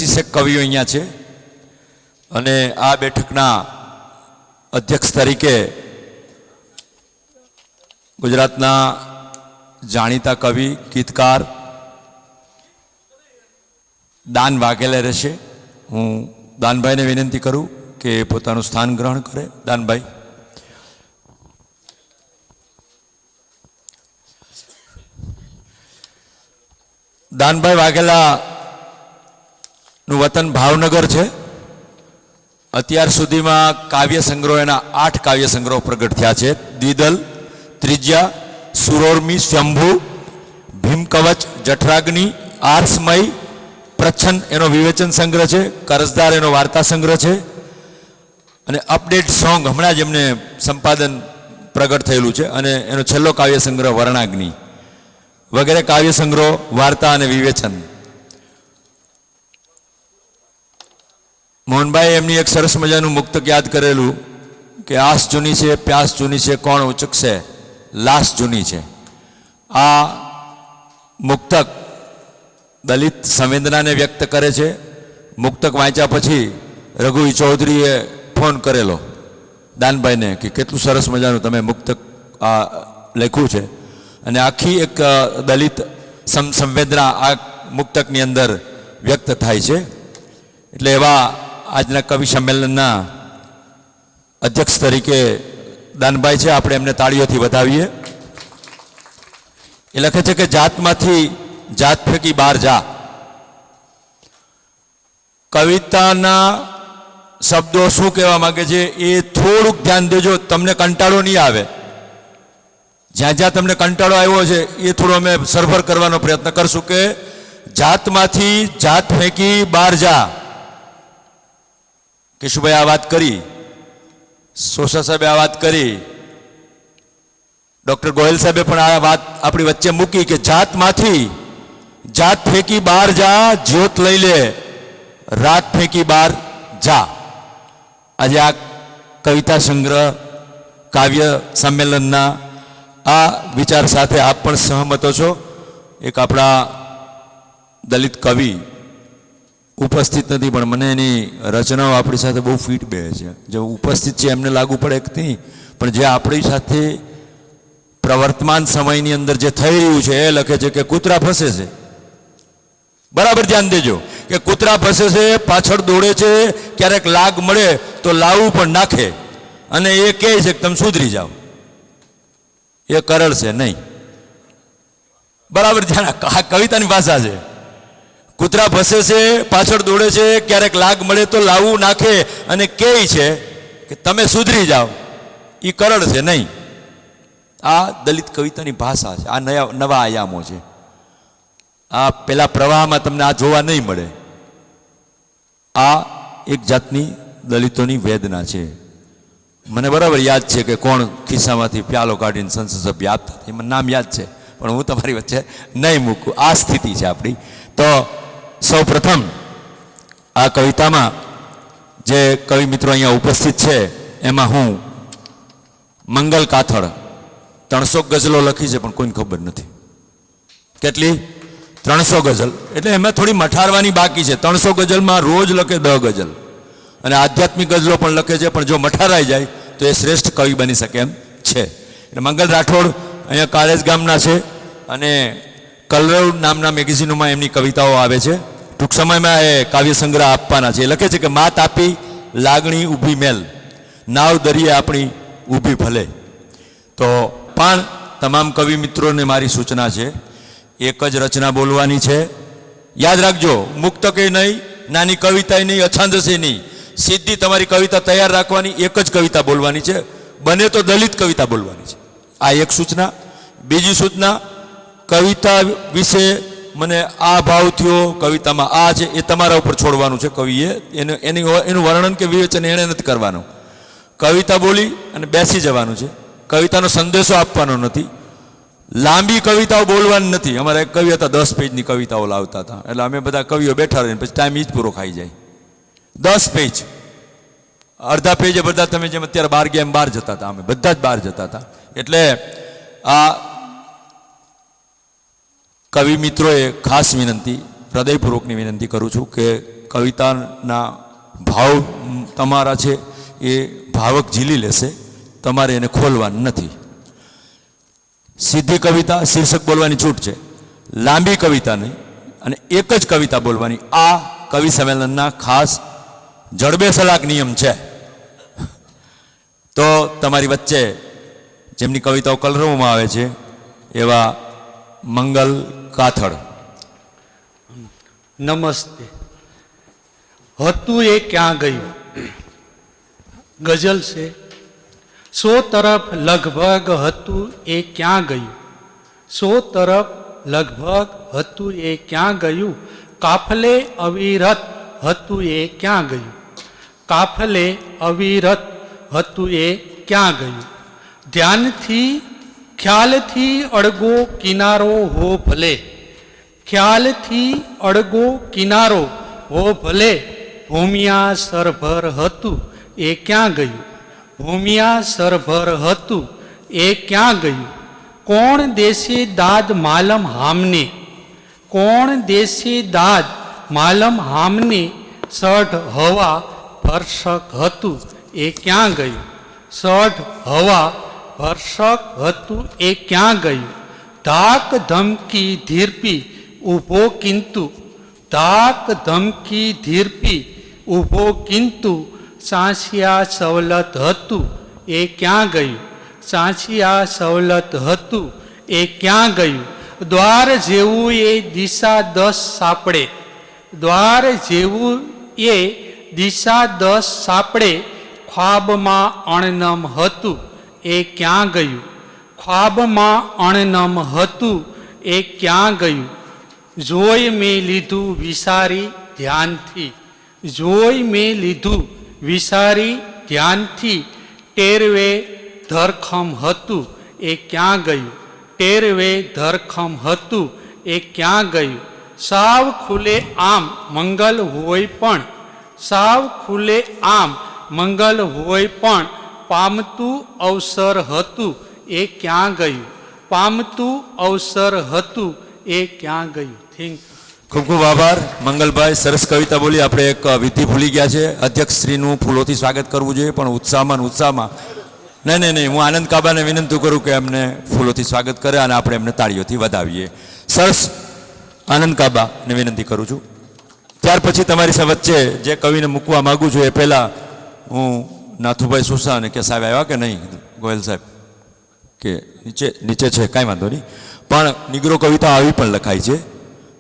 25 કવિઓ અહીંયા છે અને આ બેઠકના અધ્યક્ષ તરીકે ગુજરાતના જાણીતા કવિ ગીતકાર દાન વાઘેલા રહેશે. હું દાનભાઈને વિનંતી કરું કે પોતાનું સ્થાન ગ્રહણ કરે. દાનભાઈ. દાનભાઈ વાઘેલાનું વતન ભાવનગર છે. અત્યાર સુધીમાં કાવ્ય સંગ્રહ એના 8 કાવ્ય સંગ્રહ પ્રગટ થયા છે. દ્વિદલ, ત્રિજ્યા, સુરોર્મી, શંભુ, ભીમકવચ, જઠરાગ્નિ, આર્સમય, પ્રચ્છન્ન એનો વિવેચન સંગ્રહ છે. કરજદાર એનો વાર્તા સંગ્રહ છે. અને અપડેટ સોંગ હમણાં જ એમને સંપાદન પ્રગટ થયેલું છે. અને એનો છેલ્લો કાવ્ય સંગ્રહ વર્ણાગ્નિ વગેરે કાવ્ય સંગ્રહ, વાર્તા અને વિવેચન. મોહનભાઈ એમની એક સરસ મજાનું મુક્તક યાદ કરેલું કે આસ જૂની છે, પ્યાસ જૂની છે, કોણ ઉચકશે, લાશ જૂની છે. આ મુક્તક દલિત સંવેદનાને વ્યક્ત કરે છે. મુક્તક વાંચ્યા પછી રઘુ ચૌધરીએ ફોન કરેલો દાનભાઈને કે કેટલું સરસ મજાનું તમે મુક્તક આ લખ્યું છે. અને આખી એક દલિત સંવેદના આ મુક્તકની અંદર વ્યક્ત થાય છે. એટલે એવા આજના કવિ સંમેલનના અધ્યક્ષ તરીકે દાનભાઈ છે. આપણે એમને તાળીઓથી વધાવીએ. એ લખે છે કે જાતમાંથી જાત ફેંકી બહાર જા. કવિતાના શબ્દો શું કહેવા માંગે છે એ થોડુંક ધ્યાન દેજો, તમને કંટાળો નહીં આવે. જ્યાં જ્યાં તમને કંટાળો આવ્યો છે એ થોડો અમે સરભર કરવાનો પ્રયત્ન કરશું કે જાતમાંથી જાત ફેંકી બહાર જા. કેશુભાઈ આ વાત કરી, સોસા સાહેબે આ વાત કરી, ડૉક્ટર ગોયલ સાહેબે પણ આ વાત આપણી વચ્ચે મૂકી કે જાતમાંથી જાત ફેંકી બહાર જા, જ્યોત લઈ લે, રાત ફેંકી બહાર જા. આજે આ કવિતા સંગ્રહ કાવ્ય સંમેલનના આ વિચાર સાથે આપ પણ સહમતો છો. એક આપણા દલિત કવિ ઉપસ્થિત નથી પણ મને એની રચનાઓ આપણી સાથે બહુ ફિટ બે છે. જે ઉપસ્થિત છે એમને લાગુ પડે કે નહીં, પણ જે આપણી સાથે પ્રવર્તમાન સમયની અંદર જે થઈ રહ્યું છે એ લખે છે કે કૂતરા ફસે છે. બરાબર ધ્યાન દેજો કે કૂતરા ફસે છે, પાછળ દોડે છે, ક્યારેક લાગ મળે તો લાવું પણ નાખે અને એ કહે છે કે તમે સુધરી જાઓ. એ કરળ છે નહીં. બરાબર ધ્યાન, આ કવિતાની ભાષા છે. કૂતરા ફસે છે, પાછળ દોડે છે, ક્યારેક લાગ મળે તો લાવું નાખે અને કહે છે કે તમે સુધરી જાઓ. એ કરળ છે નહીં. આ દલિત કવિતાની ભાષા છે. આ નવા આયામો છે. આ પેલા પ્રવાહમાં તમને આ જોવા નહીં મળે. આ એક જાતની દલિતોની વેદના છે. મને બરાબર યાદ છે કે કોણ ખિસ્સામાંથી પ્યાલો કાઢીને સંસદ સભ્ય આપતા, એ મને નામ યાદ છે પણ હું તમારી વચ્ચે નહીં મૂકું. આ સ્થિતિ છે આપણી. તો સૌ પ્રથમ આ કવિતામાં જે કવિ મિત્રો અહીંયા ઉપસ્થિત છે એમાં હું મંગલ કાથડ 300 ગઝલો લખી છે પણ કોઈને ખબર નથી. કેટલી? 300 ગઝલ. એટલે એમાં થોડી મઠારવાની બાકી છે. 300 ગઝલમાં રોજ લખે 10 ગઝલ અને આધ્યાત્મિક ગઝલો પણ લખે છે, પણ જો મઠારાઈ જાય તો એ શ્રેષ્ઠ કવિ બની શકે એમ છે. એટલે મંગલ રાઠોડ અહીંયા કાળેજ ગામના છે અને કલરવ નામના મેગેઝિનોમાં એમની કવિતાઓ આવે છે. ટૂંક સમયમાં એ કાવ્ય સંગ્રહ આપવાના છે. એ લખે છે કે માત આપી લાગણી ઊભી મેલ, નાવ દરિયે આપણી ઊભી ભલે. તો પણ તમામ કવિ મિત્રોને મારી સૂચના છે, એક જ રચના બોલવાની છે. યાદ રાખજો, મુક્તકે નહીં, નાની કવિતાય નહીં, અછાંદસે નહીં, સીધી તમારી કવિતા તૈયાર રાખવાની, એક જ કવિતા બોલવાની છે. બને તો દલિત કવિતા બોલવાની છે. આ એક સૂચના. બીજી સૂચના, કવિતા વિશે મને આ ભાવ થયો, કવિતામાં આ છે, એ તમારા ઉપર છોડવાનું છે. કવિએ એનું વર્ણન કે વિવેચન એણે નથી કરવાનું. કવિતા બોલી અને બેસી જવાનું છે. કવિતાનો સંદેશો આપવાનો નથી. લાંબી કવિતાઓ બોલવાની નથી. અમારા એક કવિ હતા 10 પેજની કવિતાઓ લાવતા હતા. એટલે અમે બધા કવિઓ બેઠા રહીને પછી ટાઈમ ઈ જ પૂરો ખાઈ જાય. 10 પેજ, અડધા પેજે બધા તમે જેમ અત્યારે બહાર ગયા એમ બહાર જતા હતા. અમે બધા જ બહાર જતા હતા. એટલે આ કવિ મિત્રોએ ખાસ વિનંતી, હૃદયપૂર્વકની વિનંતી કરું છું કે કવિતાના ભાવ તમારા છે એ ભાવક ઝીલી લેશે, તમારે એને ખોલવાનું નથી. સીધી કવિતા શીર્ષક બોલવાની છૂટ છે, લાંબી કવિતા નહીં, અને એક જ કવિતા બોલવાની. આ કવિ સંમેલનના ખાસ જડબે સલાક નિયમ છે. તો તમારી વચ્ચે જેમની કવિતાઓ કલરવવામાં આવે છે એવા મંગલ કાથડ. નમસ્તે. હતું એ ક્યાં ગયું ગઝલ છે. 100 તરફ લગભગ હતું એ ક્યાં ગયું, 100 તરફ લગભગ હતું એ ક્યાં ગયું, કાફલે અવિરત હતું એ ક્યાં ગયું, કાફલે અવિરત હતું એ ક્યાં ગયું. ધ્યાનથી ખ્યાલથી અડગો કિનારો હો ભલે, ખ્યાલથી અડગો કિનારો હો ભલે, ભૂમિયા સરભર હતું એ ક્યાં ગયું, ભૂમિયા સરભર હતું એ ક્યાં ગયું. કોણ દેશે દાદ માલમ હામને, કોણ દેશે દાદ માલમ હામને, સઢ હવા ભરસક હતું એ ક્યાં ગયું, સઢ હવા ભરસક હતું એ ક્યાં ગયું. ધાક ધમકી ધીરપી ઊભો કિંતુ, ધાક ધમકી ધીરપી ઊભો કિંતુ, સાંસિયા સવલત હતું એ ક્યાં ગયું, સાંસિયા સવલત હતું એ ક્યાં ગયું. દ્વાર જેવું એ દિશા 10 સાપડે, દ્વાર જેવું એ દિશા 10 સાપડે, ખ્વાબમાં અણનમ હતું એ ક્યાં ગયું, ખ્વાબમાં અણનમ હતું એ ક્યાં ગયું. જોઈ મેં લીધું વિસારી ધ્યાનથી, જોઈ મેં લીધું વિસારી ધ્યાનથી, ટેરવે ધરખમ હતું એ ક્યાં ગયું, ટેરવે ધરખમ હતું એ ક્યાં ગયું. સાવ ખુલે આમ મંગલ હોય પણ, સાવ ખુલે આમ મંગલ હોય પણ, પામતું અવસર હતું એ ક્યાં ગયું, પામતું અવસર હતું એ ક્યાં ગયું. Thank you. ખૂબ ખૂબ આભાર મંગલભાઈ, સરસ કવિતા બોલી. આપણે એક વિધિ ભૂલી ગયા છે, અધ્યક્ષ શ્રીનું ફૂલોથી સ્વાગત કરવું જોઈએ, પણ ઉત્સાહમાં ને ઉત્સાહમાં નહીં, હું આનંદ કાબાને વિનંતી કરું કે એમને ફૂલોથી સ્વાગત કરે અને આપણે એમને તાળીઓથી વધાવીએ. સરસ, આનંદ કાબાને વિનંતી કરું છું. ત્યાર પછી તમારી વચ્ચે જે કવિને મૂકવા માગું છું એ પહેલાં હું નાથુભાઈ સુસાને કે સાહેબ આવ્યા કે નહીં, ગોયલ સાહેબ કે નીચે છે, કાંઈ વાંધો નહીં, પણ નિગ્રો કવિતા આવી પણ લખાય છે.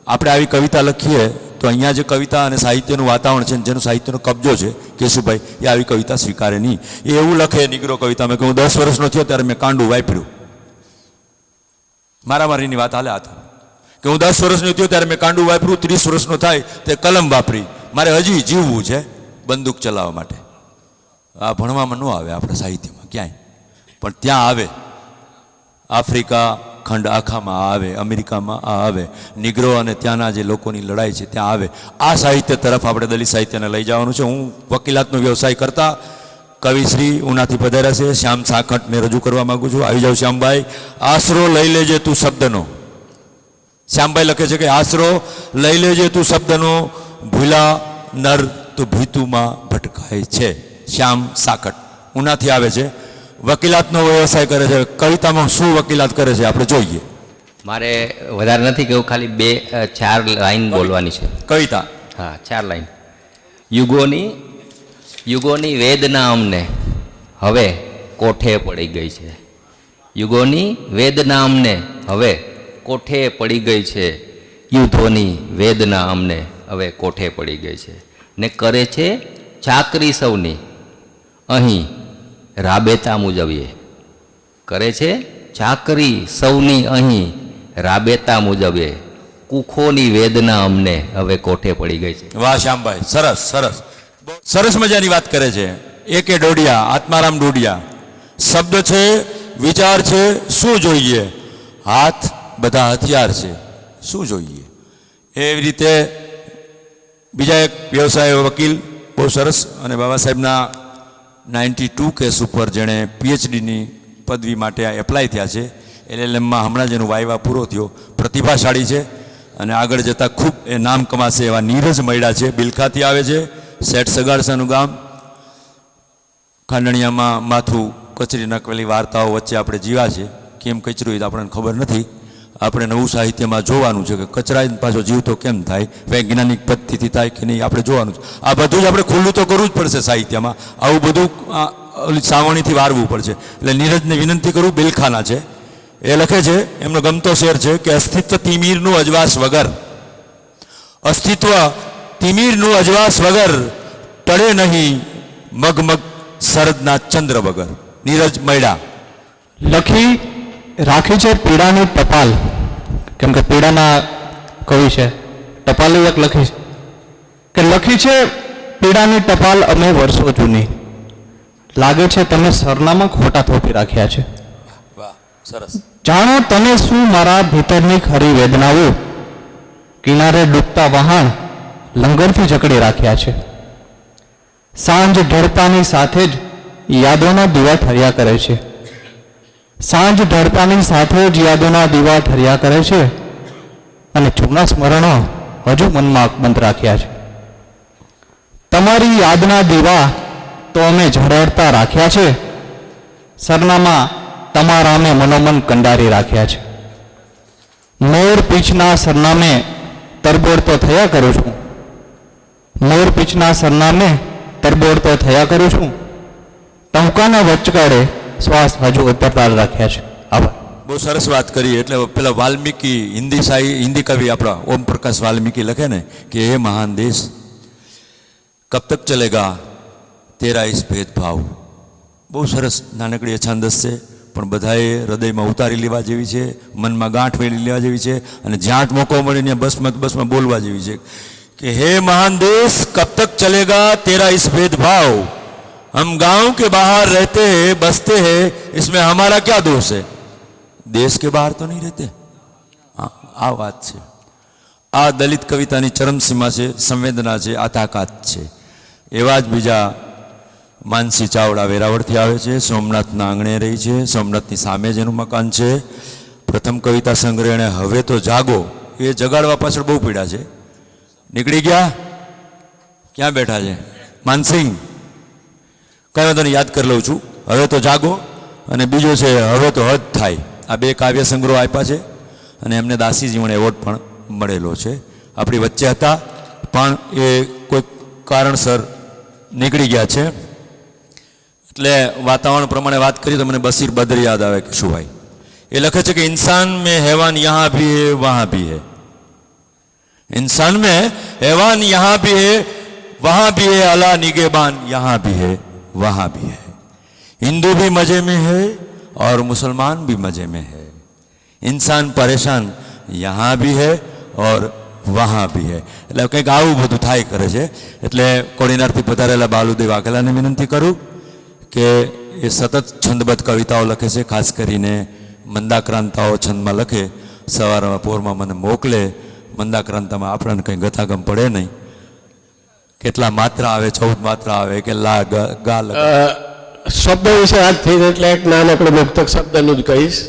આપણે આવી કવિતા લખીએ તો અહીંયા જે કવિતા અને સાહિત્યનું વાતાવરણ છે, જેનો સાહિત્યનો કબજો છે કેશુભાઈ, એ આવી કવિતા સ્વીકારે નહીં. એ એવું લખે નિગ્રો કવિતા, મેં કહું 10 વર્ષનો થયો ત્યારે મેં કાંડું વાપર્યું, મારામારીની વાત હાલે હાથ કે હું 10 વર્ષનો થયો ત્યારે મેં કાંડું વાપર્યું, 30 વર્ષનો થાય તે કલમ વાપરી, મારે હજી જીવવું છે બંદૂક ચલાવવા માટે. આ ભણવામાં ન આવે આપણા સાહિત્યમાં ક્યાંય, પણ ત્યાં આવે. આફ્રિકા ખંડ આખામાં આવે, અમેરિકામાં આ આવે, નિગ્રો અને ત્યાંના જે લોકોની લડાઈ છે ત્યાં આવે. આ સાહિત્ય તરફ આપણે દલિત સાહિત્યને લઈ જવાનું છે. હું વકીલાતનો વ્યવસાય કરતા કવિશ્રી ઉનાથી પધાર્યા છે, શ્યામ સાખટને રજૂ કરવા માગું છું. આવી જાવ શ્યામભાઈ. આશરો લઈ લેજે તું શબ્દનો, શ્યામભાઈ લખે છે કે આશરો લઈ લેજે તું શબ્દનો, ભૂલા નર તો ભીતુમાં ભટકાય છે. શ્યામ સાખટ ઉનાથી આવે છે, વકીલાતનો વ્યવસાય કરે છે. કવિતામાં શું વકીલાત કરે છે આપણે જોઈએ. મારે વધારે નથી કેવું, ખાલી 4 લાઈન બોલવાની છે કવિતા. હા, 4 લાઈન. યુગોની વેદના અમને હવે કોઠે પડી ગઈ છે, યુગોની વેદના અમને હવે કોઠે પડી ગઈ છે, યુદ્ધોની વેદના અમને હવે કોઠે પડી ગઈ છે, ને કરે છે ચાકરી સૌની અહીં રાબેતા મુજબ, એ કરે છે ચાકરી સૌની અહીં રાબેતા મુજબ, એ કુખોની વેદના અમને હવે કોઠે પડી ગઈ છે. વાહ શ્યામભાઈ, સરસ સરસ સરસ મજાની વાત કરે છે. એકે ડોડિયા, આત્મારામ ડોડિયા. શબ્દ છે, વિચાર છે, શું જોઈએ, હાથ બધા હથિયાર છે, શું જોઈએ. એવી રીતે બીજા એક વ્યવસાય વકીલ બહુ સરસ, અને બાબા સાહેબના 92 કેસ ઉપર જેણે પીએચડીની પદવી માટે એપ્લાય થયા છે, LLMમાં હમણાં જ એનો વાયવા પૂરો થયો. પ્રતિભાશાળી છે અને આગળ જતાં ખૂબ એ નામ કમાશે એવા નીરજ મૈડા છે. બિલખાથી આવે છે, શેઠ સગાડસાનું ગામ. ખાંડણિયામાં માથું કચરી નાખેલી વાર્તાઓ વચ્ચે આપણે જીવા છે. કેમ કચર્યું એ તો આપણને ખબર નથી. આપણે નવું સાહિત્યમાં જોવાનું છે કે કચરાઈને પાછો જીવતો કેમ થાય, વૈજ્ઞાનિક પદ્ધતિથી થાય કે નહીં, આપણે જોવાનું છે. આ બધું જ આપણે ખુલ્લું તો કરવું જ પડશે સાહિત્યમાં. આવું બધું સાવણીથી વારવું પડશે. એટલે નીરજને વિનંતી કરું, બિલખાના છે. એ લખે છે, એમનો ગમતો શેર છે કે અસ્તિત્વ તિમીરનું અજવાસ વગર, અસ્તિત્વ તિમીરનું અજવાસ વગર ટળે નહીં મગમગ શરદના ચંદ્ર વગર. નીરજ મૈડા. લખી રાખી છે પીડાની ટપાલ, કેમ કે પીડાના કવિ છે. ટપાલ એક લખી છે કે લખી છે પીડાની ટપાલ અમે વર્ષો જૂની, લાગે છે તમે સરનામા ખોટા થોપી રાખ્યા છે. વાહ, સરસ. જાણો તમે શું મારા ભીતરની ખરી વેદનાઓ, કિનારે ડૂબતા વહાણ લંગરથી જકડી રાખ્યા છે. સાંજ ઢળતાની સાથે જ યાદોના દીવા ઠર્યા કરે છે. સાંજ ઢળતાની સાથે જ યાદોના દીવા ઠર્યા કરે છે, અને જૂના સ્મરણો હજુ મનમાં અકબંધ રાખ્યા છે. તમારી યાદના દીવા તો અમે ઝળહળતા રાખ્યા છે, સરનામા તમારા અમે મનોમન કંડારી રાખ્યા છે. મોર પીછના સરનામે તરબોળ તો થયા કરું છું, મોર પીછના સરનામે તરબોળ તો થયા કરું છું, ટંકાના વચગાડે શ્વાસ હજુ ઉતરતા રાખ્યા છે. આભાર. બહુ સરસ વાત કરી. એટલે પેલા વાલ્મીકી હિન્દી કવિ આપણા ઓમ પ્રકાશ વાલ્મીકી લખે ને કે હે મહાન દેશ, કબ તક ચલેગા તેરા ઇસ ભેદભાવ. બહુ સરસ નાનકડી છાંદસ છે, પણ બધાએ હૃદયમાં ઉતારી લેવા જેવી છે, મનમાં ગાંઠ વેલી લેવા જેવી છે, અને જ્યાં જ મોકો મળે ને બસમાં બોલવા જેવી છે કે હે મહાન દેશ, કબ તક ચલેગા તેરા ઇસ ભેદભાવ, हम गांव के बाहर रहते हैं, बसते हैं, इसमें हमारा क्या दोष है, देश के बाहर तो नहीं रहते. આ વાત છે. આ દલિત કવિતાની ચરમસીમા છે, સંવેદના છે, આ તાકાત છે. એવા જ બીજા માનસી ચાવડા વેરાવળથી આવે છે, સોમનાથના આંગણે રહી છે, સોમનાથની સામે જ એનું મકાન છે. પ્રથમ કવિતા સંગ્રહ એણે હવે તો જાગો, એ જગાડવા પાછળ બહુ પીડા છે. નીકળી ગયા, ક્યાં બેઠા છે માનસિંહ? કઈ વાંધો નહીં, યાદ કરી લઉં છું. હવે તો જાગો, અને બીજો છે હવે તો હદ થાય. આ બે કાવ્ય સંગ્રહો આપ્યા છે, અને એમને દાસી જીવન એવોર્ડ પણ મળેલો છે. આપણી વચ્ચે હતા, પણ એ કોઈ કારણસર નીકળી ગયા છે. એટલે વાતાવરણ પ્રમાણે વાત કરીએ તો મને બસીર બદરી યાદ આવે કે શું ભાઈ. એ લખે છે કે इंसान में हैवान यहाँ भी है वहाँ भी है, इंसान में हैवान यहाँ भी है वहाँ भी है, अला निगेबान यहाँ भी है वहाँ भी है, हिंदू भी मजे में है और मुसलमान भी मजे में है, इंसान परेशान यहाँ भी है और वहाँ भी है. એટલે કંઈક આવું બધું થાય કરે છે. એટલે કોડીનારથી પધારેલા બાલુદેવ વાઘેલાને વિનંતી કરું કે એ સતત છંદબદ્ધ કવિતાઓ લખે છે, ખાસ કરીને મંદાક્રાંતાઓ છંદમાં લખે. સવારમાં પોરમાં મને મોકલે. મંદાક્રાંતામાં આપણને કંઈ ગતાગમ પડે નહીં. કેટલા માત્રા આવે, 14 માત્રા આવે કે લા ગા લગા. શબ્દ વિશે વાત થઈ એટલે એક નાનકડું મુક્તક શબ્દનું જ કહીશ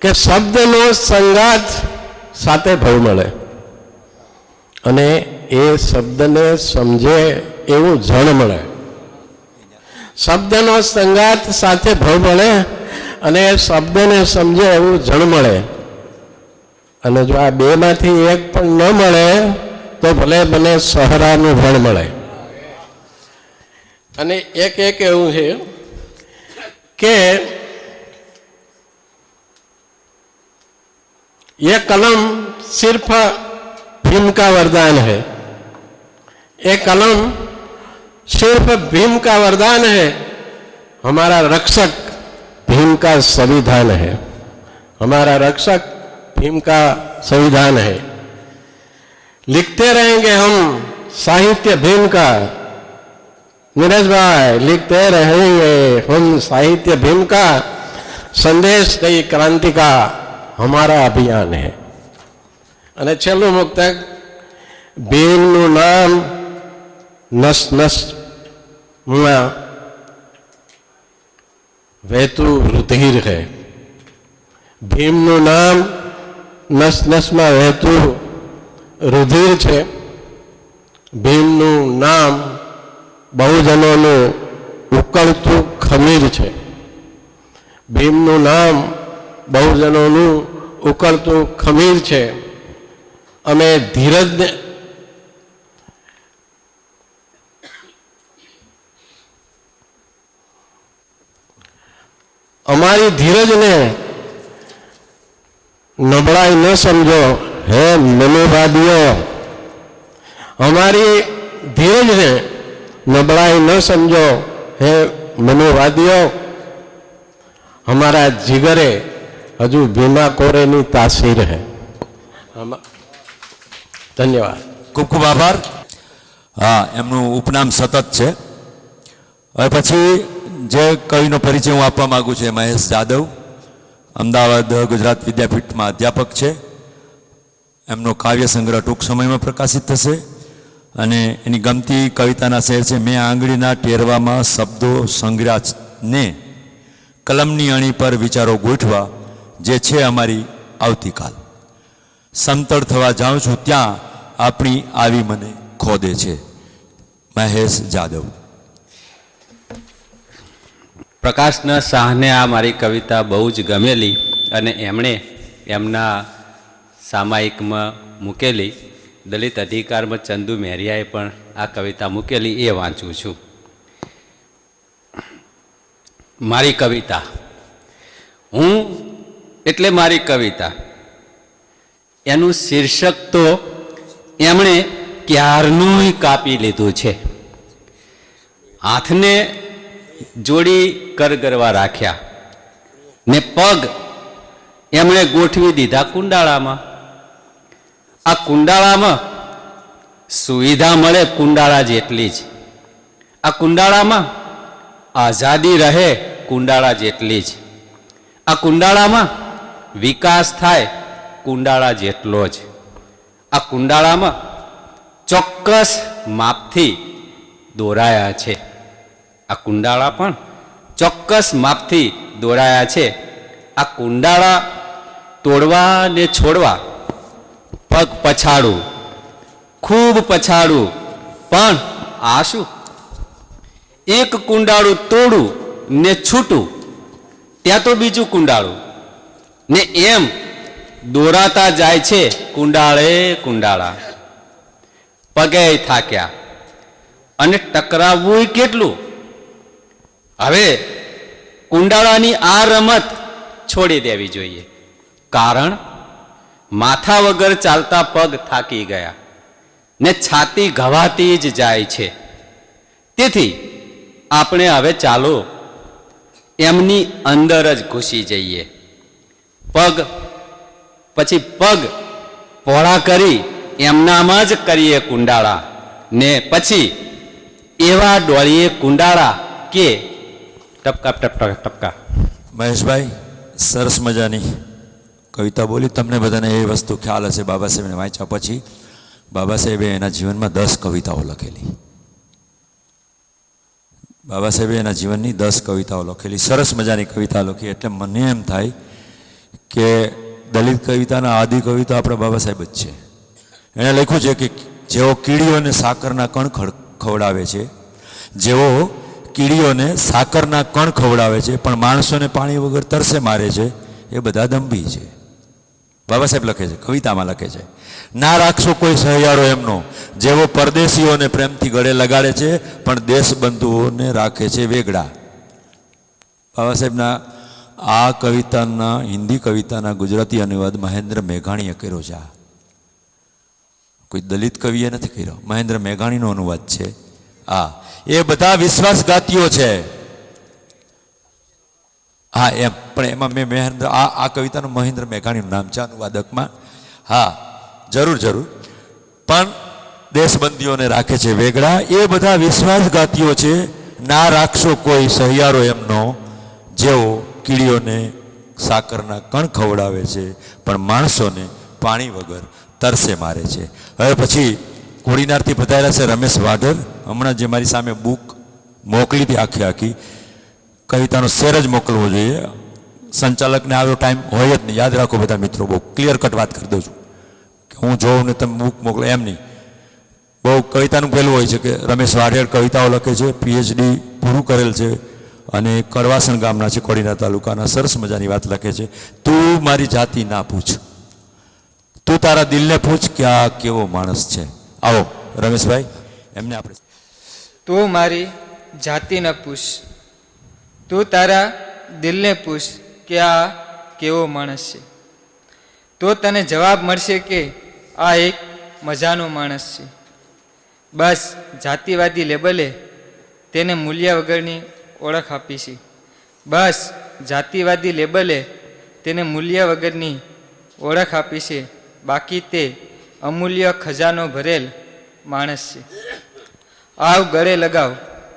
કે શબ્દનો સંગાત સાથે ભવ મળે, અને એ શબ્દને સમજે એવું જણ મળે. શબ્દનો સંગાત સાથે ભવ મળે, અને એ શબ્દને સમજે એવું જણ મળે. અને જો આ બેમાંથી એક પણ ન મળે તો ભલે મને સહરાનું ભણ મળે. અને એક એવું છે કે ये कलम सिर्फ भीम का वरदान है, ये कलम सिर्फ भीम का वरदान है, हमारा रक्षक भीम का संविधान है, हमारा रक्षक भीम का संविधान है. लिखते रहेंगे हम साहित्य भीम का, नीरज भाई लिखते रहेंगे हम साहित्य भीम का, संदेश नई क्रांति का हमारा अभियान है. અને છેલ્લું મુક્તક, ભીમનું નામ નસ નસમાં વહેતું રુધિર है, ભીમનું નામ નસ નસમાં વહેતું રુધિર છે, ભીમનું નામ બહુજનોનું ઉકળતું ખમીર છે. ભીમનું નામ બહુજનોનું ઉકળતું ખમીર છે. અમે ધીરજને અમારી ધીરજને નબળાઈ ન સમજો હે મનુવાદીઓ. અમારી ધીરજને નબળાઈ ન સમજો હે મનુવાદીઓ. हमारा जिगरे हजू भीमा कोरे नी तासीर है. धन्यवाद. ખૂબ ખૂબ આભાર. હા, એમનું ઉપનામ સતત છે. હવે પછી જે કવિનો પરિચય હું આપવા માગું છું એ મહેશ જાદવ, અમદાવાદ ગુજરાત વિદ્યાપીઠમાં અધ્યાપક છે. એમનો કાવ્ય સંગ્રહ ટૂંક સમયમાં પ્રકાશિત થશે અને એની ગમતી કવિતાના શેર છે: મેં આંગળીના ટેરવામાં શબ્દો સંગ્રહને કલમની અણી પર વિચારો ગોઠવા, જે છે અમારી આવતીકાલ. સમતળ થવા જાઉં છું ત્યાં આપણી આવી મને ખોદે છે. મહેશ જાદવ. પ્રકાશના શાહને આ મારી કવિતા બહુ જ ગમેલી અને એમણે એમના સામાયિકમાં મૂકેલી. દલિત અધિકારમાં ચંદુ મેરિયાએ પણ આ કવિતા મૂકેલી, એ વાંચું છું. મારી કવિતા. હું એટલે મારી કવિતા. એનું શીર્ષક તો એમણે ક્યારનું કાપી લીધું છે. હાથને જોડી કરગરવા રાખ્યા ને પગ એમણે ગોઠવી દીધા કુંડાળામાં. આ કુંડાળામાં સુવિધા મળે કુંડાળા જેટલી જ. આ કુંડાળામાં આઝાદી રહે કુંડાળા જેટલી જ. આ કુંડાળામાં વિકાસ થાય કુંડાળા જેટલો જ. આ કુંડાળામાં ચોક્કસ માપથી દોરાયા છે. આ કુંડાળા પણ ચોક્કસ માપથી દોરાયા છે. આ કુંડાળા તોડવા ને છોડવા પગ પછાડું, ખૂબ પછાડું, પણ આ શું? એક કુંડાળું તોડું ને છૂટું, ત્યાં તો બીજું કુંડાળું, ને એમ દોરાતા જાય છે કુંડાળે કુંડાળા. પગે થાક્યા અને ટકરાવવું કેટલું? હવે કુંડાળાની આ રમત છોડી દેવી જોઈએ, કારણ માથા વગર ચાલતા પગ થાકી ગયા ને છાતી ઘવાતી જ જાય છે. તેથી આપણે હવે ચાલો એમની અંદર જ ઘૂસી જઈએ. પગ પછી પગ પહોળા કરી એમનામાં જ કરીએ કુંડાળા, ને પછી એવા ડોળીએ કુંડાળા કે ટપકા ટપકા ટપકા. મહેશભાઈ, સરસ મજાની કવિતા બોલી. તમને બધાને એ વસ્તુ ખ્યાલ હશે, બાબા સાહેબને વાંચ્યા પછી બાબા સાહેબે એના જીવનમાં 10 કવિતાઓ લખેલી. બાબા સાહેબે એના જીવનની 10 કવિતાઓ લખેલી, સરસ મજાની કવિતા લખી. એટલે મને એમ થાય કે દલિત કવિતાના આદિ કવિ તો આપણા બાબા સાહેબ જ છે. એણે લખ્યું છે કે જેઓ કીડીઓને સાકરના કણ ખવડાવે છે, જેઓ કીડીઓને સાકરના કણ ખવડાવે છે પણ માણસોને પાણી વગર તરસે મારે છે, એ બધા દંભી છે. બાબા સાહેબ લખે છે, કવિતામાં લખે છે. ના રાખશો કોઈ સહિયારો એમનો, જેવો પરદેશીઓને પ્રેમથી ગળે લગાડે છે પણ દેશબંધુઓને રાખે છે વેગળા. બાબા સાહેબના આ કવિતાના હિન્દી કવિતાના ગુજરાતી અનુવાદ મહેન્દ્ર મેઘાણીએ કર્યો છે. આ કોઈ દલિત કવિએ નથી કર્યો, મહેન્દ્ર મેઘાણીનો અનુવાદ છે. એ બધા વિશ્વાસઘાતીઓ છે. હા, એમ પણ એમાં મેં મહેન્દ્ર આ કવિતાનું મહેન્દ્ર મેઘાણીનું નામ છે અનુવાદકમાં. હા, જરૂર જરૂર. પણ દેશબંધીઓને રાખે છે વેગળા, એ બધા વિશ્વાસઘાતીઓ છે. ના રાખશો કોઈ સહિયારો એમનો, જેઓ કીડીઓને સાકરના કણ ખવડાવે છે પણ માણસોને પાણી વગર તરસે મારે છે. હવે પછી કોડીનારથી પધારેલા છે રમેશ વાઢર. હમણાં જે મારી સામે બુક મોકલી હતી આખી કવિતાનો શેર જ મોકલવો જોઈએ. સંચાલકને આવ્યો ટાઈમ હોય જ નહીં, યાદ રાખો બધા મિત્રો. બહુ ક્લિયર કટ વાત કરી દઉં છું કે કે હું જોઉં ને તમે બુક મોકલો, એમ નહીં. બહુ કવિતાનું પહેલું હોય છે કે રમેશ વાઢેર કવિતાઓ લખે છે, પીએચડી પૂરું કરેલ છે અને કરવાસણ ગામના છે, કોડીનાર તાલુકાના. સરસ મજાની વાત લખે છે, તું મારી જાતિ ના પૂછ, તું તારા દિલને પૂછ કે આ કેવો માણસ છે. આવો રમેશભાઈ, એમને આપણે. તું મારી જાતિ ન પૂછ, તું તારા દિલને પૂછ કે આ કેવો માણસ છે, તો તને જવાબ મળશે કે આ એક મજાનો માણસ છે. બસ જાતિવાદી લેબલે તેને મૂલ્ય વગરની ઓળખ આપી છે. બસ જાતિવાદી લેબલે તેને મૂલ્ય વગરની ઓળખ આપી છે. બાકી તે અમૂલ્ય ખજાનો ભરેલ માણસ છે. આવ ગળે લગાવ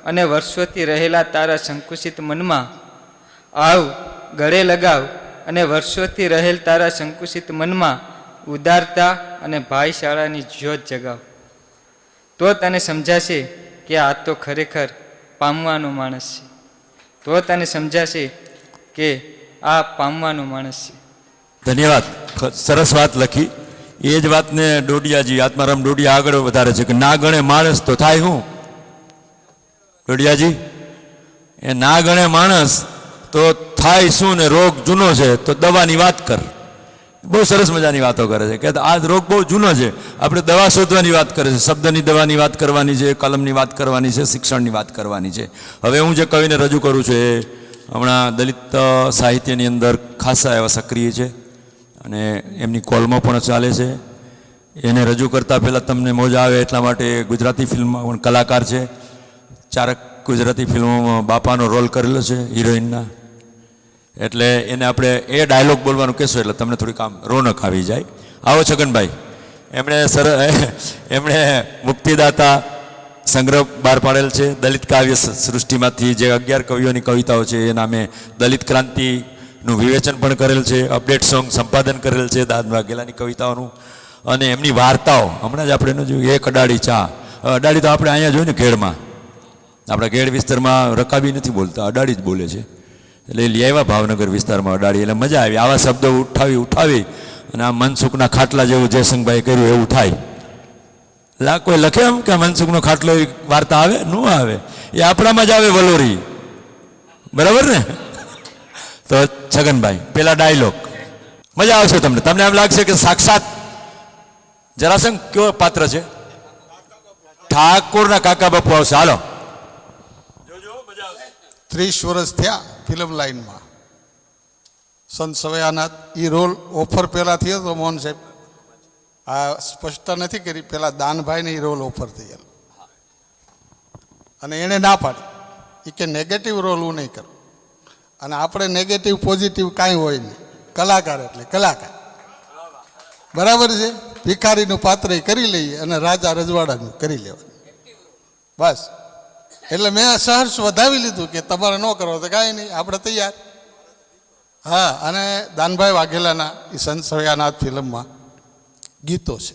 અને વર્ષોથી રહેલા તારા સંકુચિત મનમાં, આવ ગળે લગાવ અને વર્ષોથી રહેલ તારા સંકુચિત મનમાં ઉદારતા અને ભાઈશાળાની જ્યોત જગાવ. તો તને સમજાશે કે આ તો ખરેખર પામવાનો માણસ છે. તો તને સમજાશે કે આ પામવાનો માણસ છે. ધન્યવાદ. સરસ વાત લખી. એ જ વાતને ડોડિયાજી, આત્મારામ ડોડિયા આગળ વધારે છે કે ના ગણે માણસ તો થાય શું? ડોડિયાજી, એ ના ગણે માણસ તો થાય શું? ને રોગ જૂનો છે તો દવાની વાત કર. બહુ સરસ મજાની વાતો કરે છે કે આ રોગ બહુ જૂનો છે, આપણે દવા શોધવાની વાત કરે છે. શબ્દની દવાની વાત કરવાની છે, કલમની વાત કરવાની છે, શિક્ષણની વાત કરવાની છે. હવે હું જે કવિને રજૂ કરું છું એ હમણાં દલિત સાહિત્યની અંદર ખાસા એવા સક્રિય છે અને એમની કોલમો પણ ચાલે છે. એને રજૂ કરતાં પહેલાં તમને મોજા આવે એટલા માટે ગુજરાતી ફિલ્મમાં પણ કલાકાર છે. ચારક ગુજરાતી ફિલ્મોમાં બાપાનો રોલ કરેલો છે હિરોઈનના. એટલે એને આપણે એ ડાયલોગ બોલવાનું કહેશું એટલે તમને થોડીક આમ રોનક આવી જાય. આવો છગનભાઈ, એમણે મુક્તિદાતા સંગ્રહ બહાર પાડેલ છે. દલિત કાવ્ય સૃષ્ટિમાંથી જે 11 કવિઓની કવિતાઓ છે એ નામે દલિત ક્રાંતિનું વિવેચન પણ કરેલ છે. અપડેટ સોંગ સંપાદન કરેલ છે દાદ વાઘેલાની કવિતાઓનું. અને એમની વાર્તાઓ હમણાં જ આપણે એનું જોયું, એક અડાડી ચા. અડાડી તો આપણે અહીંયા જોયું ને ઘેડમાં, આપણા ઘેડ વિસ્તારમાં રકાબી નથી બોલતા, અડાડી જ બોલે છે. એટલે એ લઈ આવ્યા ભાવનગર વિસ્તારમાં અડાડી, એટલે મજા આવી. આવા શબ્દો ઉઠાવી અને આ મનસુખના ખાટલા જેવું જયશંકભાઈ કર્યું એવું થાય. કોઈ લખે એમ કે મનસુખનો ખાટલો વાર્તા આવે? ન આવે. એ આપણામાં જ આવે વલોરી. બરાબર ને? તો છગનભાઈ પેલા ડાયલોગ મજા આવશે તમને. તમને એમ લાગશે કે સાક્ષાત જરાસંઘ કયો પાત્ર છે? ઠાકોરના કાકા બાપુ આવશે. હાલો 30 વર્ષ થયા ફિલ્મ લાઇનમાં. સંત સવયાનાથ એ રોલ ઓફર પહેલાં થયો હતો મોહન સાહેબ, આ સ્પષ્ટતા નથી કરી, પહેલાં દાનભાઈને એ રોલ ઓફર થયેલો અને એણે ના પાડી. એ કે નેગેટિવ રોલ હું નહીં કરું. અને આપણે નેગેટિવ પોઝિટિવ કાંઈ હોય નહીં, કલાકાર એટલે કલાકાર. બરાબર છે? ભિખારીનું પાત્ર કરી લઈએ અને રાજા રજવાડાનું કરી લેવાનું, બસ. એટલે મેં સહર્ષ વધાવી લીધું કે તમારે ન કરો તો કાંઈ નહીં, આપણે તૈયાર. હા, અને દાનભાઈ વાઘેલાના એ સંત સવયાનાથ ફિલ્મમાં ગીતો છે,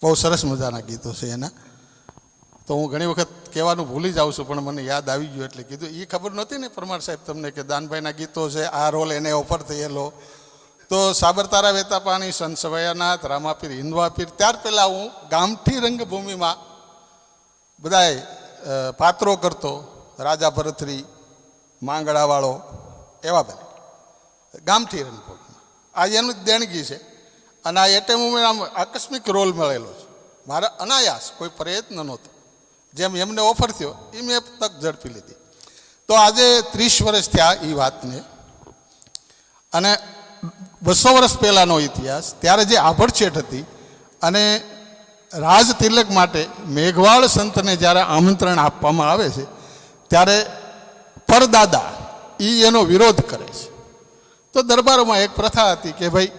બહુ સરસ મજાના ગીતો છે એના. તો હું ઘણી વખત કહેવાનું ભૂલી જાઉં છું, પણ મને યાદ આવી ગયું એટલે કીધું. એ ખબર નહોતી ને પરમાર સાહેબ તમને કે દાનભાઈના ગીતો છે, આ રોલ એને ઓફર થયેલો. તો સાબરતારા વેતા પાણી, સંત સવયાનાથ, રામાપીર, હિન્દવાપીર, ત્યાર પહેલાં હું ગામઠી રંગભૂમિમાં બધાએ પાત્રો કરતો. રાજા ભરથરી, માંગડાવાળો, એવા બધા ગામઠી રંગભૂમિમાં. આ એનું જ દેણગી છે. અને આ એટલે હું આમ આકસ્મિક રોલ મળેલો છે મારા, અનાયાસ, કોઈ પ્રયત્ન નહોતો. જેમ એમને ઓફર થયો એ મેં તક ઝડપી લીધી. તો આજે 30 વર્ષ થયા એ વાતને. અને 200 વર્ષ પહેલાંનો ઇતિહાસ, ત્યારે જે આભડછેટ હતી અને રાજ તિલક માટે મેઘવાળ સંતને જ્યારે આમંત્રણ આપવામાં આવે છે ત્યારે પરદાદા એનો વિરોધ કરે છે. તો દરબારોમાં એક પ્રથા હતી કે ભાઈ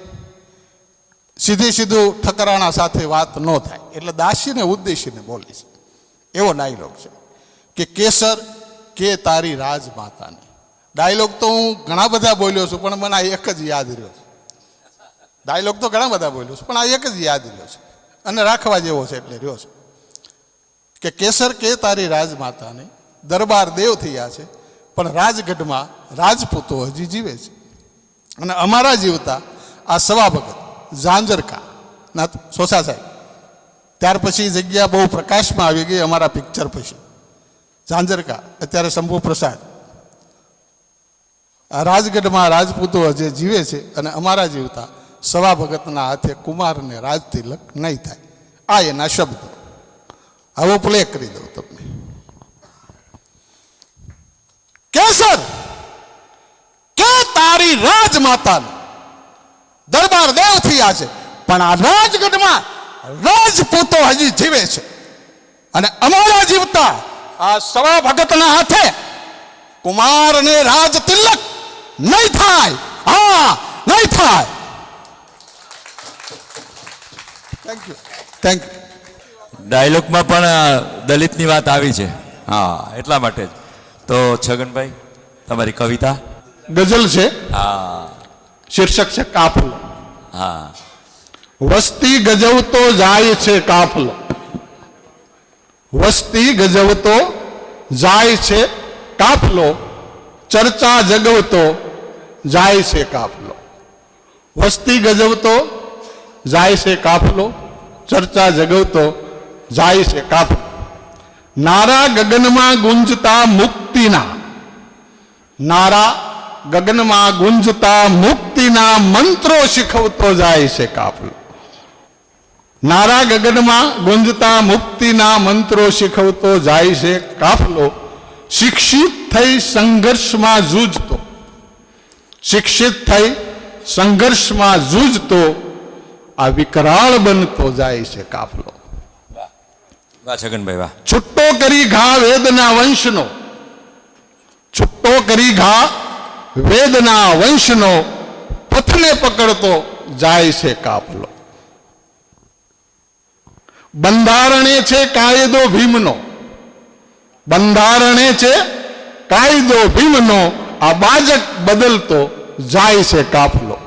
સીધું ઠકરાણા સાથે વાત ન થાય, એટલે દાસીને ઉદ્દેશીને બોલે છે. એવો ડાયલોગ છે કે કેસર કે તારી રાજમાતાને. ડાયલોગ તો હું ઘણા બધા બોલ્યો છું, પણ મને આ એક જ યાદ રહ્યો છે. ડાયલોગ તો ઘણા બધા બોલ્યો છું, પણ આ એક જ યાદ રહ્યો છે અને રાખવા જેવો છે એટલે રહ્યો છે કે કેસર કે તારી રાજમાતાને. દરબાર દેવ થયા છે પણ રાજગઢમાં રાજપૂતો હજી જીવે છે. અને અમારા જીવતા આ સવા ભગત ઝાંઝરકા ના સોસા સાહેબ. ત્યાર પછી જગ્યા બહુ પ્રકાશમાં આવી ગઈ અમારા પિક્ચર પછી. ઝાંઝરકા અત્યારે શંભુ પ્રસાદ. આ રાજગઢમાં રાજપૂતો જે જીવે છે અને અમારા જીવતા સવા ભગતના હાથે કુમારને રાજ તિલક નહીં થાય. આ એના શબ્દ. આવો પ્લે કરી દઉં તમને. કેસર કે તારી રાજમાતાને દરબાર દેવ થયા છે, પણ આ રાજગઢમાં રાજપૂતો હજી જીવે છે અને અમારા જીવતા આ સવા ભગતના હાથે કુમારને રાજ તિલક નહીં થાય. હા, નહીં થાય. Thank you, thank you. ડાયલોગમાં પણ દલિતની વાત આવી છે. હા, એટલા માટે જ. તો છગનભાઈ, તમારી કવિતા. ગઝલ છે, હા શીર્ષક છે કાફલો. હા. વસ્તી ગજવતો જાય છે કાફલો, વસ્તી ગજવતો જાય છે કાફલો, ચર્ચા જગવતો જાય છે કાફલો. વસ્તી ગજવતો જાય છે કાફલો, ચર્ચા જગવતો જાય છે કાફલો. નારા ગગનમાં ગુંજતા મુક્તિના, નારા ગગનમાં ગુંજતા મુક્તિના મંત્રો શીખવતો જાય છે કાફલો. નારા ગગનમાં ગુંજતા મુક્તિના મંત્રો શીખવતો જાય છે કાફલો. શિક્ષિત થઈ સંઘર્ષમાં જૂજતો, શિક્ષિત થઈ સંઘર્ષમાં જૂજતો આ વિકરાળ બનતો જાય છે કાફલો. વાહ છગનભાઈ, વાહ. છુટ્ટો કરી ઘા વેદના વંશનો, છુટ્ટો કરી ઘા વેદના વંશનો પથને પકડતો જાય છે કાફલો. બંધારણે છે કાયદો ભીમનો, બંધારણે છે કાયદો ભીમનો આ બાજક બદલતો જાય છે કાફલો.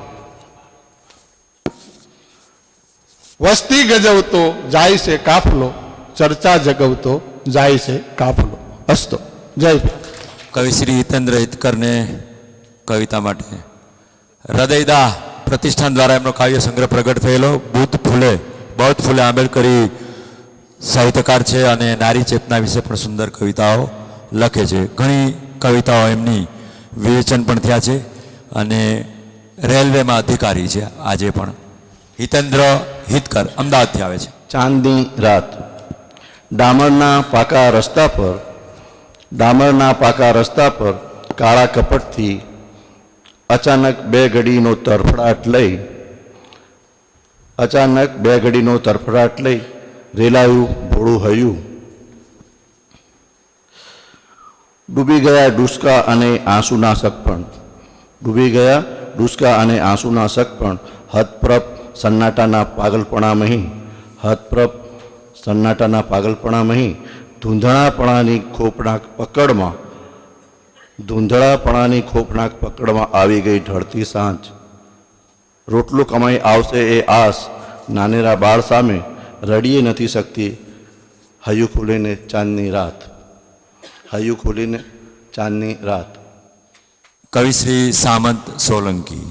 વસ્તી ગજવતો જાય છે કાફલો, ચર્ચા જગવતો જાય છે કાફલો. અસ્તો. જય ભીમ. કવિ શ્રી હિતેન્દ્ર હિતકરને કવિતા માટે હૃદયદા પ્રતિષ્ઠાન દ્વારા એમનો કાવ્ય સંગ્રહ પ્રગટ થયેલો. બુદ્ધ ફૂલે, બૌદ્ધ ફૂલે આંબેડકરી સાહિત્યકાર છે અને નારી ચેતના વિશે પણ સુંદર કવિતાઓ લખે છે. ઘણી કવિતાઓ એમની વિવેચન પણ થયા છે અને રેલવેમાં અધિકારી છે આજે પણ. હિતેન્દ્ર હિતકર અમદાવાદથી આવે છે. ચાંદની રાત. ડામરના પાકા રસ્તા પર, ડામરના પાકા રસ્તા પર કાળા કપટથી અચાનક બે ઘડીનો તરફડાટ લઈ, અચાનક બે ઘડીનો તરફડાટ લઈ રેલાયું ભોળું હૈયું. ડૂબી ગયા ડુસકા અને આંસુના સગપણ, ડૂબી ગયા ડુસકા અને આંસુના સગપણ હતપ્રપ સન્નાટાના પાગલપણામહી, હતપ્રપ સન્નાટાના પાગલપણામહી ધૂંધળાપણાની ખોપનાક પકડમાં, ધૂંધળાપણાની ખોપનાક પકડમાં આવી ગઈ ઢળતી સાંજ. રોટલું કમાઈ આવશે એ આસ નાનેરા બાળ સામે રડીએ નથી શકતી હૈયું ખોલીને ચાંદની રાત, હૈયું ખોલીને ચાંદની રાત. कवि श्री सामंत सोलंकी.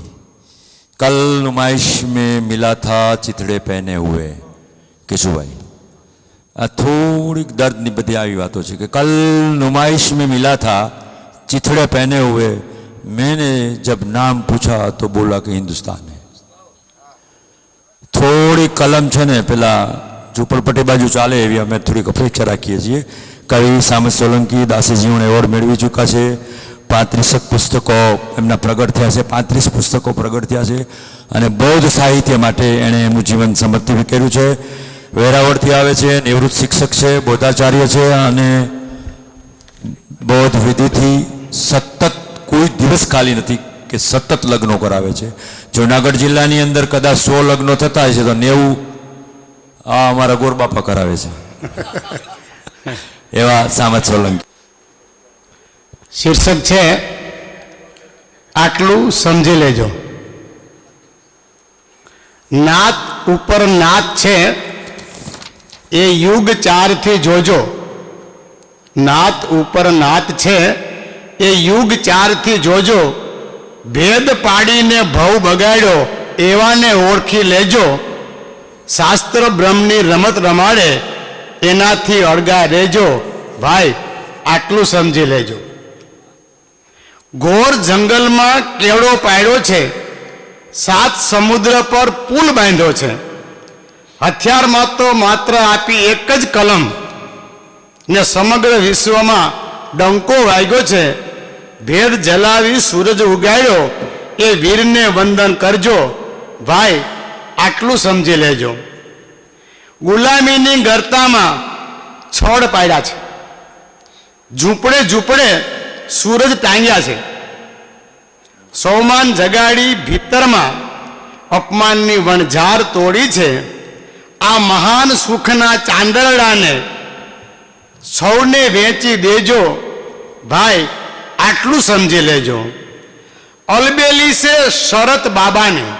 कल नुमाइश में मिला था चिथड़े पहने हुए. केशुभाई, આ થોડીક દર્દની બધી આવી વાતો છે કે કલ નુમાइश में मिला था चिथड़े पहने हुए, मैंने जब नाम पूछा तो बोला कि हिंदुस्तान है. થોડી કલમ છે ને પેલા ઝુંપડપટ્ટી બાજુ ચાલે એવી અમે થોડીક અપેક્ષા રાખીએ છીએ. કવિ સામંત સોલંકી દાસી જીવન એવોર્ડ મેળવી ચૂક્યા છે. 35 પુસ્તકો એમના પ્રગટ થયા છે, 35 પુસ્તકો પ્રગટ થયા છે અને બૌદ્ધ સાહિત્ય માટે એણે એમનું જીવન સમર્પિત કર્યું છે. વેરાવળથી આવે છે, નિવૃત્ત શિક્ષક છે, બૌદ્ધાચાર્ય છે અને બૌદ્ધ વિધિથી સતત કોઈ દિવસ ખાલી નથી કે સતત લગ્નો કરાવે છે. જૂનાગઢ જિલ્લાની અંદર કદાચ 100 લગ્નો થતા હશે તો 90 આ અમારા ગોરબાપા કરાવે છે. એવા સામંત સોલંકી. શીર્ષક છે આટલું સમજી લેજો. નાત ઉપર નાત છે એ યુગ 4 થી જોજો. નાત ઉપર નાત છે એ યુગ 4 થી જોજો. ભેદ પાડીને ભવ બગાડ્યો એવાને ઓળખી લેજો. શાસ્ત્ર બ્રહ્મની રમત રમાડે એનાથી અળગા રહેજો ભાઈ, આટલું સમજી લેજો. ઘોર જંગલમાં કેવડો પાડ્યો છે, 7 સમુદ્ર પર પુલ બાંધ્યો છે. હથિયારમાં તો માત્ર આપી એક જ કલમ ને સમગ્ર વિશ્વમાં ડંકો વાગ્યો છે. ભેદ જલાવી સૂરજ ઉગાડ્યો એ વીરને વંદન કરજો ભાઈ, આટલું સમજી લેજો. ગુલામીની ગરતામાં છોડ પાડ્યા છે, ઝૂંપડે ઝૂંપડે સૂરજ ટાંગ્યા છે. સૌમાન જગાડી ભીતરમાં અપમાનની વણઝાર તોડી છે. આ મહાન સુખના ચાંદરડાને સૌને વેચી દેજો ભાઈ, આટલું સમજી લેજો. અલબેલી છે શરત બાબાની,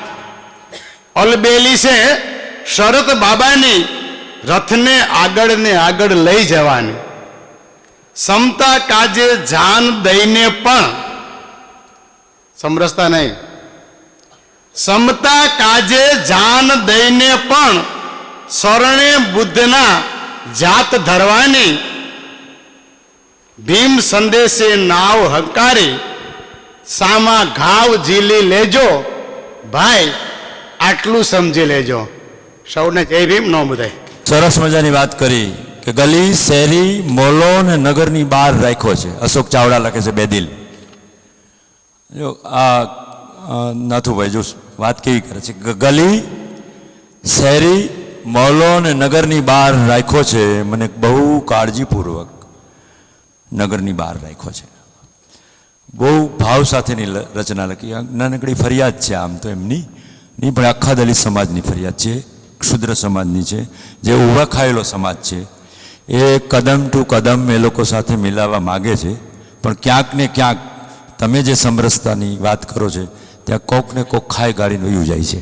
અલબેલી છે શરત બાબાની, રથને આગળ ને આગળ લઈ જવાની. સમતા કાજે જાન દઈને પણ, સમરસતા નહીં, સમતા કાજે જાન દઈને પણ શરણે બુદ્ધના જાત ધરવાની. ભીમ સંદેશે નાવ હંકારી, સામા ઘાવ ઝીલી લેજો ભાઈ, આટલું સમજી લેજો. સૌને જય ભીમ. નો બધાય સરસ મજાની વાત કરી કે ગલી શહેરી મોલો ને નગરની બહાર રાખ્યો છે. અશોક ચાવડા લખે છે બેદિલ. જો આ નાથુભાઈ જો વાત કેવી કરે છે કે ગલી શહેરી મોલો ને નગરની બહાર રાખ્યો છે, મને બહુ કાળજીપૂર્વક નગરની બહાર રાખ્યો છે. બહુ ભાવ સાથેની રચના લખી. નાનકડી ફરિયાદ છે આમ તો એમની નહીં, પણ આખા દલિત સમાજની ફરિયાદ છે, ક્ષુદ્ર સમાજની છે, જે ઊભા ખાયેલો સમાજ છે. એ કદમ ટુ કદમ એ લોકો સાથે મિલાવવા માગે છે, પણ ક્યાંક ને ક્યાંક તમે જે સમરસતાની વાત કરો છો ત્યાં કોક ને કોક ખાઈ ગાડીને વયું જાય છે.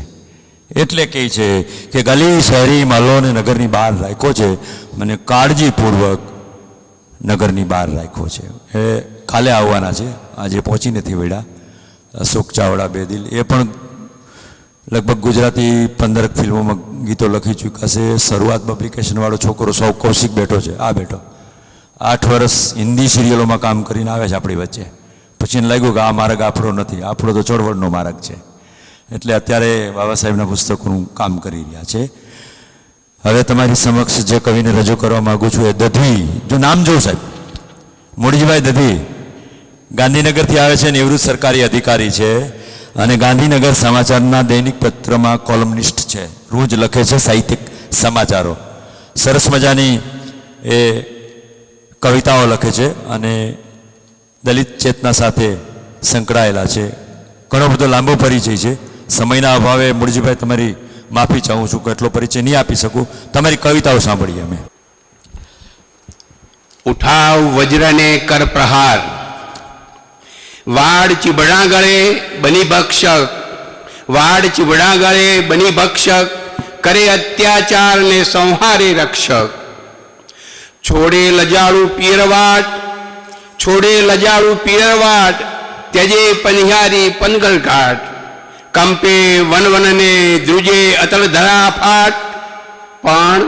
એટલે કહે છે કે ગલી શહેરી મહલો અને નગરની બહાર રાખ્યો છે, મને કાળજીપૂર્વક નગરની બહાર રાખ્યો છે. એ કાલે આવવાના છે, આજે પહોંચી નથી વળ્યા. અશોક ચાવડા બેદિલ એ પણ લગભગ ગુજરાતી 15 ફિલ્મોમાં ગીતો લખી ચૂક્યા છે. શરૂઆત પબ્લિકેશનવાળો છોકરો સૌ કૌશિક બેઠો છે, આ બેઠો 8 વર્ષ હિન્દી સિરિયલોમાં કામ કરીને આવે છે આપણી વચ્ચે. પછી એને લાગ્યું કે આ માર્ગ આપણો નથી, આપણો તો ચોળવળનો માર્ગ છે. એટલે અત્યારે બાબા સાહેબના પુસ્તકોનું કામ કરી રહ્યા છે. હવે તમારી સમક્ષ જે કવિને રજૂ કરવા માગું છું એ દધી. જો નામ જોઉં સાહેબ, મૂળજીભાઈ દધી ગાંધીનગરથી આવે છે, નિવૃત્ત સરકારી અધિકારી છે અને ગાંધીનગર સમાચારના દૈનિક પત્રમાં કોલમનિસ્ટ છે. રોજ લખે છે સાહિત્યિક સમાચારો. સરસ મજાની એ કવિતાઓ લખે છે અને દલિત ચેતના સાથે સંકળાયેલા છે. ઘણો બધો લાંબો પરિચય છે. સમયના અભાવે મૂળજીભાઈ તમારી માફી ચાહું છું કે એટલો પરિચય નહીં આપી શકું. તમારી કવિતાઓ સાંભળીએ અમે. ઉઠાવ વજ્રને કર પ્રહાર, વાડ ચીબડા ગળે બની ભક્ષક, વાડ ચીબડા ગળે બની ભક્ષક, કરે અત્યાચાર ને સંહારે રક્ષક. છોડે લજાળું પીરવાટ, છોડે લજાળું પીરવાટ, ત્યજે પનિહારી પનગલ ઘાટ. કંપે વનવનને ધ્રુજે અતળ ધરા ફાટ, પણ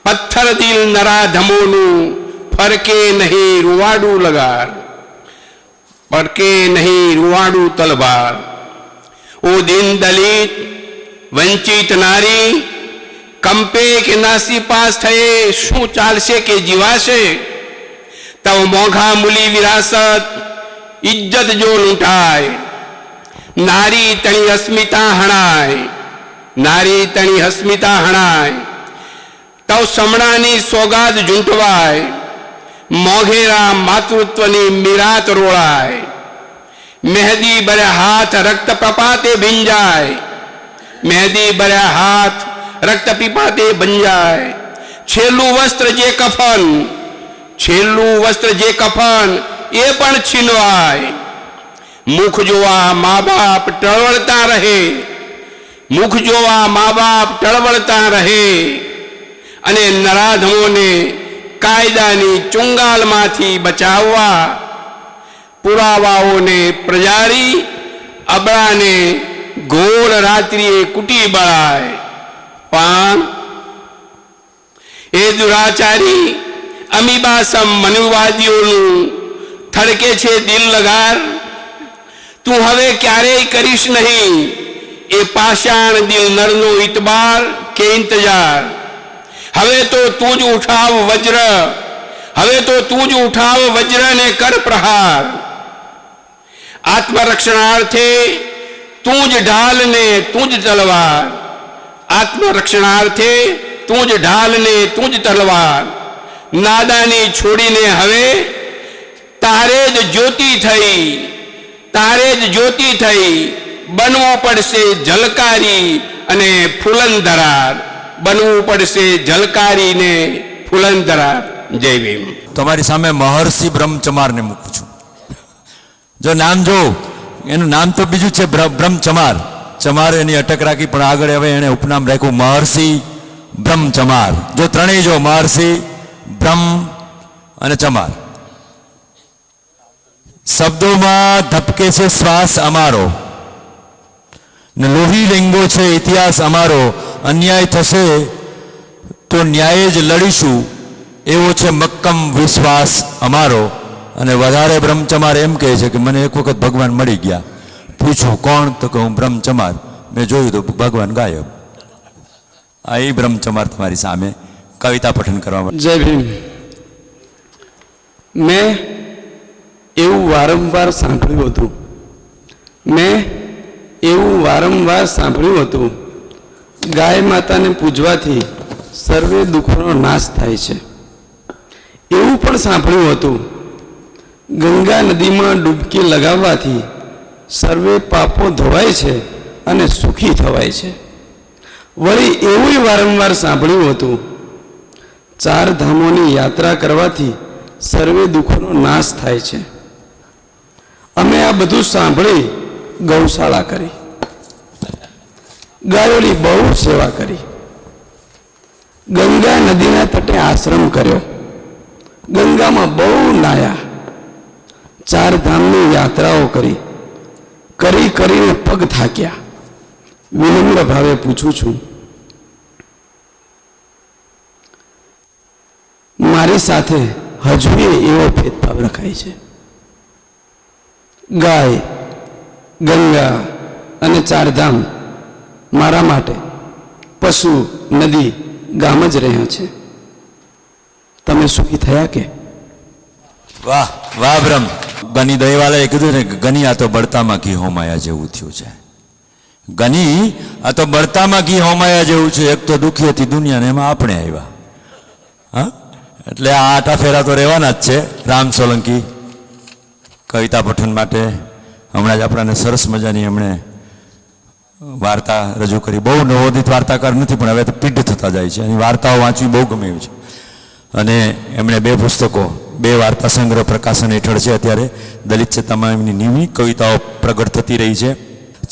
પથ્થર દિલ નરાધમોનું ફરકે નહીં રૂવાડું લગાર, ફરકે નહીં રૂવાડું તલવાર. ઓ દિન દલિત વંચિત નારી, કંપે કે નાસી પાસ થયે શું ચાલશે કે જીવાશે. તવ મોંઘા મૂલી વિરાસત ઇજ્જત જો લૂંટાય, નારી તણી અસ્મિતા હણાય, નારી તણી અસ્મિતા હણાય. તવ સમણાની સોગાદ ઝૂંટવાય, મોઘેરા માતૃત્વની મીરાત રોળાય. મહેદી ભર્યા હાથ રક્ત પ્રપાતે ભીંજાય, મહેદી ભર્યા હાથ રક્ત પીપાતે ભંજાય. છેલ્લું વસ્ત્ર જે કફન, છેલ્લું વસ્ત્ર જે કફન એ પણ છીનવાય. મુખ જોવા મા બાપ ટળવળતા રહે, મુખ જોવા મા બાપ ટળવળતા રહે, અને નરાધમોને કાયદાની ચુંગાલમાંથી બચાવવા પુરાવાઓને પ્રજારી અબળાને ઘોર રાત્રિએ કૂટી બળાય. પણ એ દુરાચારી અમીબાસમ મનુવાદીઓનું થડકે છે દિલ લગાર, તું હવે ક્યારેય કરીશ નહીં એ પાષાણ દિલ નરનો ઇતબાર કે ઇંતજાર. હવે તો તું જ ઉઠાવ વજ્ર, હવે તો તું જ ઉઠાવ વજ્ર ને કર પ્રહાર. આત્મરક્ષણાર્થે તું જ ઢાલ ને તું જ તલવાર, આત્મરક્ષણાર્થે તું જ ઢાલ ને તું જ તલવાર. નાદાની છોડીને હવે તારે જ જ્યોતિ થઈ, તારે જ જ્યોતિ થઈ બનવું પડશે ઝલકારી અને ફૂલંધરાર, બનવું પડશે ઝલકારી ને ફૂલંધરાર. જય ભીમ. તમારી સામે મહર્ષિ બ્રહ્મચમારને મૂકું છું. જો નામ જો એનું નામ તો બીજું છે બ્રહ્મચમાર, ચમાર એની અટક રાખી પણ આગળ હવે એને ઉપનામ રાખ્યું મહર્ષિ બ્રહ્મચમાર. જો ત્રણેય જો મહર્ષિ, બ્રહ્મ અને ચમાર. શબ્દોમાં ધબકે છે શ્વાસ અમારો ને લોહી લેંગો છે ઇતિહાસ અમારો. અન્યાય થશે તો ન્યાય જ લડીશું એવો છે મક્કમ વિશ્વાસ અમારો. અને વધારે બ્રહ્મચમાર એમ કહે છે કે મને એક વખત ભગવાન મળી ગયા, પૂછું કોણ, તો કે હું બ્રહ્મચમાર, મેં જોયું તો ભગવાન ગાયબ. આ એ બ્રહ્મચમાર તમારી સામે કવિતા પઠન કરવા માટે. જય ભીમ. મેં એવું વારંવાર સાંભળ્યું હતું, મેં એવું વારંવાર સાંભળ્યું હતું, ગાય માતાને પૂજવાથી સર્વે દુઃખોનો નાશ થાય છે. એવું પણ સાંભળ્યું હતું, ગંગા નદીમાં ડૂબકી લગાવવાથી સર્વે પાપો ધોવાય છે અને સુખી થવાય છે. વળી એવું વારંવાર સાંભળ્યું હતું, ચાર ધામોની યાત્રા કરવાથી સર્વે દુઃખોનો નાશ થાય છે. અમે આ બધું સાંભળી ગૌશાળા કરી, ગાયોની બહુ સેવા કરી, ગંગા નદીના તટે આશ્રમ કર્યો, ગંગામાં બહુ નાયા, ચાર ધામની યાત્રાઓ કરી, કરીને પગ થાક્યા. વિનમ્ર ભાવે પૂછું છું, મારી સાથે હજુ એવો ભેદભાવ રખાય છે? ગાય, ગંગા અને ચારધામ મારા માટે પશુ, નદી, ગામ જ રહ્યા છે. તમે સુખી થયા કે? વાહ વાહ બ્રહ્મ. ગની દહીવાલાએ કીધું ને, ગની આ તો બળતામાં ઘી હોમાયા જેવું થયું છે. ગની આ તો બળતામાં ઘી હોમાયા જેવું છે. એક તો દુઃખી હતી દુનિયાને, એમાં આપણે આવ્યા. હા, એટલે આ આટા ફેરા તો રહેવાના જ છે. રામ સોલંકી કવિતા પઠન માટે હમણાં જ આપણને સરસ મજાની એમણે વાર્તા રજૂ કરી. બહુ નવોદિત વાર્તાકાર નથી, પણ હવે તો પીઢ થતા જાય છે. એની વાર્તાઓ વાંચવી બહુ ગમે એવી છે. અને એમણે 2 પુસ્તકો, 2 વાર્તા સંગ્રહ પ્રકાશન હેઠળ છે. અત્યારે દલિત ચેતામાં એમની નીવી કવિતાઓ પ્રગટ થતી રહી છે.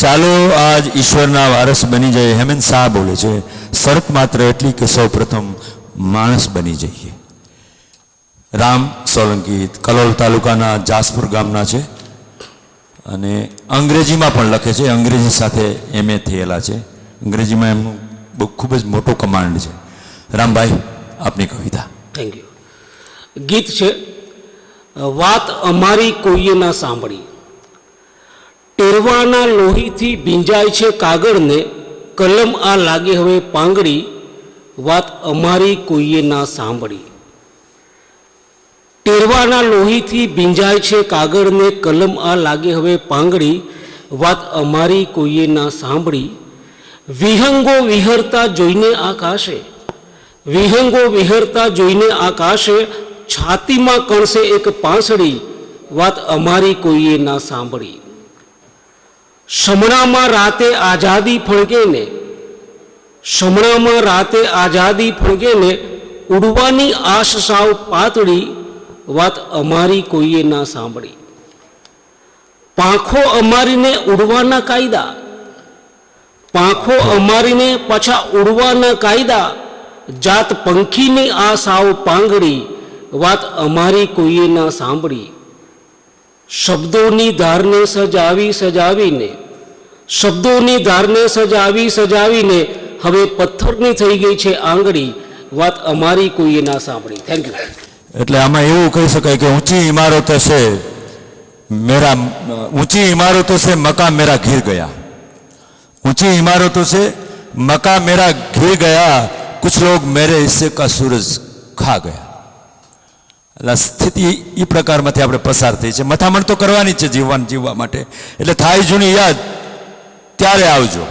ચાલો આજ ઈશ્વરના વારસ બની જઈએ. હેમંત શાહ બોલે છે, શરત માત્ર એટલી કે સૌ પ્રથમ માણસ બની જઈએ. રામ સોલંકી કલોલ તાલુકાના જાસપુર ગામના છે અને અંગ્રેજીમાં પણ લખે છે. અંગ્રેજી સાથે MA થયેલા છે. અંગ્રેજીમાં એમનું બહુ ખૂબ જ મોટો કમાન્ડ છે. રામભાઈ, આપની કવિતા. Thank you. ગીત છે, વાત અમારી કોઈએ ના સાંભળી. ટેરવાના લોહીથી ભીંજાય છે કાગળને, કલમ આ લાગે હવે પાંગડી. વાત અમારી કોઈએ ના સાંભળી. ટેરવાના લોહીથી ભીંજાય છે કાગળને, કલમ આ લાગે હવે પાંગડી. વાત અમારી કોઈએ ના સાંભળી. વિહંગો વિહરતા જોઈને આકાશે, વિહંગો વિહરતા જોઈને આકાશે, છાતીમાં કણસે એક પાંસળી. વાત અમારી કોઈએ ના સાંભળી. શમણામાં રાતે આઝાદી ફળગે ને, શમણામાં રાતે આઝાદી ફળગે ને, ઉડવાની આશ સાવ પાતળી. વાત અમારી કોઈએ ના સાંભળી. પાંખો અમારીને ઉડવાના કાયદા, પાંખો અમારીને પાછા ઉડવાના કાયદા. જાત પંખીની આ સાવ પાંગડી. વાત અમારી કોઈએ ના સાંભળી. શબ્દોની ધારને સજાવીને, શબ્દોની ધારને સજાવીને હવે પથ્થર ડુફરની થઈ ગઈ છે આંગળી, વાત અમારી કોઈએ ના સાંભળી. Thank you. એટલે આમાં એવું કહી શકાય કે ઊંચી ઇમારતો છે મેરા, ऊंची इमारतों से मकान मेरा घिर गया, ऊंची इमारतों से मकान मेरा घिर गया, कुछ लोग मेरे हिस्से का सूरज खा ગયા. એટલે સ્થિતિ એ પ્રકારમાંથી આપણે પસાર થઈ છે. મથામણ તો કરવાની જ છે જીવવા માટે. એટલે થાય જૂની યાદ ત્યારે આવજો.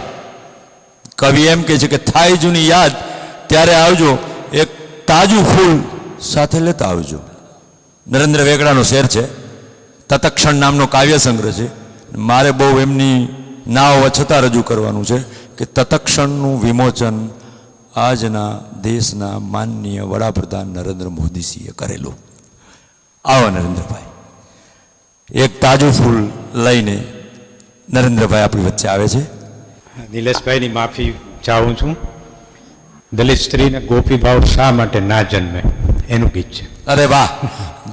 કવિ એમ કહે છે કે થાય જૂની યાદ ત્યારે આવજો, એક તાજું ફૂલ સાથે લેતા આવજો. નરેન્દ્ર વેગડાનો શેર છે, તતક્ષણ નામનો કાવ્ય સંગ્રહ છે. મારે બહુ એમની નાવ છતાં રજૂ કરવાનું છે કે તતક્ષણનું વિમોચન આજના દેશના માનનીય વડાપ્રધાન નરેન્દ્ર મોદીજીએ કરેલું. આવો નરેન્દ્રભાઈ, એક તાજું ફૂલ લઈને નરેન્દ્રભાઈ આપણી વચ્ચે આવે છે. નિલેશભાઈની માફી ચાહું છું. દલિત સ્ત્રીને ગોપીભાવ શા માટે ના જન્મે એનું ગીત છે. અરે વાહ,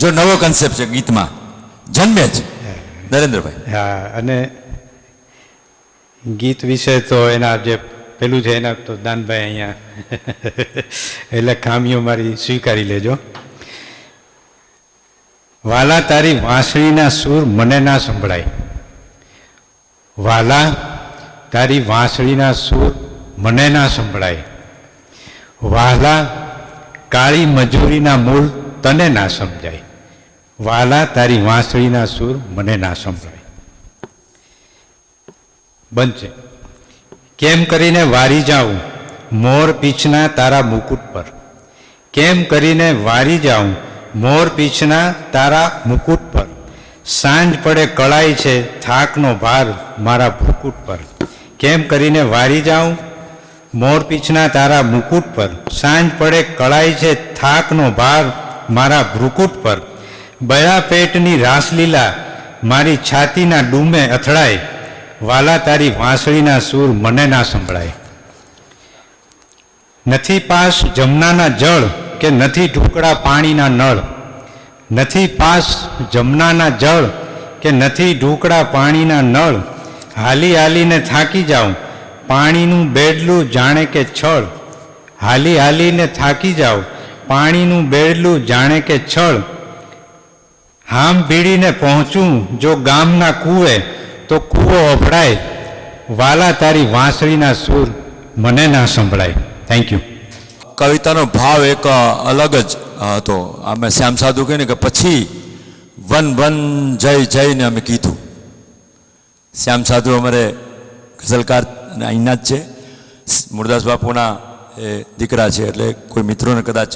જો નવો કન્સેપ્ટ છે ગીતમાં, જન્મે જ નરેન્દ્રભાઈ. હા, અને ગીત વિશે તો એના જે પેલું છે એના તો દાનભાઈ અહીંયા એટલે ખામીઓ મારી સ્વીકારી લેજો. વાલા તારી વાંસળીના સૂર મને ના સંભળાય, વાલા તારી વાંસળીના સૂર મને ના સંભળાય, વાલા કાળી મજૂરીના મૂળ તને ના સમજાય, વાલા તારી વાંસળીના સૂર મને ના સંભળાય. બંધ છે. કેમ કરીને વારી જાઉં મોર પીછના તારા મુકુટ પર, કેમ કરીને વારી જાઉં મોર પીછના તારા મુકુટ પર, સાંજ પડે કળાય છે થાકનો ભાર મારા ભૂકુટ પર, કેમ કરીને વારી જાઉં મોર પીછના તારા મુકુટ પર, સાંજ પડે કળાય છે થાકનો ભાર મારા ભ્રુકુટ પર, બળા પેટની રાસલીલા મારી છાતીના ડૂમે અથડાય, વાલા તારી વાંસળીના સૂર મને ના સંભળાય. નથી પાસ જમનાના જળ કે નથી ઢોકળા પાણીના નળ, નથી પાસ જમનાના જળ કે નથી ઢોકળા પાણીના નળ, હાલી હાલીને થાકી જાઉં પાણીનું બેડલું જાણે કે છળ, હાલી હાલીને થાકી જાઉં પાણીનું બેડલું જાણે કે છળ, હામ ભીડીને પહોંચું જો ગામના કૂવે તો કૂવો અભડાય, વાલા તારી વાંસળીના સૂર મને ના સંભળાય. Thank you. કવિતાનો ભાવ એક અલગ જ હતો. અમે શ્યામ સાધુ કહે ને કે પછી વન વન જય જયને અમે કીધું. શ્યામ સાધુ અમારે ગઝલકાર અહીંના જ છે, મુરદાસ બાપુના એ દીકરા છે. એટલે કોઈ મિત્રોને કદાચ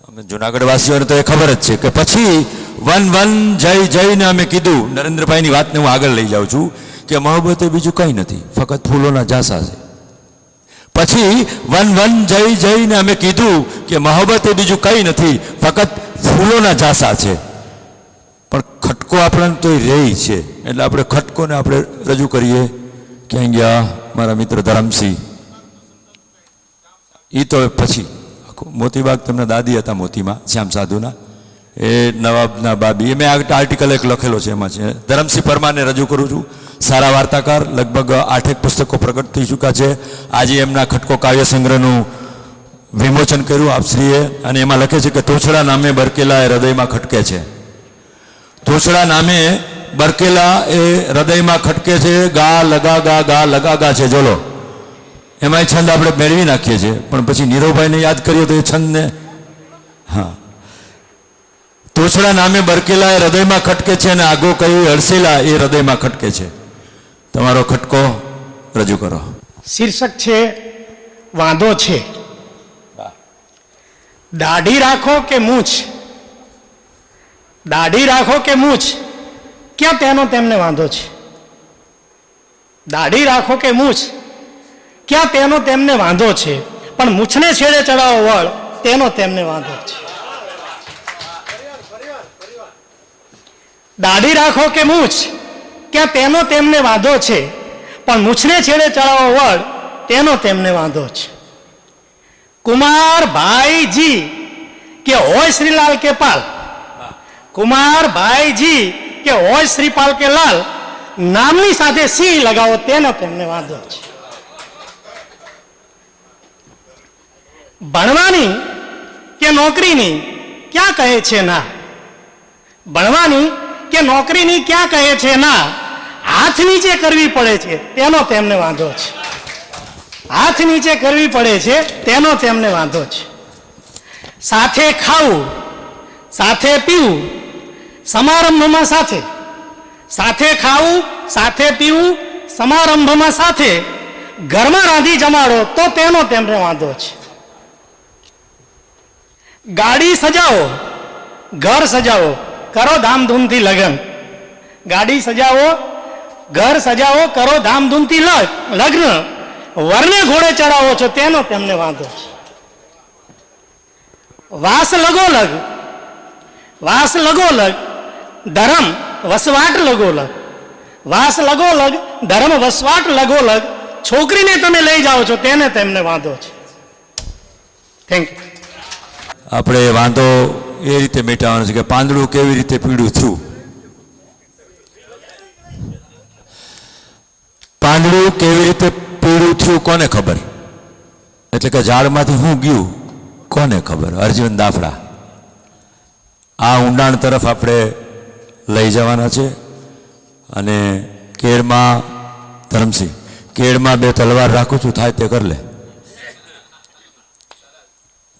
અમે જુનાગઢવાસીઓને તો એ ખબર જ છે કે પછી વન વન જય જયને અમે કીધું. નરેન્દ્રભાઈની વાતને હું આગળ લઈ જાઉં છું કે મોહબ્બત એ બીજું કંઈ નથી, ફક્ત ફૂલોના ઝાંસા છે. પછી વન વન જય જયને અમે કીધું કે મોહબ્બત એ બીજું કંઈ નથી, ફક્ત ફૂલોના ઝાંસા છે. પણ ખટકો આપણને તો રહી છે, એટલે આપણે ખટકોને આપણે રજૂ કરીએ. ક્યાં ગયા મારા મિત્ર ધરમસિંહ? એ તો પછી મોતીબાગ તેમના દાદી હતા મોતીમાં શ્યામ સાધુના, એ નવાબના બાબી, એ મેં આર્ટિકલ એક લખેલો છે એમાં છે. ધરમસિંહ પરમારને રજૂ કરું છું, સારા વાર્તાકાર, લગભગ 8 પુસ્તકો પ્રગટ થઈ ચૂક્યા છે. આજે એમના ખટકો કાવ્ય સંગ્રહનું વિમોચન કર્યું આપશ્રીએ, અને એમાં લખે છે કે તોછડા નામે બરકેલા એ હૃદયમાં ખટકે છે, તોછડા નામે બરકેલા એ હૃદયમાં ખટકે છે, ગા લગા ગા છે. જોલો એમાંય છંદ આપણે મેળવી નાખીએ છીએ, પણ પછી નીરવભાઈને યાદ કરીએ તો એ છંદને, હા, તોછડા નામે બરકેલા એ હૃદયમાં ખટકે છે, અને આગો કઈ હડસેલા એ હૃદયમાં ખટકે છે. તમારો ખટકો રજૂ કરો. શીર્ષક છે વાંધો છે. દાઢી રાખો કે મૂછ, દાઢી રાખો કે મૂછ, ક્યાં તેનો તેમને વાંધો છે. દાઢી રાખો કે મૂછ, ક્યાં તેનો તેમને વાંધો છે, પણ મૂછને છેડે ચડાવો વળ તેનો તેમને વાંધો છે. દાઢી રાખો કે મૂછ, ક્યાં તેનો તેમને વાંધો છે, પણ મૂછને છેડે ચડાવો વળ તેનો તેમને વાંધો છે. કુમાર ભાઈજી કે હોય શ્રીલાલ કે પાલ, કુમાર ભાઈજી કે હોય શ્રીપાલ કે લાલ, નામની સાથે સિંહ લગાવો તેનો તેમને વાંધો છે. ભણવાની કે નોકરીની ક્યાં કહે છે ના? ભણવાની કે નોકરીની ક્યાં કહે છે ના? હાથ નીચે કરવી પડે છે તેનો તેમને વાંધો છે. હાથ નીચે કરવી પડે છે તેનો તેમને વાંધો છે. સાથે ખાવું, સાથે પીવું, સમારંભમાં સાથે. સાથે ખાવું, સાથે પીવું, સમારંભમાં સાથે. ઘરમાં રાંધી જમાડો તો તેનો તેમને વાંધો છે. ગાડી સજાવો, ઘર સજાવો, કરો ધામધૂમથી લગ્ન. ગાડી સજાવો, ઘર સજાવો, કરો ધામધૂમથી લગ્ન. વરને ઘોડે ચડાવો છો તેનો તેમને વાંધો છે. વાસ લગોલગ, વાસ લગોલગ, ધર્મ વસવાટ લગોલગ. વાસ લગોલગ, ધર્મ વસવાટ લગોલગ. છોકરીને તમે લઈ જાઓ છો તેને તેમને વાંધો છે. Thank you. આપણે વાંધો એ રીતે મિટાવવાનો છે કે પાંદડું કેવી રીતે પીળું થયું. પાંદડું કેવી રીતે પીળું થયું કોને ખબર? એટલે કે ઝાડમાંથી શું ગયું કોને ખબર? અર્જુન દાફડા. આ ઊંડાણ તરફ આપણે લઈ જવાના છે. અને કેળમાં ધરમસિંહ, કેળમાં બે તલવાર રાખું છું થાય તે કર લે.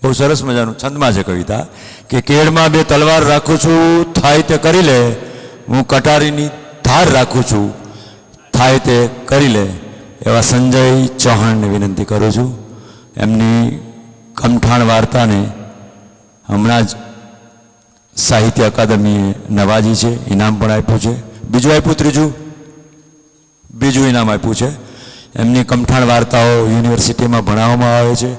બહુ સરસ મજાનું છંદમાં છે કવિતા કે કેળમાં બે તલવાર રાખું છું થાય તે કરી લે. હું કટારીની ધાર રાખું છું થાય તે કરી લે. એવા સંજય ચૌહાણને વિનંતી કરું છું. એમની કમઠાણ વાર્તાને હમણાં જ સાહિત્ય અકાદમીએ નવાજી છે, ઇનામ પણ આપ્યું છે. બીજું આપ્યું, બીજું ઇનામ આપ્યું છે. એમની કમઠાણ વાર્તાઓ યુનિવર્સિટીમાં ભણાવવામાં આવે છે.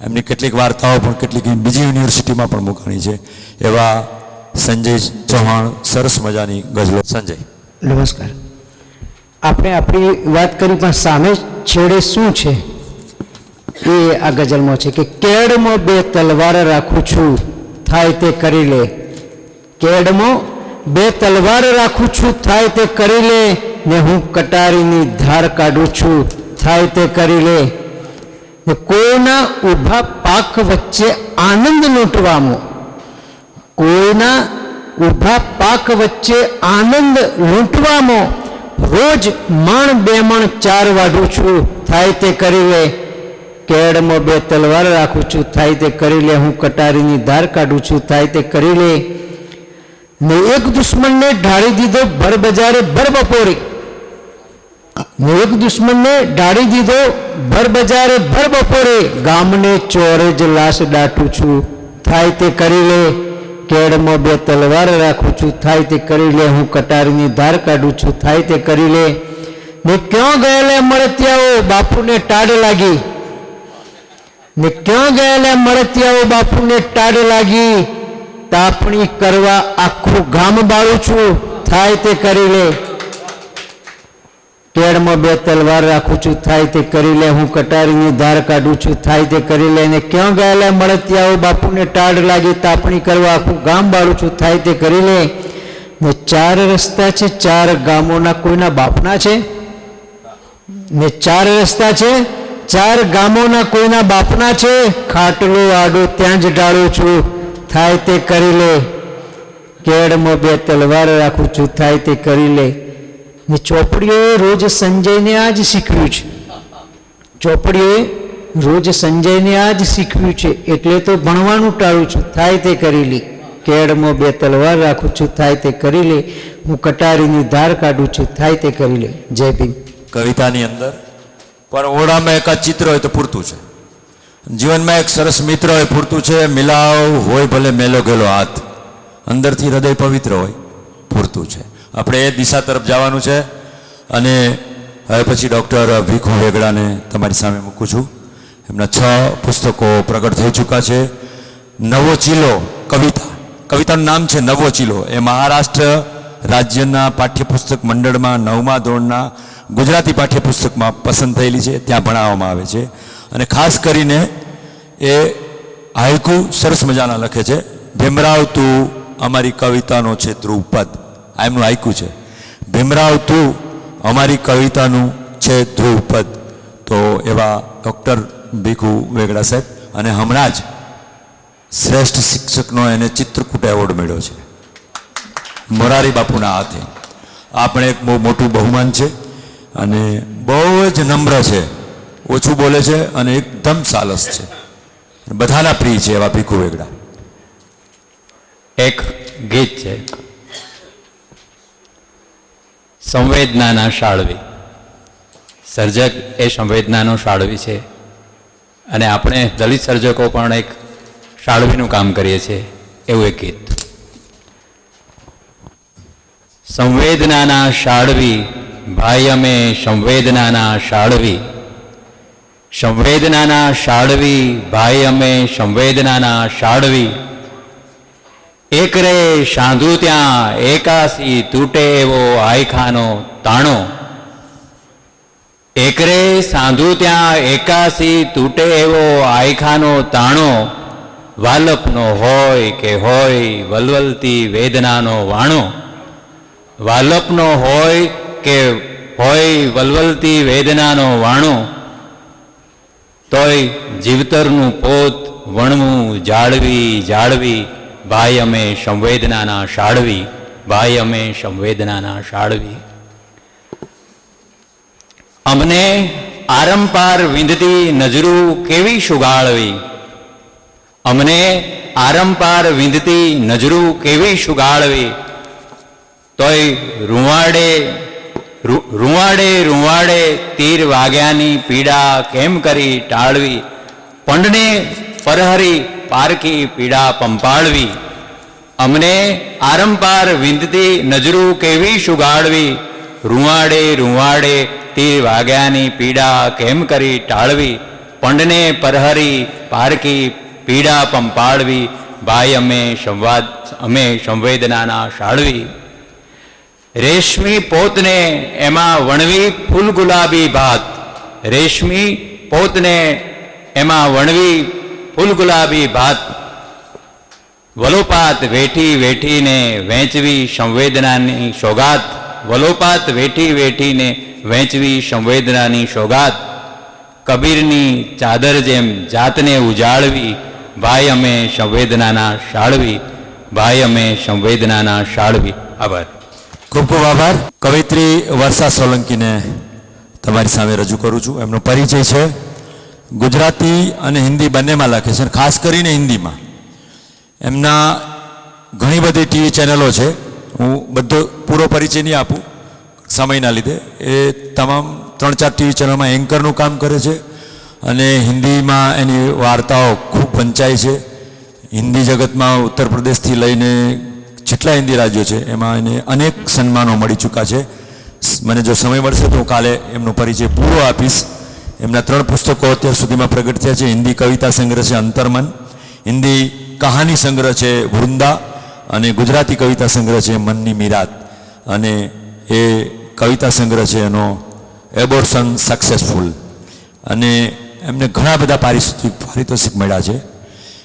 એમની કેટલીક વાર્તાઓ પણ કેટલીક બીજી યુનિવર્સિટીમાં પણ મૂકાણી છે. એવા સંજય ચૌહાણ સરસ મજાની ગઝલો. સંજય નમસ્કાર. આપણે આપણી વાત કરી પણ સામે છેડે શું છે એ આ ગઝલમાં છે કે કેળમાં બે તલવાર રાખું છું થાય તે કરી લે. કેળમાં બે તલવાર રાખું છું થાય તે કરી લે. ને હું કટારીની ધાર કાઢું છું થાય તે કરી લે. ને કોઈના ઊભા પાક વચ્ચે આનંદ લૂંટવામાં, કોઈના ઊભા પાક વચ્ચે આનંદ લૂંટવામાં રોજ મણ બે મણ ચાર વાઢું છું થાય તે કરી લે. કેળમાં બે તલવાર રાખું છું થાય તે કરી લે. હું કટારીની ધાર કાઢું છું થાય તે કરી લે. ને એક દુશ્મનને ઢાળી દીધો ભર બજારે ભર બપોરે. ને એક દુશ્મનને ઢાળી દીધો ભર બજારે ભર બપોરે. ગામને ચોરે જ લાશ દાટું છું થાય તે કરી લે. કેળમાં બે તલવાર રાખું છું થાય તે કરી લે. હું કટારીની ધાર કાઢું છું થાય તે કરી લે. ને ક્યાં ગયેલા મળતિયાઓ બાપુને ટાઢ લાગી. ને ક્યાં ગયેલા મળતિયાઓ બાપુને ટાઢ લાગી. તાપણી કરવા આખું ગામ બાળું છું થાય તે કરી લે. કેળમાં બે તલવાર રાખું છું થાય તે કરી લે. હું કટારીની ધાર કાઢું છું થાય તે કરી લે. ને ક્યાં ગયેલા મળતિયાઓ બાપુને ટાઢ લાગી. તાપણી કરવા આખું ગામ બાળું છું થાય તે કરી લે. ને ચાર રસ્તા છે ચાર ગામોના કોઈના બાપના છે. ને ચાર રસ્તા છે ચાર ગામોના કોઈના બાપના છે. ખાટલો આડો ત્યાં જ ઢાળું છું થાય તે કરી લે. કેળમાં બે તલવાર રાખું છું થાય તે કરી લે. ને ચોપડીઓએ રોજ સંજયને આ જ શીખવ્યું છે. ચોપડીઓએ રોજ સંજયને આ જ શીખવ્યું છે એટલે તો ભણવાનું ટાળું છું થાય તે કરી લે. કેળમાં બે તલવાર રાખું છું થાય તે કરી લે. હું કટારીની ધાર કાઢું છું થાય તે કરી લે. જય ભીમ. કવિતાની અંદર પણ ઓરડામાં એકાદ ચિત્ર હોય તો પૂરતું છે. જીવનમાં એક સરસ મિત્ર હોય પૂરતું છે. મિલાવ હોય ભલે મેલો ગયેલો હાથ, અંદરથી હૃદય પવિત્ર હોય પૂરતું છે. આપણે એ દિશા તરફ જવાનું છે. અને હવે પછી ડૉક્ટર ભીખુ વેગડાને તમારી સામે મૂકું છું. એમના 6 પુસ્તકો પ્રગટ થઈ ચૂક્યા છે. નવો ચીલો કવિતા, કવિતાનું નામ છે નવો ચીલો. એ મહારાષ્ટ્ર રાજ્યના પાઠ્યપુસ્તક મંડળમાં 9મા ધોરણના ગુજરાતી પાઠ્યપુસ્તકમાં પસંદ થયેલી છે. ત્યાં ભણાવવામાં આવે છે. અને ખાસ કરીને એ હાઇકુ સરસ મજાના લખે છે. ભીમરાવ તું અમારી કવિતાનો છે ધ્રુવપદ. આ એમનું હાઇકુ છે. ભીમરાવ તું અમારી કવિતાનું છે ધ્રુવપદ. તો એવા ડૉક્ટર ભીખુ વેગડા સાહેબ અને હમણાં જ શ્રેષ્ઠ શિક્ષકનો એને ચિત્રકૂટ એવોર્ડ મળ્યો છે મોરારી બાપુના હાથે. આ પણ એક બહુ મોટું બહુમાન છે અને બહુ જ નમ્ર છે, ઓછું બોલે છે અને એકદમ સાલસ છે, બધાના પ્રિય છે એવા ભીખુ વેગડા. એક ગીત છે, સંવેદનાના શાળવી. સર્જક એ સંવેદનાનો શાળવી છે અને આપણે દલિત સર્જકો પણ એક શાળવીનું કામ કરીએ છીએ, એવું એક ગીત. સંવેદનાના શાળવી ભાઈ અમે સંવેદનાના શાળવી, સંવેદનાના શાળવી ભાઈ અમે સંવેદનાના શાળવી. એક રે સાંધુ ત્યાં એકાસી તૂટે એવો આયખાનો તાણો, એક રે સાંધુ ત્યાં એકાસી તૂટે એવો આયખાનો તાણો. વાલપનો હોય કે હોય વલવલતી વેદનાનો વાણો, વાલપનો હોય કે હોય વલવલતી વેદનાનો વાણો. તોય જીવતરનું પોત વણવું જાળવી જાળવી, ભાઈ અમે સંવેદનાના શાળવી, ભાઈ અમે સંવેદનાના શાળવી. અમને આરંપાર વિંધતી નજરું કેવી સુગાળવી, અમને આરંપાર વિંધતી નજરું કેવી સુગાળવી. તોય રૂવાડે રૂવાડે રૂવાડે તીર વાગ્યાની પીડા કેમ કરી ટાળવી. પંડને પરહરી પારકી પીડા પંપાળવી. અમને આરંપાર વિંધતી નજરું કેવી સુગાળવી. રૂવાડે રૂવાડે તીર વાગ્યાની પીડા કેમ કરી ટાળવી. પંડને પરહરી પારકી પીડા પંપાળવી. ભાઈ અમે સંવેદનાના શાળવી. રેશમી પોતને એમાં વણવી ફૂલ ગુલાબી ભાત, રેશમી પોતને એમાં વણવી ફૂલ ગુલાબી ભાત. વલોપાત વેઠી વેઠીને વેચવી સંવેદનાની સોગાત, વલોપાત વેઠી વેઠીને વેચવી સંવેદનાની સોગાત. કબીરની ચાદર જેમ જાતને ઉજાળવી. ભાઈ અમે સંવેદનાના શાળવી, ભાઈ અમે સંવેદનાના શાળવી. આભાર. ખૂબ ખૂબ આભાર. કવિત્રી વર્ષા સોલંકીને તમારી સામે રજૂ કરું છું. એમનો પરિચય છે, ગુજરાતી અને હિન્દી બંનેમાં લખે છે, ખાસ કરીને હિન્દીમાં. એમના ઘણી બધી ટીવી ચેનલો છે, હું બધો પૂરો પરિચય નહીં આપું સમયના લીધે. એ તમામ 3-4 ટીવી ચેનલમાં એન્કરનું કામ કરે છે અને હિન્દીમાં એની વાર્તાઓ ખૂબ વંચાય છે. હિન્દી જગતમાં ઉત્તર પ્રદેશથી લઈને જેટલા હિન્દી રાજ્યો છે એમાં એને અનેક સન્માનો મળી ચૂક્યા છે. મને જો સમય મળશે તો હું કાલે એમનો પરિચય પૂરો આપીશ. એમના 3 પુસ્તકો અત્યાર સુધીમાં પ્રગટ થયા છે. હિન્દી કવિતા સંગ્રહ છે અંતરમન, હિન્દી કહાની સંગ્રહ છે વૃંદા અને ગુજરાતી કવિતા સંગ્રહ છે મનની મીરાત. અને એ કવિતા સંગ્રહ છે એનો એબોર્શન સક્સેસફુલ. અને એમને ઘણા બધા પારિતોષિક મળ્યા છે.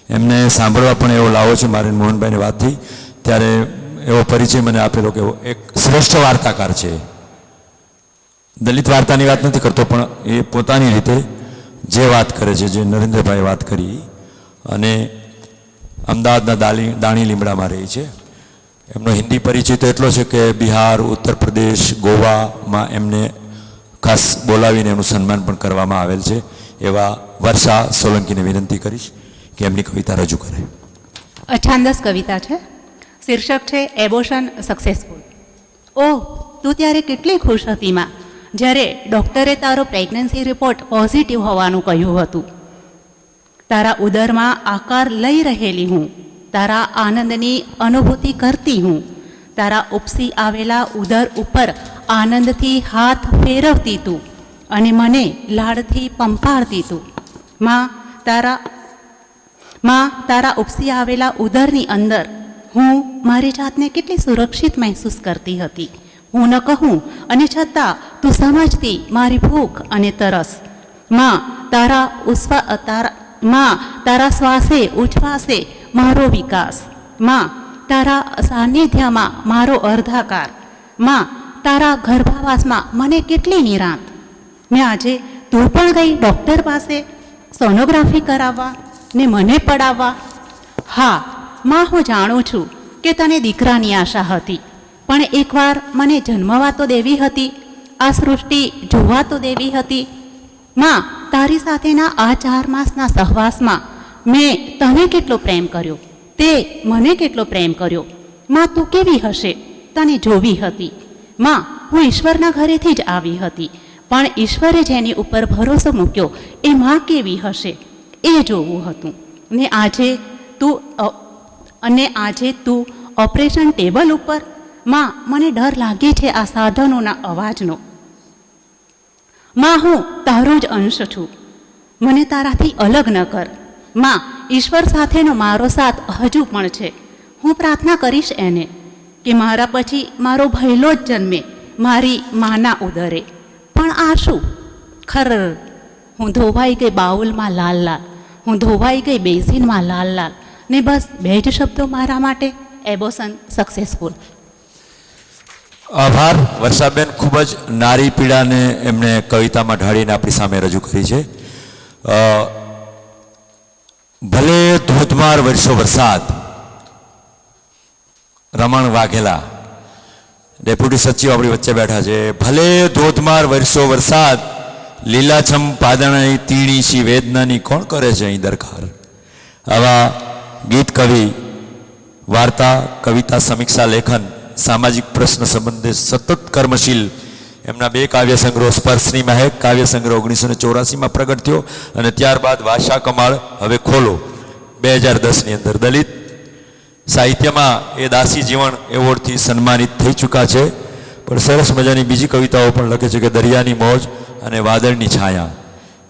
એમને સાંભળવા પણ એવો લાવો છે મારે મોહનભાઈની વાતથી, ત્યારે એવો પરિચય મને આપેલો કે એક શ્રેષ્ઠ વાર્તાકાર છે. દલિત વાર્તાની વાત નથી કરતો, પણ એ પોતાની રીતે જે વાત કરે છે, જે નરેન્દ્રભાઈ વાત કરી, અને અમદાવાદના દાણી લીમડામાં રહી છે. એમનો હિન્દી પરિચય તો એટલો છે કે બિહાર, ઉત્તર પ્રદેશ, ગોવામાં એમને ખાસ બોલાવીને એનું સન્માન પણ કરવામાં આવેલ છે. એવા વર્ષા સોલંકીને વિનંતી કરીશ કે એમની કવિતા રજૂ કરે. અછાંદસ કવિતા છે, શીર્ષક છે એબોર્શન સક્સેસફુલ. ઓહ, તું ત્યારે કેટલી ખુશ હતી માં, જ્યારે ડૉક્ટરે તારો પ્રેગ્નન્સી રિપોર્ટ પોઝિટિવ હોવાનું કહ્યું હતું. તારા ઉદરમાં આકાર લઈ રહેલી હું, તારા આનંદની અનુભૂતિ કરતી હું, તારા ઉપસી આવેલા ઉદર ઉપર આનંદથી હાથ ફેરવતી તું અને મને લાડથી પંપાળતી તું. માં તારા ઉપસી આવેલા ઉદરની અંદર હું મારી જાતને કેટલી સુરક્ષિત મહેસૂસ કરતી હતી. હું ન કહું અને છતાં તું સમજતી મારી ભૂખ અને તરસ. માં તારા શ્વાસે ઉચ્છ્વાસે મારો વિકાસ. માં તારા સાનિધ્યમાં મારો અર્ધાકાર. માં તારા ગર્ભાવાસમાં મને કેટલી નિરાંત. મેં આજે તું પણ ગઈ ડૉક્ટર પાસે સોનોગ્રાફી કરાવવા. ને મને પડાવવા? હા માં, હું જાણું છું કે તને દીકરાની આશા હતી, પણ એકવાર મને જન્મવા તો દેવી હતી, આ સૃષ્ટિ જોવા તો દેવી હતી. માં, તારી સાથેના આ 4 માસના સહવાસમાં મેં તને કેટલો પ્રેમ કર્યો, તે મને કેટલો પ્રેમ કર્યો. માં, તું કેવી હશે તને જોવી હતી. માં, હું ઈશ્વરના ઘરેથી જ આવી હતી, પણ ઈશ્વરે જેની ઉપર ભરોસો મૂક્યો એ માં કેવી હશે એ જોવું હતું. ને આજે તું ઓપરેશન ટેબલ ઉપર. માં, મને ડર લાગે છે આ સાધનોના અવાજનો. માં, હું તારો જ અંશ છું, મને તારાથી અલગ ન કર. માં, ઈશ્વર સાથેનો મારો સાથ હજુ પણ છે. હું પ્રાર્થના કરીશ એને કે મારા પછી મારો ભયલો જ જન્મે મારી માના ઉદરે. પણ આ શું? ખર હું ધોવાઈ ગઈ બાઉલમાં લાલ લાલ, હું ધોવાઈ ગઈ બેઝીનમાં લાલ લાલ. ને બસ 2 જ શબ્દો મારા માટે, એબોશન સક્સેસફુલ. આભાર વર્ષાબેન, ખૂબ જ નારી પીડાને એમણે કવિતામાં ઢાળીને આપણી સામે રજૂ કરી છે. ભલે ધોધમાર વરસો વરસાદ, રમણ વાઘેલા ડેપ્યુટી સચિવ આપણી વચ્ચે બેઠા છે. ભલે ધોધમાર વરસો વરસાદ, લીલાછમ પાદણાની તીણી સી વેદનાની કોણ કરે છે અહીં દરકાર. આવા ગીત કવિ, વાર્તા, કવિતા, સમીક્ષા, લેખન, સામાજિક પ્રશ્ન સંબંધે સતત કર્મશીલ એમના 2 કાવ્ય સંગ્રહો, સ્પર્શની મહેક કાવ્ય સંગ્રહ 1984માં પ્રગટ થયો, અને ત્યારબાદ વાશા કમાળ હવે ખોલો 2010ની અંદર દલિત સાહિત્યમાં એ દાસી જીવન એવોર્ડથી સન્માનિત થઈ ચૂક્યા છે. પણ સરસ મજાની બીજી કવિતાઓ પણ લખે છે કે દરિયાની મોજ અને વાદળની છાયા,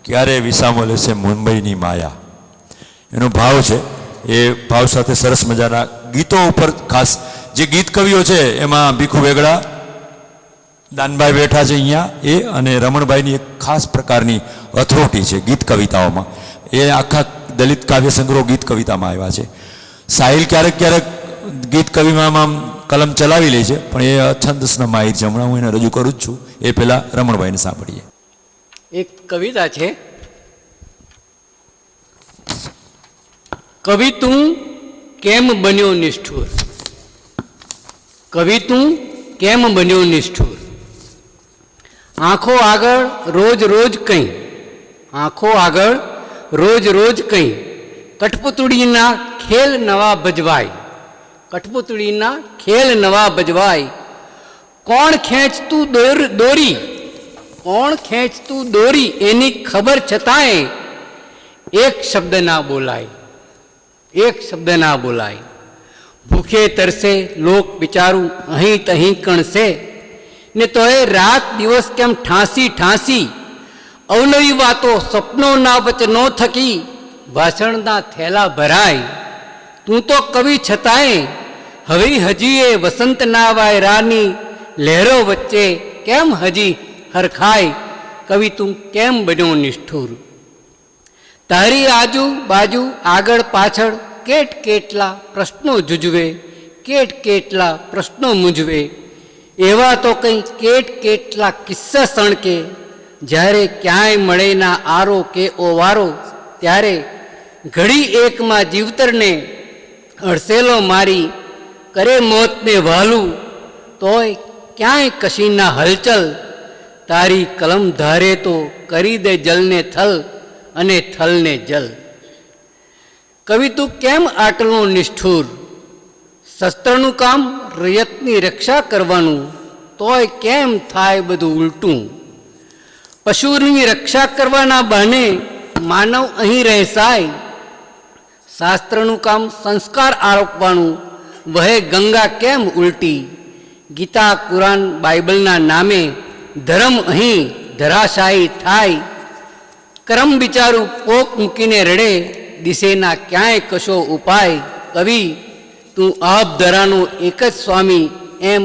ક્યારે વિસામો લેશે મુંબઈની માયા. એનો ભાવ છે, એ ભાવ સાથે સરસ મજાના ગીતો ઉપર ખાસ જે ગીત કવિઓ છે એમાં ભીખુ વેગડા, દાનભાઈ બેઠા છે અહીંયા, એ અને રમણભાઈની એક ખાસ પ્રકારની અથરોટી છે ગીત કવિતાઓમાં. એ આખા દલિત કાવ્ય સંગ્રહો ગીત કવિતામાં આવ્યા છે. સાહિલ ક્યારેક ક્યારેક ગીત કવિમાં આમ કલમ ચલાવી લે છે, પણ એ અછંદસના માહિર છે. હમણાં હું એને રજૂ કરું જ છું, એ પહેલાં રમણભાઈને સાંભળીએ. એક કવિતા છે, કવિ તું કેમ બન્યો નિષ્ઠુર. કવિ તું કેમ બન્યો નિષ્ઠુર. આંખો આગળ રોજ રોજ કંઈ, આંખો આગળ રોજ રોજ કંઈ, કઠપુતળીના ખેલ નવા ભજવાય, કઠપુતળીના ખેલ નવા ભજવાય. કોણ ખેંચતું દોરી, કોણ ખેંચતું દોરી એની ખબર છતાંય એક શબ્દ ના બોલાય, એક શબ્દ ના બોલાય. ભૂખે તરસે લોક બિચારું અહીં તહીં કણસે, ને તોય રાત દિવસ કેમ ઠાંસી ઠાંસી. અવનવી વાતો સપનોના વચનો થકી ભાષણના થેલા ભરાય. તું તો કવિ છતાંય હવે હજી એ વસંતના વાયરાની લહેરો વચ્ચે કેમ હજી હરખાય. કવિ તું કેમ બન્યો નિષ્ઠુર. તારી આજુ બાજુ આગળ પાછળ કેટલા પ્રશ્નો જુજવે, કેટલા પ્રશ્નો મૂંઝવે. એવા તો કંઈ કેટલા કિસ્સા સણકે, જ્યારે ક્યાંય મળે ના આરો કે ઓવારો, ત્યારે ઘડી એકમાં જીવતરને અડસેલો મારી કરે મોતને વહાલું. તોય ક્યાંય કશી ના હલચલ, તારી કલમ ધારે તો કરી દે જલને થલ અને થલને જલ. કવિ તું કેમ આટલો નિષ્ઠુર. શસ્ત્રનું કામ રયતની રક્ષા કરવાનું, તોય કેમ થાય બધું ઉલટું. પશુની રક્ષા કરવાના બહાને માનવ અહીં રહેસાય. શાસ્ત્રનું કામ સંસ્કાર આરોપવાનું, વહે ગંગા કેમ ઉલટી. ગીતા, કુરાન, બાઇબલના નામે ધર્મ અહીં ધરાશાયી થાય. કરમ બિચારું પોક મૂકીને રડે, દિશેના ક્યાંય કશો ઉપાય. કવિ તું આપ ધરાનો એક જ સ્વામી, એમ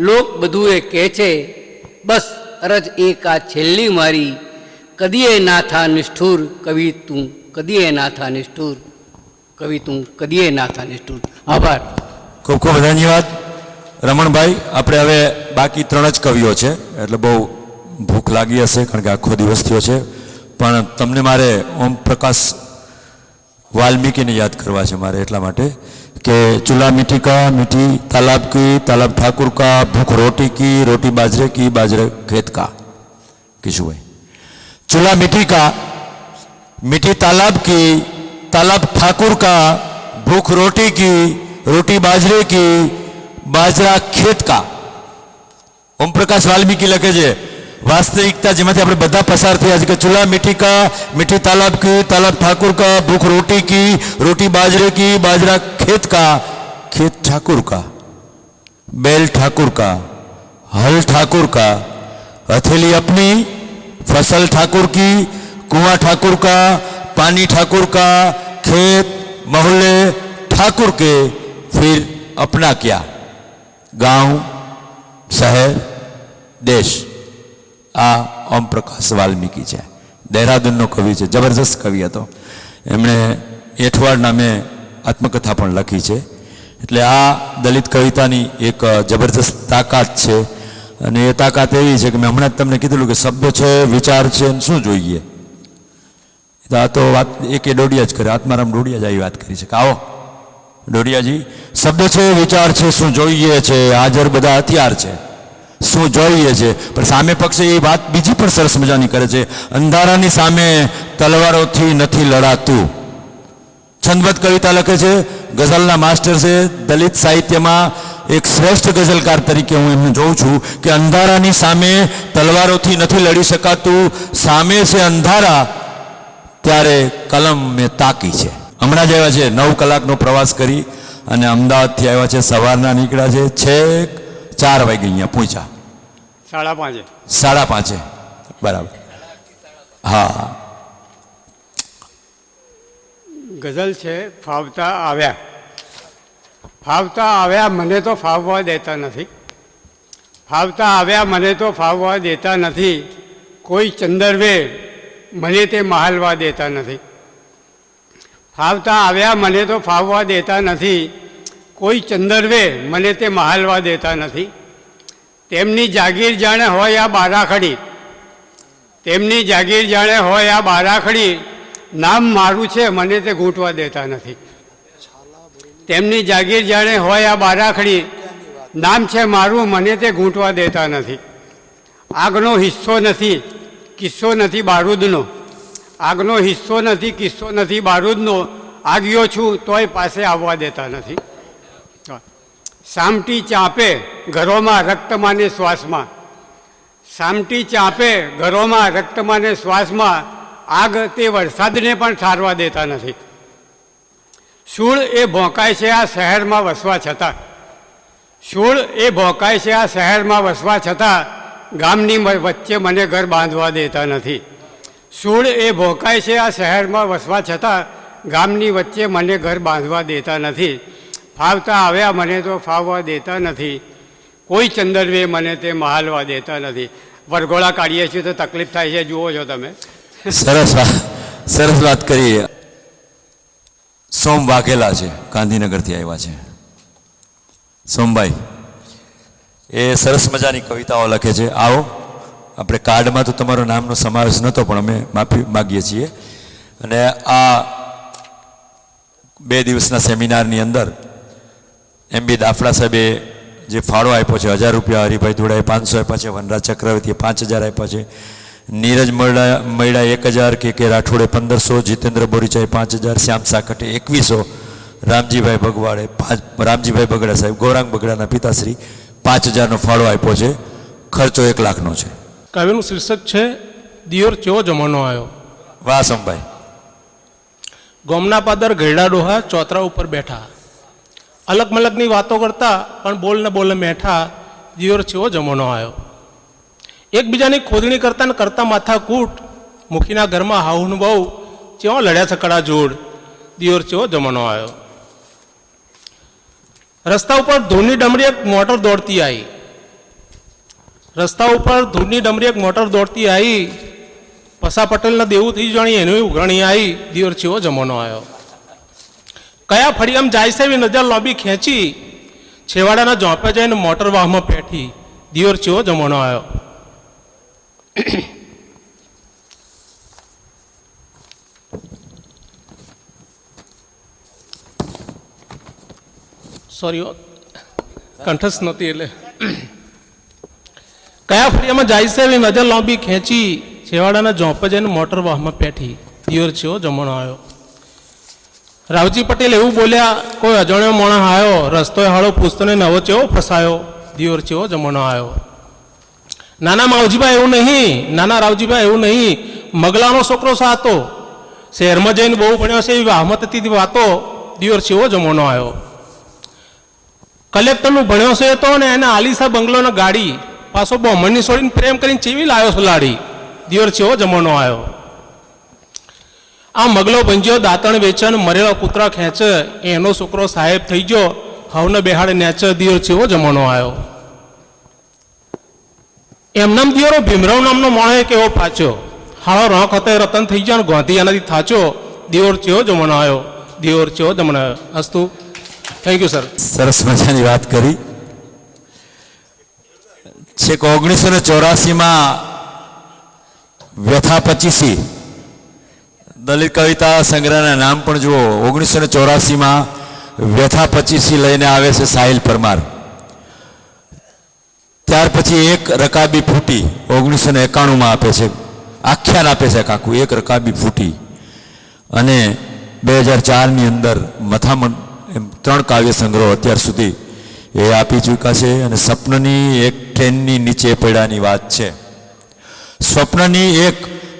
લોક બધું એ કહે છે. બસ અરજ એક આ છેલ્લી મારી, કદીએ ના થા નિષ્ઠુર. કવિ તું કદીએ ના થા નિષ્ઠુર. કવિ તું કદીએ ના થા નિષ્ઠુર. આભાર. ખૂબ ખૂબ ધન્યવાદ રમણભાઈ. આપણે હવે બાકી 3 જ કવિઓ છે, એટલે બહુ ભૂખ લાગી હશે કારણ કે આખો દિવસ થયો છે. પણ તમને મારે ઓમ પ્રકાશ વાલ્મીકીને યાદ કરવા છે મારે, એટલા માટે કે ચૂલા મીઠી કા મીઠી તાલાબ કી તાલાબ ઠાकुर का भूख रोटी की रोटी बाजरे की बाजरे खेत का। किशुभाई, चूल्हा मिट्टी का मिट्टी तालाब की तालाब ठाकुर का भूख रोटी की रोटी बाजरे की बाजरा खेत का। ओम प्रकाश वाल्मीकि लखे છે वास्तविकता જેમાંથી આપણે બધા પસાર થયા છે કે ચૂલ્हा मिट्टी का मिट्टी तालाब की तालाब ठाकुर का भूख रोटी की रोटी बाजरे की बाजरा खेत का खेत ठाकुर का बैल ठाकुर का हल ठाकुर का हथेली अपनी फसल ठाकुर की कुआं ठाकुर का पानी ठाकुर का खेत मोहल्ले ठाकुर के फिर अपना क्या गांव शहर देश। आ ओम प्रकाश वाल्मीकि है, देहरादून कवि है, जबरदस्त कवि હતો। એમણે એઠવાડ નામે આત્મકથા પણ લખી છે। એટલે આ દલિત કવિતાની એક જબરદસ્ત તાકાત છે અને એ તાકાત એવી છે કે મેં હમણાં જ તમને કીધું કે શબ્દ છે, વિચાર છે અને શું જોઈએ। આ તો વાત એકે ડોડિયા જ કરે, આત્મારામ ડોડિયા જ આવી વાત કરી છે કે આવો ડોડિયાજી, શબ્દ છે, વિચાર છે, શું જોઈએ છે, હાજર બધા હથિયાર છે, શું જોઈએ છે। પણ સામે પક્ષે એ વાત બીજી પણ સરસ મજાની કરે છે, અંધારાની સામે તલવારોથી નથી લડાતું। છંદબદ્ધ કવિતા લખે છે, ગઝલના માસ્ટર છે, દલિત સાહિત્યમાં એક શ્રેષ્ઠ ગઝલકાર તરીકે હું એમને જોઉં છું કે અંધારાની સામે તલવારોથી નથી લડી શકાતું, સામે છે અંધારા ત્યારે કલમ મેં તાકી છે। હમણાં જ આવ્યા છે, 9 કલાકનો પ્રવાસ કરી અને અમદાવાદથી આવ્યા છે, સવારના નીકળ્યા છે, છેક 4 વાગે અહીંયા પહોંચ્યા, 5:30 બરાબર। હા, ગઝલ છે ફાવતા આવ્યા, ફાવતા આવ્યા મને તો ફાવવા દેતા નથી, ફાવતા આવ્યા મને તો ફાવવા દેતા નથી, કોઈ ચંદરવે મને તે મહાલવા દેતા નથી, ફાવતા આવ્યા મને તો ફાવવા દેતા નથી, કોઈ ચંદરવે મને તે મહાલવા દેતા નથી, તેમની જાગીર જાણે હોય આ બારાખડી, તેમની જાગીર જાણે હોય આ બારાખડી, નામ મારું છે મને તે ઘૂંટવા દેતા નથી, તેમની જાગીર જાણે હોય આ બારાખડી, નામ છે મારું મને તે ઘૂંટવા દેતા નથી, આગનો હિસ્સો નથી કિસ્સો નથી બારૂદનો, આગનો હિસ્સો નથી કિસ્સો નથી બારૂદનો, આગિયો છું તોય પાસે આવવા દેતા નથી, સામટી ચાંપે ઘરોમાં રક્તમાને શ્વાસમાં, સામટી ચાંપે ઘરોમાં રક્તમાને શ્વાસમાં, આગ તે વરસાદને પણ ઠારવા દેતા નથી, શૂળ એ ભોંકાય છે આ શહેરમાં વસવા છતાં, શૂળ એ ભોંકાય છે આ શહેરમાં વસવા છતાં, ગામની વચ્ચે મને ઘર બાંધવા દેતા નથી, શૂળ એ ભોંકાય છે આ શહેરમાં વસવા છતાં, ગામની વચ્ચે મને ઘર બાંધવા દેતા નથી, ફાવતા આવ્યા મને તો ફાવવા દેતા નથી, કોઈ ચંદરવે મને તે મહાલવા દેતા નથી। વરઘોડા કાઢીએ છીએ તો તકલીફ થાય છે, જુઓ છો તમે। સરસ વાત કરી। સોમ વાઘેલા છે, ગાંધીનગરથી આવ્યા છે, સોમભાઈ, એ સરસ મજાની કવિતાઓ લખે છે। આવો, આપણે કાર્ડમાં તો તમારો નામનો સમાવેશ નહોતો પણ અમે માફી માગીએ છીએ। અને આ 2 દિવસના સેમિનારની અંદર MB દાફડા સાહેબે જે ફાળો આપ્યો છે, 1000 રૂપિયા, હરિભાઈ ધોળાએ 500 આપ્યા છે, વનરાજ ચક્રવર્તીએ 5000 આપ્યા છે, નીરજ મૈડા 1000, કે રાઠોડે 1500, જીતેન્દ્ર બોરીચાએ 5000, શ્યામ સાકટે 2100, રામજીભાઈ બગડા સાહેબ, ગૌરાંગ બગડાના પિતાશ્રી 5000નો ફાળો આપ્યો છે, ખર્ચો 1 લાખનો છે। કાવ્યનું શીર્ષક છે દિયોર કેવો જમાનો આવ્યો। વાહ સમભાઈ। ગોમના પાદર ઘેડા ડોહા ચોતરા ઉપર બેઠા, અલગ મલગની વાતો કરતા પણ બોલને બોલે મેઠા, દિયોર કેવો જમાનો આવ્યો। એકબીજાની ખોદણી કરતા ને કરતા માથા કૂટ, મુખીના ઘરમાં હાહુન બહુ કેવો લડ્યા છકડા જોડ, દિયોર કેવો જમાનો આવ્યો। રસ્તા ઉપર ધૂળની ડમરી એક મોટર દોડતી આવી, રસ્તા ઉપર ધૂળની ડમરી એક મોટર દોડતી આવી, પસા પટેલના દેવું થઈ જાણી એનું ઉઘરાણી આવી, દિયોર કેવો જમાનો આવ્યો। કયા ફળિયામ જાય છે એવી નજર લોબી ખેંચી, છેવાડાના ઝોંપે જઈને મોટર વાહમાં પેઠી, દિયોર કેવો જમાનો આવ્યો। સોરી કંઠસ્થ નહોતી એટલે કયા ફળિયામાં જાય છે એવી નજર લાંબી ખેંચી છેવાડાના ઝોંપે જઈને મોટર વાહમાં પેઠી દિયોર જેવો જમણો આવ્યો. રાવજી પટેલ એવું બોલ્યા, કોઈ અજાણ્યો માણસ આવ્યો, રસ્તોએ હાળો પૂછતો ને નવો ચેવો ફસાયો, દિયોર જેવો જમણો આવ્યો. નાના માવજીભાઈ એવું નહીં, નાના રાવજીભાઈ એવું નહીં, મગલાનો છોકરો સાતો, શહેરમાં જઈને બહુ ભણ્યો છે એવી વાહમતી વાતો, દિયોર જેવો જમણો આવ્યો. કલેક્ટરનું ભણ્યો છે તો ને એને આલીસા બંગલોનો ગાડી પાછો બહમણની છોડીને પ્રેમ કરીને ચેવી લાવ્યો છો લાડી, દિયોર જેવો જમણો આવ્યો. આ મગલો બંજ્યો દાંતણ વેચન મરેલો કૂતરા ખેંચ, એનો છોકરો સાહેબ થઈ ગયો, હવને બેહાડે નેચ, દિયોર જેવો જમણો આવ્યો. એમનામ દિયોરો ભીમરાવ નામનો માણસ કેવો પાછો, હાળો રોંક હતો રતન થઈ ગયો, ગોંધી એનાથી થાચો, દિયોર જેવો જમણો આવ્યો, દિયોર જેવો જમણો આવ્યો. અસ્તુ, થેન્ક યુ સર. સરસ મજાની વાત કરી. છેક 1984માં વ્યથા પચીસી દલિત કવિતા સંગ્રહના નામ પણ જુઓ. 1984માં વ્યથા પચીસી લઈને આવે છે સાહિલ પરમાર. ત્યાર પછી એક રકાબી ફૂટી 1991માં આપે છે, આખ્યાન આપે છે કાકુ, એક રકાબી ફૂટી. અને 2004ની અંદર મથામણ એમ 3 કાવ્ય સંગ્રહો અત્યાર સુધી એ આપી ચૂક્યા છે. અને સ્વપ્નની એક ટ્રેનની નીચે પડ્યાની વાત છે, સ્વપ્નની એક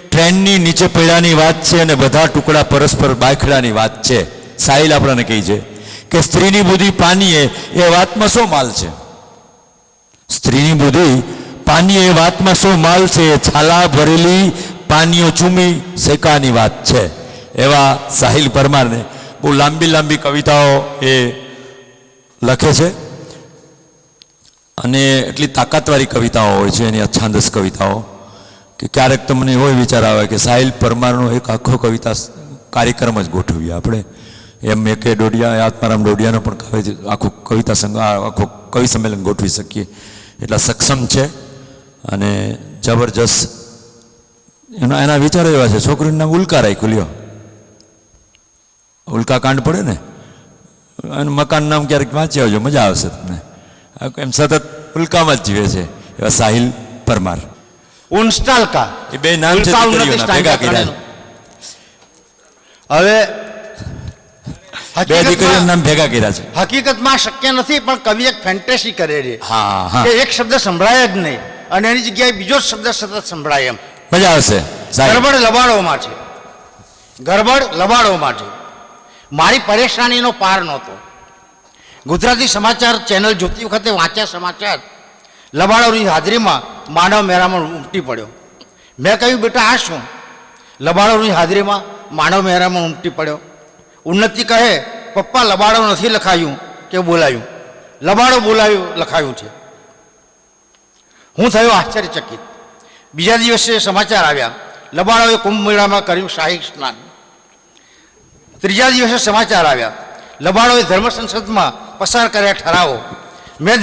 ટ્રેનની નીચે પડ્યાની વાત છે, અને બધા ટુકડા પરસ્પર બાખડાની વાત છે. સાહિલ આપણને કહી છે કે સ્ત્રીની બુદ્ધિ પાનીએ એ વાતમાં શું માલ છે, સ્ત્રીની બુદ્ધિ પાની એ વાતમાં શું માલ છે, છાલા ભરેલી પાનીઓ ચૂમી શેકાની વાત છે. એવા સાહિલ પરમારને બહુ લાંબી લાંબી કવિતાઓ એ લખે છે, અને એટલી તાકાતવાળી કવિતાઓ હોય છે એની અછાંદસ કવિતાઓ, કે ક્યારેક તમને એવો વિચાર આવે કે સાહિલ પરમારનો એક આખો કવિતા કાર્યક્રમ જ ગોઠવીએ આપણે. એમ કે ડોડિયા, આત્મારામ ડોડિયાનો પણ આખું કવિતા આખો કવિ સંમેલન ગોઠવી શકીએ એટલા સક્ષમ છે. અને જબરજસ્ત એના વિચારો એવા છે. છોકરીનું નામ ઉલ્કા રાખ્યું, લ્યો, ઉલ્કા કાંડ પડે ને, અને મકાન નામ ક્યારેક વાંચી આવજો, મજા આવશે તમને. એમ સતત ઉલ્કામાં જ જીવે છે એવા સાહિલ પરમાર. ઉન્સ્ટાલકા એ બે નામ છે, ભેગા કર્યા. હવે બે દીકરીઓના નામ ભેગા કર્યા છે. હકીકતમાં શક્ય નથી, પણ કવિ એક ફેન્ટેસી કરે છે કે એક શબ્દ સંભળાય જ નહીં અને એની જગ્યાએ બીજો શબ્દ સતત સંભળાય, એમ મજા આવશે. ગરબડ લબાડોમાં છે, ગરબડ લબાડોમાં છે. મારી પરેશાનીનો પાર નહોતો. ગુજરાતી સમાચાર ચેનલ જોતી વખતે વાંચ્યા સમાચાર, લબાડોની હાજરીમાં માનવ મહેરામણ ઉમટી પડ્યો. મેં કહ્યું, બેટા આ શું? લબાડોની હાજરીમાં માનવ મહેરામણ ઉમટી પડ્યો. ઉન્નતિ કહે, પપ્પા લબાડો નથી લખાયું કે બોલાયું, લબાડો બોલાયું લખાયું છે. હું થયો આશ્ચર્યચકિત. બીજા દિવસે સમાચાર આવ્યા, લબાડોએ કુંભ મેળામાં કર્યું શાહી સ્નાન. ત્રીજા દિવસે સમાચાર આવ્યા, લબાડોએ ધર્મ સંસદમાં પસાર કર્યા ઠરાવો. મેં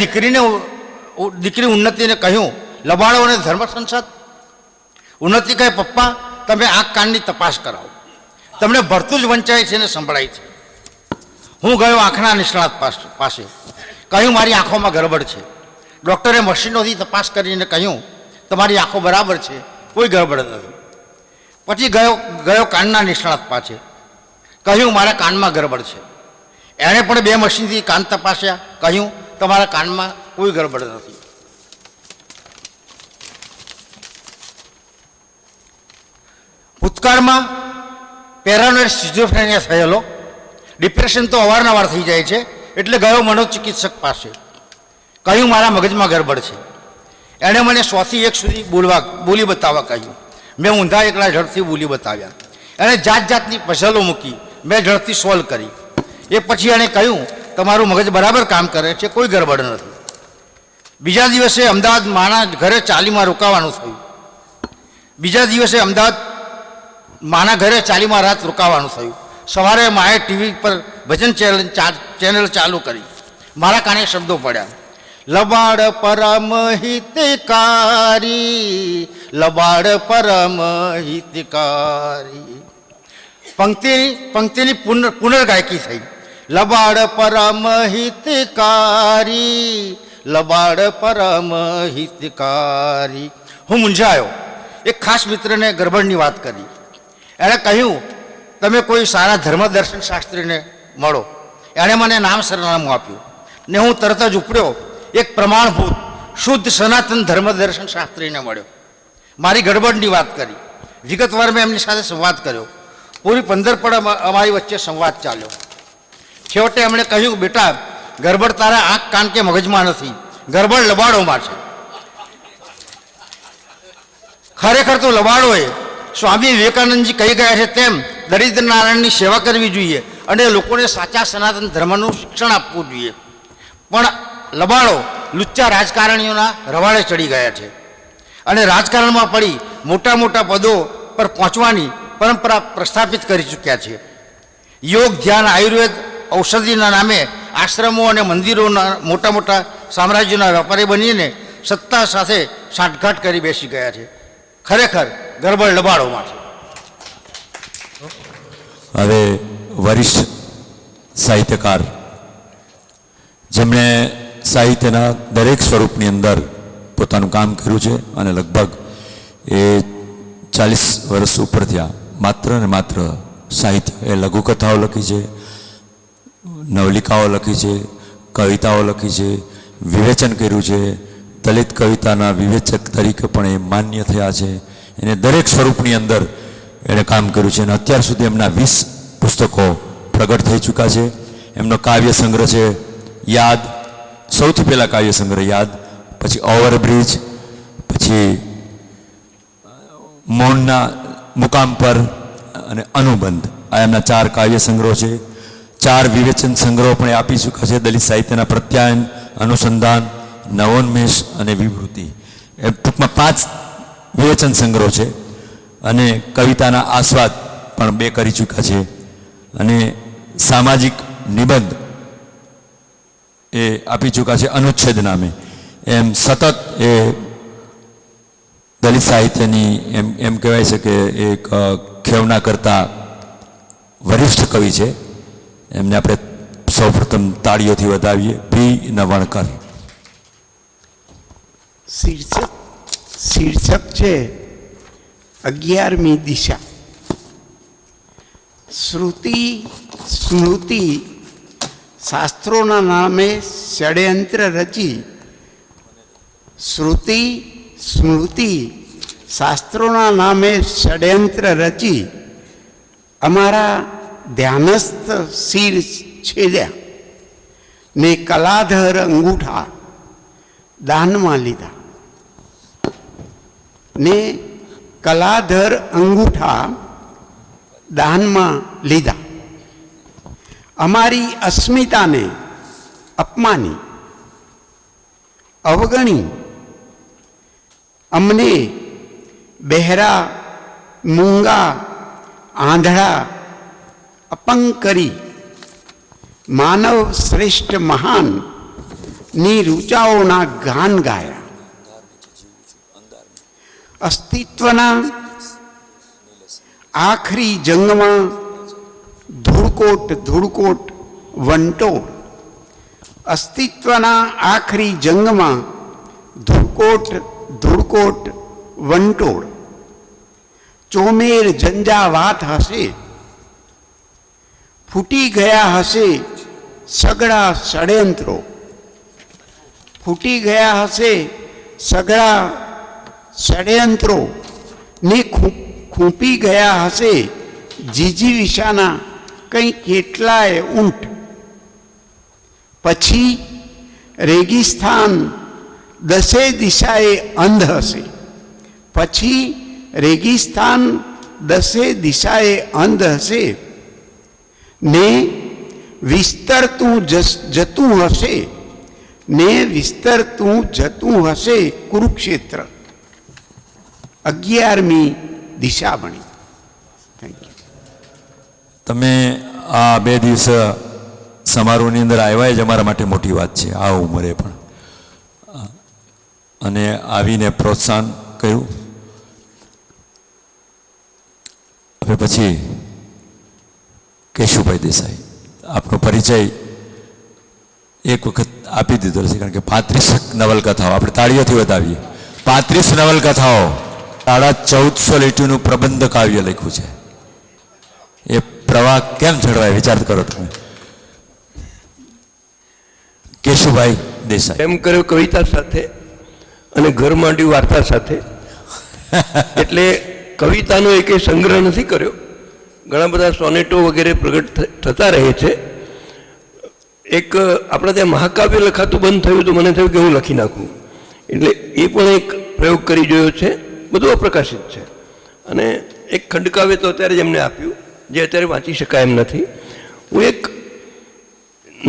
દીકરી ઉન્નતિને કહ્યું, લબાડો અને ધર્મ સંસદ? ઉન્નતિ કહે, પપ્પા તમે આંખ કાનની તપાસ કરાવો, તમને ભરતું જ વંચાય છે ને સંભળાય છે. હું ગયો આંખના નિષ્ણાત પાસે, કહ્યું મારી આંખોમાં ગરબડ છે. ડૉક્ટરે મશીનોથી તપાસ કરીને કહ્યું, તમારી આંખો બરાબર છે, કોઈ ગરબડ નથી. પછી ગયો કાનના નિષ્ણાત પાસે, કહ્યું મારા કાનમાં ગરબડ છે. એણે પણ 2 મશીનથી કાન તપાસ્યા, કહ્યું તમારા કાનમાં કોઈ ગરબડ નથી. ભૂતકાળમાં પેરાનોઇડ સ્કિઝોફ્રેનિયા થયેલો, ડિપ્રેશન તો અવારનવાર થઈ જાય છે, એટલે ગયો મનોચિકિત્સક પાસે, કહ્યું મારા મગજમાં ગરબડ છે. એણે મને 100 થી 1 સુધી બોલી બતાવવા કહ્યું. મેં ઊંધા એકલા ઝડપથી બોલી બતાવ્યા. એણે જાત જાતની પઝલો મૂકી, મેં ઝડપથી સોલ્વ કરી. એ પછી એણે કહ્યું તમારું મગજ બરાબર કામ કરે છે, કોઈ ગરબડ નથી. બીજા દિવસે અમદાવાદ માના ઘરે ચાલીમાં રોકાવાનું થયું. માના ઘરે ચાલીમાં રાત રોકાવાનું થયું. સવારે માએ ટીવી પર ભજન ચેનલ ચાલુ કરી. મારા કાને શબ્દો પડ્યા, લબાડ પરમ હિતકારી, લબાડ પરમ હિતકારી. પંક્તિની પુનર્ગાયકી થઈ. લબાડ પરમ હિતકારી, લબાડ પરમ હિતકારી. હું મૂંઝાયો. એક ખાસ મિત્રને ગરબડની વાત કરી. એણે કહ્યું તમે કોઈ સારા ધર્મદર્શન શાસ્ત્રીને મળો. એણે મને નામ સરનામું આપ્યું ને હું તરત જ ઉપડ્યો એક પ્રમાણભૂત શુદ્ધ સનાતન ધર્મદર્શન શાસ્ત્રીને મળ્યો. મારી ગડબડની વાત કરી. વિગતવાર મેં એમની સાથે સંવાદ કર્યો. પૂરી 15 પળ અમારી વચ્ચે સંવાદ ચાલ્યો. છેવટે એમણે કહ્યું બેટા, ગરબડ તારા આંખ કાન કે મગજમાં નથી, ગરબડ લબાડોમાં છે. ખરેખર તો લબાડોએ સ્વામી વિવેકાનંદજી કહી ગયા છે તેમ દરિદ્ર નારાયણની સેવા કરવી જોઈએ અને લોકોને સાચા સનાતન ધર્મનું શિક્ષણ આપવું જોઈએ. પણ લબાડો લુચ્ચા રાજકારણીઓના રવાડે ચડી ગયા છે અને રાજકારણમાં પડી મોટા મોટા પદો પર પહોંચવાની પરંપરા પ્રસ્થાપિત કરી ચૂક્યા છે. યોગ, ધ્યાન, આયુર્વેદ, ઔષધિના નામે આશ્રમો અને મંદિરોના મોટા મોટા સામ્રાજ્યોના વેપારી બનીને સત્તા સાથે સાંઠગાંઠ કરી બેસી ગયા છે. ખરેખર ગરબડ લબાડોમાં છે. હવે વરિષ્ઠ સાહિત્યકાર જેમણે સાહિત્યના દરેક સ્વરૂપની અંદર પોતાનું કામ કર્યું છે અને લગભગ એ 40 વર્ષ ઉપર થયા માત્ર ને માત્ર સાહિત્ય. એ લઘુકથાઓ લખી છે, નવલિકાઓ લખી છે, કવિતાઓ લખી છે, વિવેચન કર્યું છે, દલિત કવિતાના વિવેચક તરીકે પણ એ માન્ય થયા છે. એને દરેક સ્વરૂપની અંદર એણે કામ કર્યું છે અને અત્યાર સુધી એમના 20 પુસ્તકો પ્રગટ થઈ ચૂક્યા છે. એમનો કાવ્ય સંગ્રહ છે યાદ, સૌથી પહેલાં કાવ્ય સંગ્રહ યાદ, પછી ઓવરબ્રિજ, પછી મૌનના મુકામ પર અને અનુબંધ. આ એમના 4 કાવ્ય સંગ્રહો છે. 4 વિવેચન સંગ્રહો પણ એ આપી ચૂક્યા છે. દલિત સાહિત્યના પ્રત્યાયન, અનુસંધાન, નવોન્મેષ અને વિવૃત્તિ. એ ટૂંકમાં 5 વિવેચન સંગ્રહો છે અને કવિતાના આસ્વાદ પણ 2 કરી ચૂક્યા છે અને સામાજિક નિબંધ એ આપી ચૂક્યા છે અનુચ્છેદ નામે. એમ સતત એ દલિત સાહિત્યની એમ કહેવાય છે કે એક ખેવના કરતા વરિષ્ઠ કવિ છે. એમને આપણે સૌપ્રથમ તાળીઓથી વધાવીએ. પી નવણકર. શીર્ષક છે 11મી દિશા. શ્રુતિ સ્મૃતિ શાસ્ત્રોના નામે ષડયંત્ર રચી, શ્રુતિ સ્મૃતિ શાસ્ત્રોના નામે ષડયંત્ર રચી અમારા ધ્યાનસ્થ શિર છેદ્યા ને કલાધર અંગૂઠા દાનમાં લીધા ને કલાધર અંગૂઠા દાનમાં લીધા. અમારી અસ્મિતાને અપમાની, અવગણી, અમને બહેરા, મૂંગા, આંધળા, અપંગ કરી માનવ શ્રેષ્ઠ મહાન ની રૂચાઓના ગાન ગાયા. અસ્તિત્વના આખરી જંગમાં ધૂળકોટ ધૂળકોટ વંટોળ. અસ્તિત્વના આખરી જંગમાં ધૂળકોટ ધૂળકોટ વંટોળ. ચોમેર ઝંઝાવાત હશે, ફૂટી ગયા હશે સગળા ષડયંત્રો. ફૂટી ગયા હશે સગળા ષડયંત્રો ને ખૂંપી ગયા હશે જીજીવિષાના કંઈ કેટલાય ઊંટ. પછી રેગિસ્તાન 10 દિશાએ અંધ હશે. પછી રેગિસ્તાન 10 દિશાએ અંધ હશે ને વિસ્તરતું જતું હશે ને વિસ્તરતું જતું હશે કુરુક્ષેત્ર. 11મી દિશા બની. Thank you. તમે આ 2 દિવસ સમારોહની અંદર આવ્યા જ અમારા માટે મોટી વાત છે, આ ઉંમરે પણ. અને આવીને પ્રોત્સાહન કર્યું. હવે પછી કેશુભાઈ દેસાઈ આપનો પરિચય એક વખત આપી દીધો છે, કારણ કે 35 નવલકથાઓ આપણે તાળીઓથી વધાવીએ. 35 નવલકથાઓ, 1450 લીટીનું પ્રબંધ કાવ્ય લખ્યું છે. એ પ્રવાહ કેમ જળવાય વિચાર કરો તમે. કેશુભાઈ દેસાઈ. એમ કર્યો કવિતા સાથે અને ઘર માંડી વાર્તા સાથે. એટલે કવિતાનો એકે સંગ્રહ નથી કર્યો. ઘણા બધા સોનેટો વગેરે પ્રગટ થતા રહે છે. એક આપણે ત્યાં મહાકાવ્ય લખાતું બંધ થયું તો મને થયું કે હું લખી નાખું, એટલે એ પણ એક પ્રયોગ કરી જોયો છે. બધું અપ્રકાશિત છે. અને એક ખંડકાવ્ય તો અત્યારે જ એમને આપ્યું, જે અત્યારે વાંચી શકાય એમ નથી. હું એક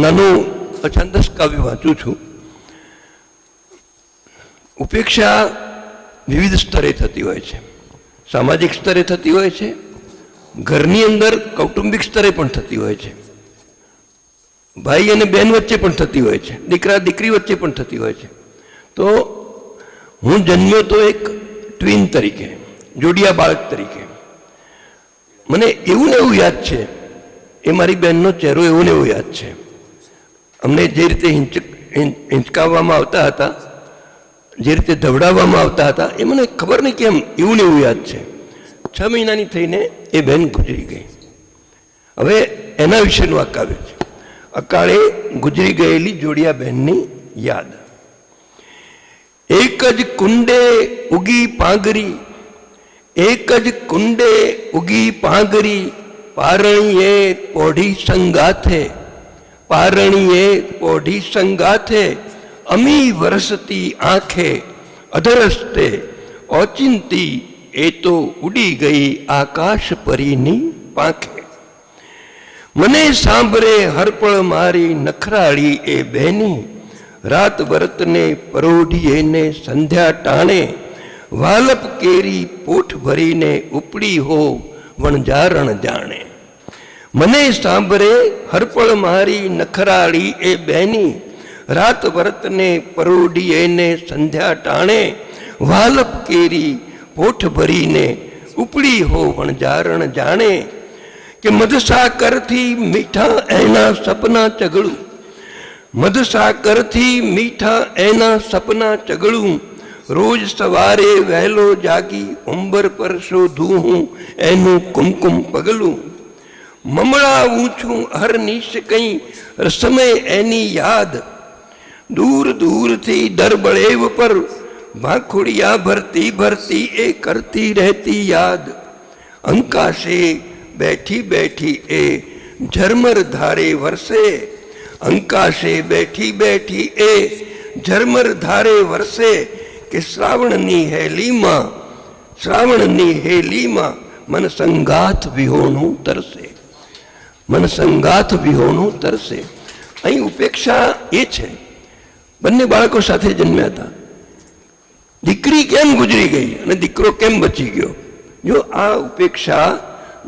નાનું અછાંદસ કાવ્ય વાંચું છું. ઉપેક્ષા વિવિધ સ્તરે થતી હોય છે. સામાજિક સ્તરે થતી હોય છે, ઘરની અંદર કૌટુંબિક સ્તરે પણ થતી હોય છે, ભાઈ અને બહેન વચ્ચે પણ થતી હોય છે, દીકરા દીકરી વચ્ચે પણ થતી હોય છે. તો હું જન્મ્યો તો એક ટ્વિન તરીકે, જોડિયા બાળક તરીકે. મને એવું ને એવું યાદ છે, એ મારી બહેનનો ચહેરો એવો ને એવો યાદ છે. અમને જે રીતે હિંચકાવવામાં આવતા હતા, જે રીતે ધવડાવવામાં આવતા હતા, એ મને ખબર નહીં કેમ એવું ને એવું યાદ છે. 6 મહિનાની થઈને એ બહેન ગુજરી ગઈ. હવે એના વિશેનું આ કાવ્ય છે. અકાળે ગુજરી ગયેલી જોડિયા બહેનની યાદ. એક જ કુંડે ઉગી પાંગરી, એક જ કુંડે ઉગી પાંગરી, પારણીએ પોઢી સંગાથે, પારણીએ પોઢી સંગાથે, અમી વરસતી આંખે અધરસ્તે ઓચિંતી, એ તો ઉડી ગઈ આકાશ પરીની પાંખે. મને સાંભળે હરપળ મારી નખરાળી એ બહેની, રાત વરતને પરોઢીએ ને સંધ્યા ટાણે, વાલપ કેરી પોઠ ભરીને ઉપડી હો વણજારણ જાણે. મને સાંભળે હરપળ મારી નખરાળી એ બહેની, રાત વરતને પરોઢીએ ને સંધ્યા ટાણે, વાલપ કેરી પોઠ ભરીને ઉપડી હો વણજારણ જાણે. કે મધસાકરથી મીઠા એના સપના ચગળું, મધસાકરથી મીઠા એના સપના ચગળું, રોજ સવારે વહેલો જાગી ઉંબર પર શોધું હું એનું કુમકુમ પગલું. મમળાવું છું હરનિશ કંઈ રસમય એની યાદ, દૂર દૂરથી દરબળેવ પર ભાખોડિયા ભરતી ભરતી એ કરતી રહેતી યાદ. અંકાશે બેઠી બેઠી એ ઝરમર ધારે વરસે, અંકાશે બેઠી બેઠી એ ઝરમર ધારે વરસે, કે શ્રાવણની હેલીમાં, શ્રાવણની હેલીમાં મન સંગાથ વિહોણું તરસે, મન સંગાથ વિહોણું તરસે. અહીં ઉપેક્ષા એ છે, બંને બાળકો સાથે જન્મ્યા હતા. દીકરી કેમ ગુજરી ગઈ અને દીકરો કેમ બચી ગયો? જો આ ઉપેક્ષા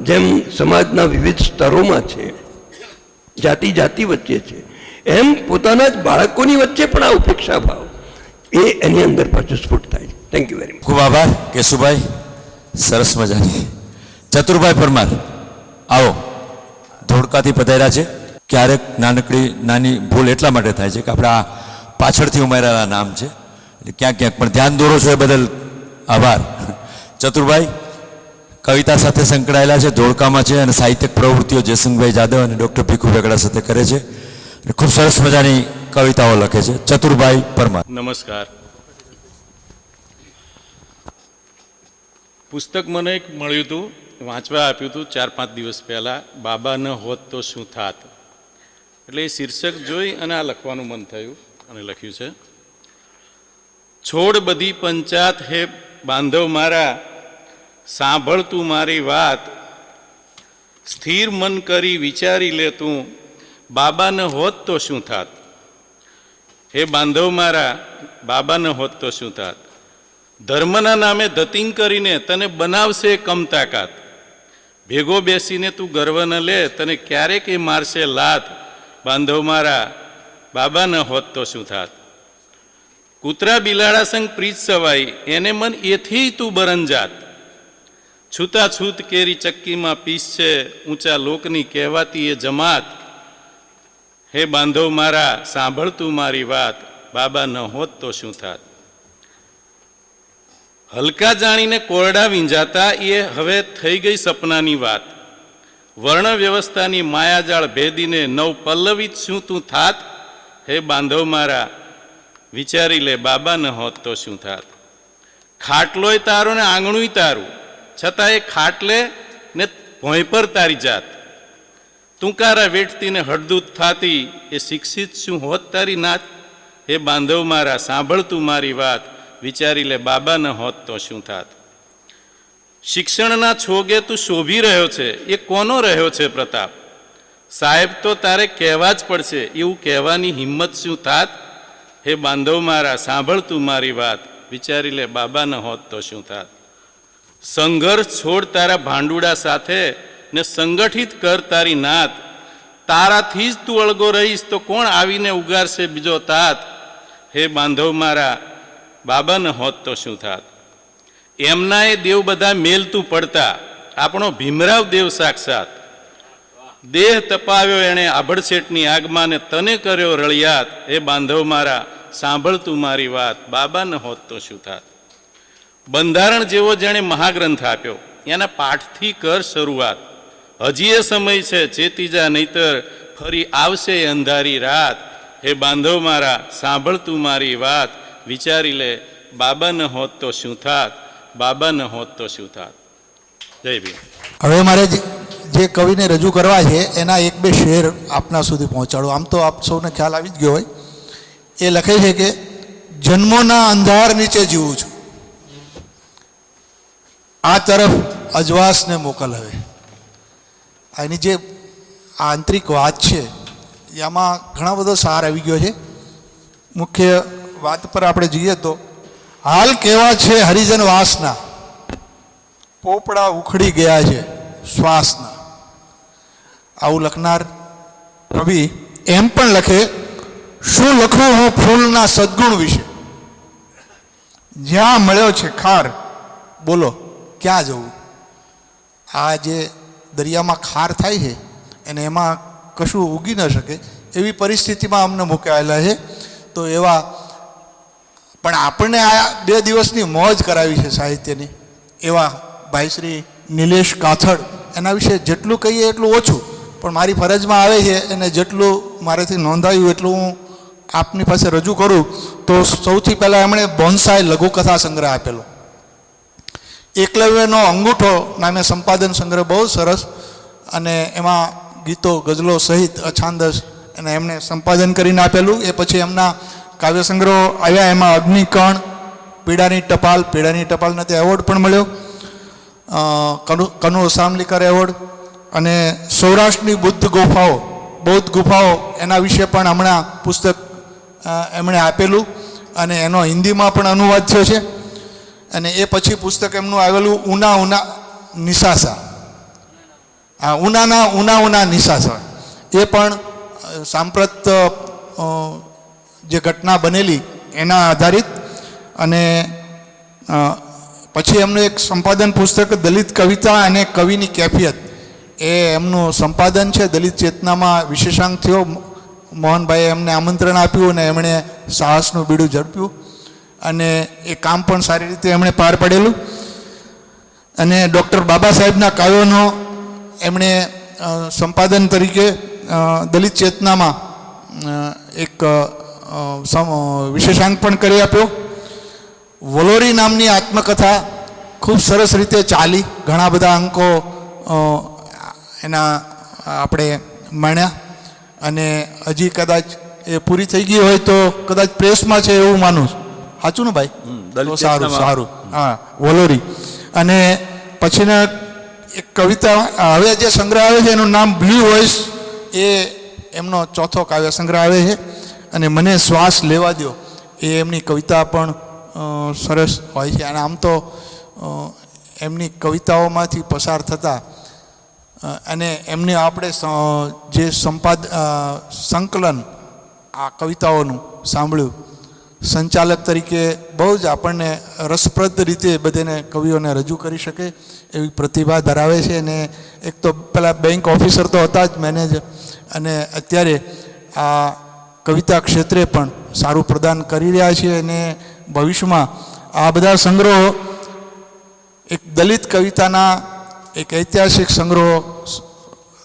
જેમ સમાજના વિવિધ સ્તરોમાં છે, જાતિ જાતિ વચ્ચે છે, એમ પોતાના જ બાળકોની વચ્ચે પણ આ ઉપેક્ષા ભાવ એ એની અંદર પાછું સ્ફુટ થાય છે. Thank you very much. ખૂબ આભાર કેશુભાઈ, સરસ મજાની. ચતુરભાઈ પરમાર આવો, ધોળકાથી પધાર્યા છે. ક્યારેક નાનકડી નાની ભૂલ એટલા માટે થાય છે કે આપણે આ પાછળથી ઉમેરેલા નામ છે, એટલે ક્યાંક ક્યાંક પણ ધ્યાન દોરો છો એ બદલ આભાર. ચતુરભાઈ કવિતા સાથે સંકળાયેલા છે, ધોળકામાં છે, અને સાહિત્યિક પ્રવૃત્તિઓ જયસિંહભાઈ જાદવ અને ડૉક્ટર ભીખુ વેગડા સાથે કરે છે. ખૂબ સરસ મજાની કવિતાઓ લખે છે. ચતુરભાઈ પરમાર. નમસ્કાર. પુસ્તક મને એક મળ્યું હતું, વાંચવા આપ્યું હતું 4-5 દિવસ પહેલાં, બાબા ન હોત તો શું થાત. એટલે એ શીર્ષક જોઈ અને આ લખવાનું મન થયું અને લખ્યું છે. છોડ બધી પંચાત હે બાંધવ મારા, સાંભળ તું મારી વાત, સ્થિર મન કરી વિચારી લે તું, બાબા ન હોત તો શું થાત. હે બાંધવ મારા, બાબા ન હોત તો શું થાત. ધર્મના નામે ધતિંગ કરીને તને બનાવશે કમ તાકાત, ભેગો બેસીને તું ગર્વ ન લે, તને ક્યારેક એ મારશે લાત. બાંધવ મારા, બાબા ન હોત તો શું થાત. કૂતરા બિલાડા સંગ પ્રીત સવાઈ, એને મન એથી તું બરંજાત. છૂતા છૂત કેરી ચક્કીમાં પીસ છે, ઊંચા લોકની કહેવાતી એ જમાત. હે બાંધવ મારા સાંભળતું મારી વાત, બાબા ન હોત તો શું થાત. હલકા જાણીને કોરડા વીંજાતા એ હવે થઈ ગઈ સપનાની વાત. વર્ણ વ્યવસ્થાની માયાજાળ ભેદીને નવ પલ્લવિત શું તું થાત. હે બાંધવ મારા વિચારી લે, બાબા ન હોત તો શું થાત. ખાટલોય તારો ને આંગણુંય તારું, છતાં એ ખાટલે ને ભોંય પર તારી જાત. તુંકારા વેઠતીને હળદૂત થાતી, એ શિક્ષિત શું હોત તારી નાત. હે બાંધવ મારા સાંભળતું મારી વાત, વિચારી લે, બાબા ન હોત તો શું થાત. શિક્ષણના છોગે તું શોભી રહ્યો છે, એ કોનો રહ્યો છે પ્રતાપ. સાહેબ તો તારે કહેવા જ પડશે, એવું કહેવાની હિંમત શું થાત. હે બાંધવ મારા સાંભળતું મારી વાત, વિચારી લે, બાબા ન હોત તો શું થાત. સંઘર્ષ છોડ તારા ભાંડુડા સાથે ને સંગઠિત કર તારી નાત. તારાથી જ તું અળગો રહીશ તો કોણ આવીને ઉગારશે બીજો તાત. હે બાંધવ મારા બાબા ન હોત તો શું થાત. એમના એ દેવ બધા મેલ તું પડતા, આપણો ભીમરાવ દેવ સાક્ષાત. દેહ તપાવ્યો એણે આભડશેટની આગમાં ને તને કર્યો રળિયાત. હે બાંધવ મારા સાંભળતું મારી વાત, બાબા ન હોત તો શું થાત. બંધારણ જેવો જેણે મહાગ્રંથ આપ્યો, એના પાઠથી કર શરૂઆત. હજી એ સમય છે ચેતી જા, નહીતર ફરી આવશે અંધારી રાત. હે બાંધવ મારા સાંભળતું મારી વાત, વિચારી લે, બાબા ન હોત તો શું થાત. બાબા ન હોત તો શું થાત. જય ભીમ. હવે મારે જે કવિને રજૂ કરવા છે એના એક બે શેર આપના સુધી પહોંચાડો. આમ તો આપ સૌને ખ્યાલ આવી જ ગયો હોય. એ લખે છે કે જન્મોના અંધાર નીચે જીવું છું, આ તરફ અજવાસને મોકલ હવે. એની જે આંતરિક વાત છે એમાં ઘણા બધો સાર આવી ગયો છે. મુખ્ય વાત પર આપણે જઈએ તો હાલ કેવા છે હરિજન વાસના, પોપડા ઉખડી ગયા છે શ્વાસના. આવું લખનાર કવિ એમ પણ લખે, શું લખું હું ફૂલના સદગુણ વિશે, જ્યાં મળ્યો છે ખાર બોલો ક્યાં જવું. આ જે દરિયામાં ખાર થાય છે અને એમાં કશું ઉગી ન શકે એવી પરિસ્થિતિમાં અમને મુકાયેલા છે. તો એવા પણ આપણને આ 2 દિવસની મોજ કરાવી છે સાહિત્યની, એવા ભાઈ શ્રી નિલેશ કાથડ. એના વિશે જેટલું કહીએ એટલું ઓછું, પણ મારી ફરજમાં આવે છે અને જેટલું મારેથી નોંધાયું એટલું હું આપની પાસે રજૂ કરું. તો સૌથી પહેલાં એમણે બોન્સાઈ લઘુકથા સંગ્રહ આપેલો. એકલવ્યનો અંગૂઠો નામે સંપાદન સંગ્રહ બહુ સરસ, અને એમાં ગીતો ગઝલો સહિત અછાંદસ અને એમણે સંપાદન કરીને આપેલું. એ પછી એમના કાવ્ય સંગ્રહો આવ્યા, એમાં અગ્નિકણ, પીડાની ટપાલને તે એવોર્ડ પણ મળ્યો, કનુ અસામલીકર એવોર્ડ, અને સૌરાષ્ટ્રની બૌદ્ધ ગુફાઓ એના વિશે પણ હમણાં પુસ્તક એમણે આપેલું, અને એનો હિન્દીમાં પણ અનુવાદ થયો છે. અને એ પછી પુસ્તક એમનું આવેલું ઉના નિસાસા, ઉના નિસાસા. એ પણ સાંપ્રત જે ઘટના બનેલી એના આધારિત. અને પછી એમનું એક સંપાદન પુસ્તક દલિત કવિતા અને કવિની કેફિયત, એ એમનું સંપાદન છે. દલિત ચેતનામાં વિશેષાંક થયો, મોહનભાઈએ એમને આમંત્રણ આપ્યું અને એમણે સાહસનું બીડું ઝડપ્યું, અને એ કામ પણ સારી રીતે એમણે પાર પાડેલું. અને ડૉક્ટર બાબા સાહેબના કાવ્યોનો એમણે સંપાદન તરીકે દલિત ચેતનામાં એક વિશેષાંક પણ કરી આપ્યો. વલોરી નામની આત્મકથા ખૂબ સરસ રીતે ચાલી, ઘણા બધા અંકો એના આપણે માણ્યા, અને હજી કદાચ એ પૂરી થઈ ગઈ હોય તો કદાચ પ્રેસમાં છે એવું માનું છું. સાચું ને ભાઈ? સારું. હા, વલોરી. અને પછીના એક કવિતા હવે જે સંગ્રહ આવે છે એનું નામ બ્લુ વોઇસ, એ એમનો ચોથો કાવ્ય સંગ્રહ આવે છે. અને મને શ્વાસ લેવા દો, એ એમની કવિતા પણ સરસ હોય છે. અને આમ તો એમની કવિતાઓમાંથી પસાર થતા અને એમને આપણે જે સંકલન આ કવિતાઓનું સાંભળ્યું, સંચાલક તરીકે બહુ જ આપણને રસપ્રદ રીતે બધાને કવિઓને રજૂ કરી શકે એવી પ્રતિભા ધરાવે છે. અને એક તો પેલા બેંક ઓફિસર તો હતા જ મેનેજર, અને અત્યારે આ કવિતા ક્ષેત્રે પણ સારું પ્રદાન કરી રહ્યા છે અને ભવિષ્યમાં આ બધા સંગ્રહો એક દલિત કવિતાના એક ઐતિહાસિક સંગ્રહો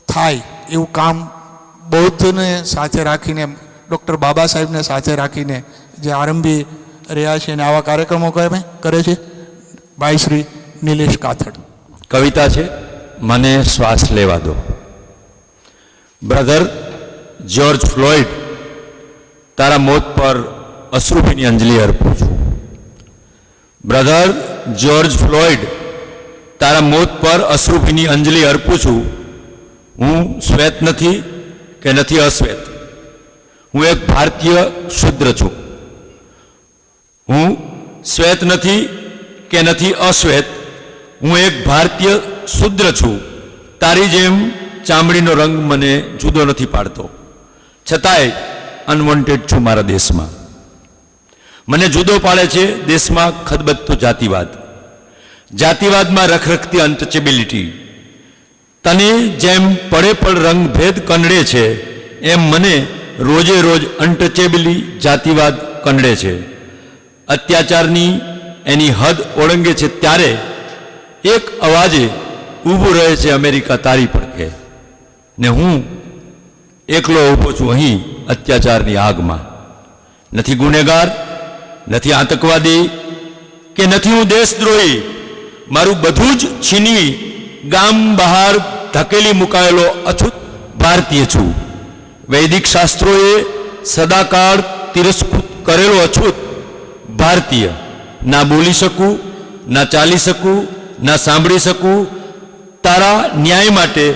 થાય એવું કામ બૌદ્ધને સાથે રાખીને ડૉક્ટર બાબા સાહેબને સાથે રાખીને જે આરંભી રહ્યા છે અને આવા કાર્યક્રમો કરે છે ભાઈ શ્રી નિલેશ કાથડ. કવિતા છે મને શ્વાસ લેવા દો. બ્રધર જ્યોર્જ ફ્લોઇડ, તારા મોત પર અશ્રુભીની અંજલિ અર્પું છું. બ્રધર જ્યોર્જ ફ્લોઇડ, તારા મોત પર અશ્રુભીની અંજલિ અર્પું છું. હું શ્વેત નથી કે નથી અશ્વેત, હું એક ભારતીય શુદ્ર છું. હું શ્વેત નથી કે નથી અશ્વેત, હું એક ભારતીય શુદ્ર છું. તારી જેમ ચામડીનો રંગ મને જુદો નથી પાડતો, છતાંય અનવોન્ટેડ છું મારા દેશમાં. મને જુદો પાડે છે દેશમાં ખદબદતો જાતિવાદ, જાતિવાદમાં રખરખતી અનટચેબિલિટી. તને જેમ પડે પડ રંગભેદ કંડે છે એમ મને રોજે રોજ અનટચેબિલી જાતિવાદ કંડે છે. અત્યાચારની એની હદ ઓળંગે છે ત્યારે એક અવાજે ઊભું રહે છે અમેરિકા તારી પડખે, ને હું એકલો ઊભો છું અહીં અત્યાચારની આગમાં. નથી ગુનેગાર, નથી આતંકવાદી કે નથી હું દેશદ્રોહી. મારું બધું જ છીનવી ગામ બહાર ધકેલી મુકાયેલો અછૂત ભારતીય છું. વૈદિક શાસ્ત્રોએ સદાકાળ તિરસ્કૃત કરેલો અછૂત ભારતીય. ના બોલી શકું, ના ચાલી શકું, ના સાંભળી શકું. તારા ન્યાય માટે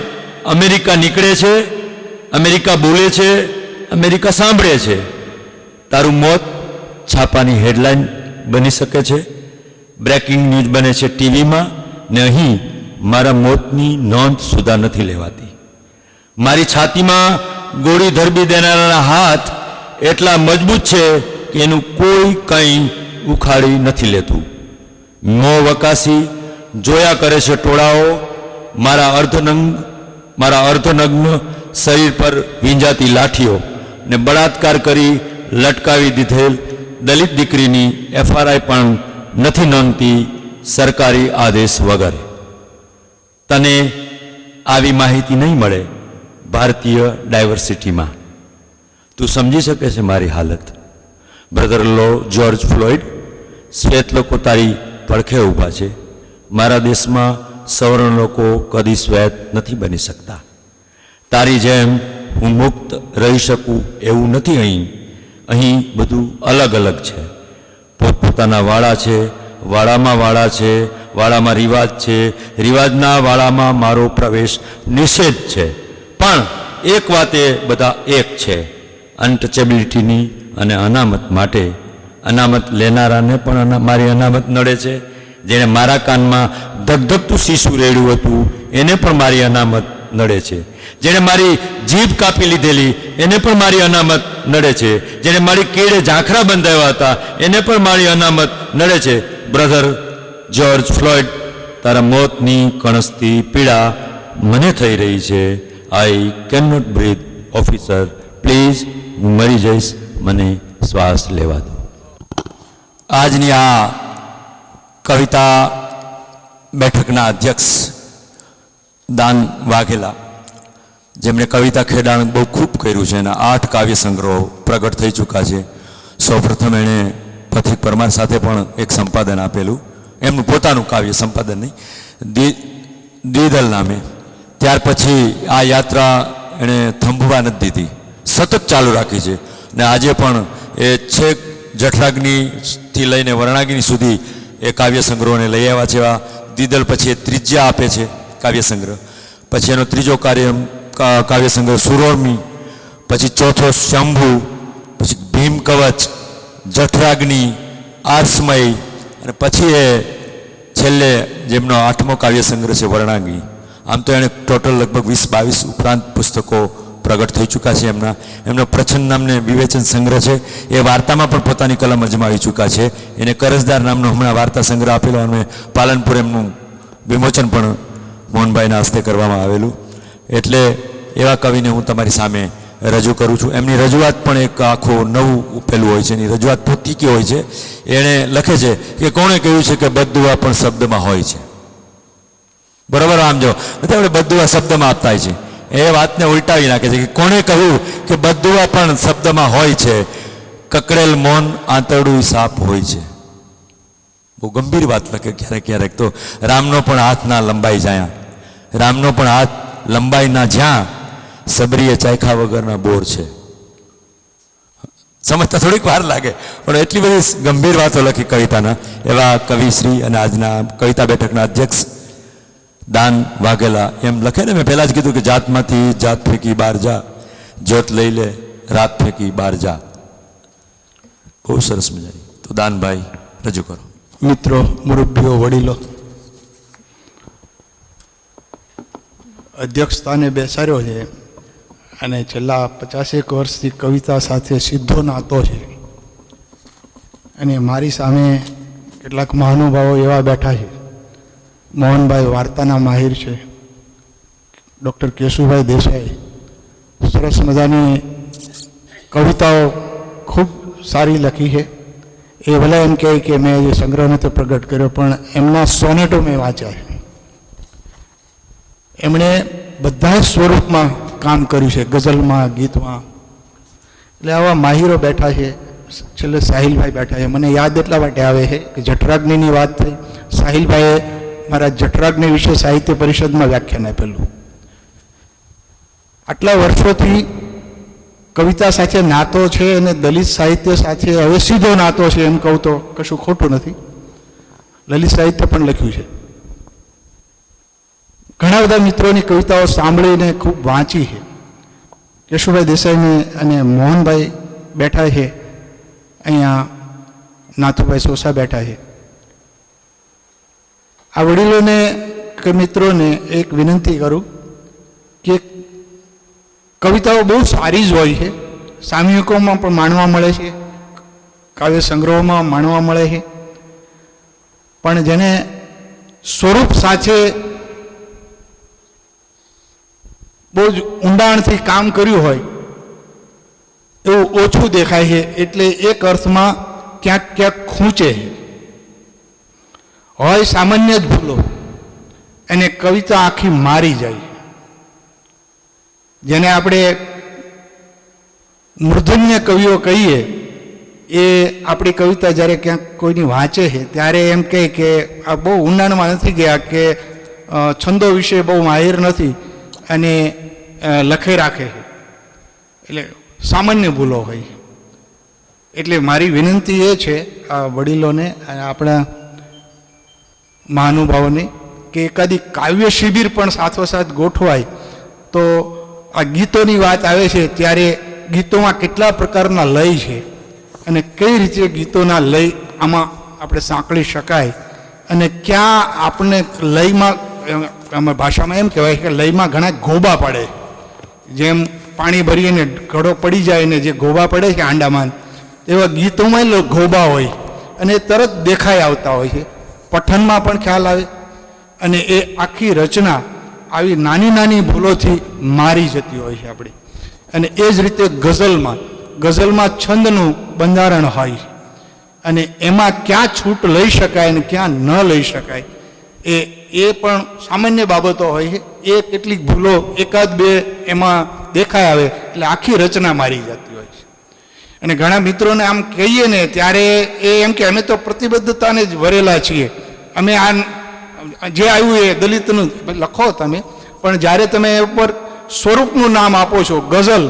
અમેરિકા નીકળે છે, અમેરિકા બોલે છે, અમેરિકા સાંભળે છે. તારું મોત છાપાની હેડલાઇન બની શકે છે, બ્રેકિંગ ન્યૂઝ બને છે ટીવીમાં, ને અહીં મારા મોતની નોંધ સુધા નથી લેવાતી. મારી છાતીમાં ગોળી ધરબી દેનારા હાથ એટલા મજબૂત છે કે એનું કોઈ કંઈ ઉખાડી નથી લેતું. મોં વકાસી જોયા કરે છે ટોળાઓ મારા અર્ધનગ્ન શરીર પર વીંજાતી લાઠીઓ ને બળાત્કાર કરી લટકાવી દીધેલ દલિત દીકરીની એફઆરઆઈ પણ નથી નોંધતી સરકારી આદેશ વગર. તને આવી માહિતી નહીં મળે ભારતીય ડાયવર્સિટીમાં. તું સમજી શકે છે મારી હાલત. બ્રધર લો જ્યોર્જ ફ્લોઇડ, શ્વેત લોકો તારી પડખે ઊભા છે. મારા દેશમાં સવર્ણ લોકો કદી શ્વેત નથી બની શકતા. તારી જેમ હું મુક્ત રહી શકું એવું નથી. અહીં બધું અલગ અલગ છે. પોતપોતાના વાળા છે, વાળામાં વાળા છે, વાળામાં રિવાજ છે, રિવાજના વાળામાં મારો પ્રવેશ નિષેધ છે. પણ એક વાતે બધા એક છે, અનટચેબિલિટીની અને અનામત માટે. અનામત લેનારાને પણ મારી અનામત નડે છે. જેણે મારા કાનમાં ધગધગતું શીશું રેડ્યું હતું એને પણ મારી અનામત નડે છે. જેણે મારી જીભ કાપી લીધેલી એને પણ મારી અનામત નડે છે. જેણે મારી કેળે ઝાંખરા બંધાવ્યા હતા એને પણ મારી અનામત નડે છે. બ્રધર જ્યોર્જ ફ્લોઇડ, તારા મોતની કણસતી પીડા મને થઈ રહી છે. I can not breathe. Officer please, હું મરી જઈશ, મને શ્વાસ લેવા દો. આજની આ કવિતા બેઠકના અધ્યક્ષ દાન વાઘેલા, જેમણે કવિતા ખેડાણ બહુ ખૂબ કર્યું છે, એના 8 કાવ્ય સંગ્રહો પ્રગટ થઈ ચૂક્યા છે. સૌપ્રથમ એણે પથિક પરમાર સાથે પણ એક સંપાદન આપેલું, એમનું પોતાનું કાવ્ય સંપાદન નહીં, દ્વિદલ નામે. ત્યાર પછી આ યાત્રા એણે થંભવા નથી દીધી, સતત ચાલુ રાખી છે. ને આજે પણ એ છેક જઠરાગ્નિથી લઈને વર્ણાગ્નિ સુધી એ કાવ્ય સંગ્રહોને લઈ આવ્યા છે. આ દ્વિદલ પછી એ ત્રિજ્યા આપે છે કાવ્ય સંગ્રહ. પછી એનો ત્રીજો કાવ્ય સંગ્રહ સુરોર્મી, પછી ચોથો શંભુ, પછી ભીમ કવચ, જઠરાગ્નિ, આર્સમય, અને પછી એ છેલ્લે જેમનો 8મો કાવ્ય સંગ્રહ છે વર્ણાગ્નિ. આમ તો એણે ટોટલ લગભગ 20-22 ઉપરાંત પુસ્તકો પ્રગટ થઈ ચૂક્યા છે. એમનો પ્રચ્છન્ન નામને વિવેચન સંગ્રહ છે. એ વાર્તામાં પણ પોતાની કલમ અજમાવી ચૂક્યા છે. એને કરજદાર નામનો હમણાં વાર્તા સંગ્રહ આપેલો અને પાલનપુર એમનું વિમોચન પણ મોહનભાઈના હસ્તે કરવામાં આવેલું. એટલે એવા કવિને હું તમારી સામે રજૂ કરું છું. એમની રજૂઆત પણ એક આખું નવું ઉપેલું હોય છે. એની રજૂઆત પોતીકી હોય છે. એણે લખે છે કે કોણે કહ્યું છે કે બદદુઆ પણ શબ્દમાં હોય છે. બરાબર, આમ જો આપણે બદદુઆ શબ્દમાં આપતા હોય છે, એ વાતને ઉલટાવી નાખે છે કે કોણે કહ્યું કે બદદુઆ પણ શબ્દમાં હોય છે, કકડેલ મૌન આંતરડું સાપ હોય છે. બહુ ગંભીર વાત લખે ક્યારેક ક્યારેક તો. રામનો પણ હાથ ના લંબાઈ જાય, રામનો પણ હાથ લંબાઈ ના જ્યાં, સબરીએ ચાયખા વગરના બોર છે. સમજતા થોડીક વાર લાગે, પણ એટલી બધી ગંભીર વાતો લખી કવિતાના. એવા કવિશ્રી અને આજના કવિતા બેઠકના અધ્યક્ષ દાન વાઘેલા એમ લખે ને, મેં પહેલાં જ કીધું કે જાતમાંથી જાત ફેંકી બહાર જા, જોત લઈ લે રાત ફેંકી બહાર જા. બહુ સરસ મજાની. તો દાનભાઈ રજૂ કરો. મિત્રો, મુરબ્બીઓ, વડીલો, અધ્યક્ષ સ્થાને બેસાડ્યો છે અને છેલ્લા 50 વર્ષથી કવિતા સાથે સીધો નાતો છે. અને મારી સામે કેટલાક મહાનુભાવો એવા બેઠા છે. મોહનભાઈ વાર્તાના માહિર છે, ડૉક્ટર કેશુભાઈ દેસાઈ સરસ મજાની કવિતાઓ ખૂબ સારી લખી છે. એ ભલે એમ કહે કે મેં એ સંગ્રહ નથી પ્રગટ કર્યો, પણ એમના સોનેટો મેં વાંચ્યા છે. એમણે બધા સ્વરૂપમાં કામ કર્યું છે, ગઝલમાં, ગીતમાં. એટલે આવા માહિરો બેઠા છે. છેલ્લે સાહિલભાઈ બેઠા છે. મને યાદ એટલા માટે આવે છે કે જઠરાગ્નિની વાત થઈ. સાહિલભાઈએ મારા જઠરાગ્નિ વિશે સાહિત્ય પરિષદમાં વ્યાખ્યાન આપેલું. આટલા વર્ષોથી કવિતા સાથે નાતો છે અને દલિત સાહિત્ય સાથે હવે સીધો નાતો છે એમ કહું તો કશું ખોટું નથી. લલિત સાહિત્ય પણ લખ્યું છે. ઘણા બધા મિત્રોની કવિતાઓ સાંભળીને ખૂબ વાંચી છે. કેશુભાઈ દેસાઈની અને મોહનભાઈ બેઠા છે, અહીંયા નાથુભાઈ સોસા બેઠા છે. આ વડીલોને કે મિત્રોને એક વિનંતી કરું કે કવિતાઓ બહુ સારી જ હોય છે. સામયિકોમાં પણ માણવા મળે છે, કાવ્ય સંગ્રહોમાં માણવા મળે છે. પણ જેને સ્વરૂપ સાથે બહુ જ ઊંડાણથી કામ કર્યું હોય એવું ઓછું દેખાય છે. એટલે એક અર્થમાં ક્યાંક ક્યાંક ખૂંચે છે. હોય સામાન્ય જ ભૂલો અને કવિતા આખી મારી જાય. જેને આપણે મૂર્ધન્ય કવિઓ કહીએ, એ આપણી કવિતા જ્યારે ક્યાંક કોઈની વાંચે છે ત્યારે એમ કહે કે આ બહુ ઊંડાણમાં નથી ગયા, કે છંદો વિશે બહુ માહિર નથી અને લખે રાખે છે. એટલે સામાન્ય ભૂલો હોય. એટલે મારી વિનંતી એ છે આ વડીલોને અને આપણા મહાનુભાવોને કે એકાદી કાવ્ય શિબિર પણ સાથોસાથ ગોઠવાય તો આ ગીતોની વાત આવે છે ત્યારે ગીતોમાં કેટલા પ્રકારના લય છે અને કઈ રીતે ગીતોના લય આમાં આપણે સાંકળી શકાય અને ક્યાં આપણને લયમાં, આમાં ભાષામાં એમ કહેવાય કે લયમાં ઘણા ગોબા પડે. જેમ પાણી ભરીને ઘડો પડી જાય ને જે ગોબા પડે છે આંડામાં, એવા ગીતોમાં ગોબા હોય અને તરત દેખાઈ આવતા હોય છે. પઠનમાં પણ ખ્યાલ આવે અને એ આખી રચના આવી નાની નાની ભૂલોથી મારી જતી હોય છે આપણી. અને એ જ રીતે ગઝલમાં છંદનું બંધારણ હોય છે અને એમાં ક્યાં છૂટ લઈ શકાય અને ક્યાં ન લઈ શકાય એ પણ સામાન્ય બાબતો હોય છે. એ કેટલીક ભૂલો એકાદ બે એમાં દેખાય આવે એટલે આખી રચના મારી જતી હોય છે. અને ઘણા મિત્રોને આમ કહીએ ને ત્યારે એ એમ કે અમે તો પ્રતિબદ્ધતાને જ વરેલા છીએ, અમે આ જે આવ્યું એ દલિતનું લખો તમે, પણ જ્યારે તમે ઉપર સ્વરૂપનું નામ આપો છો ગઝલ,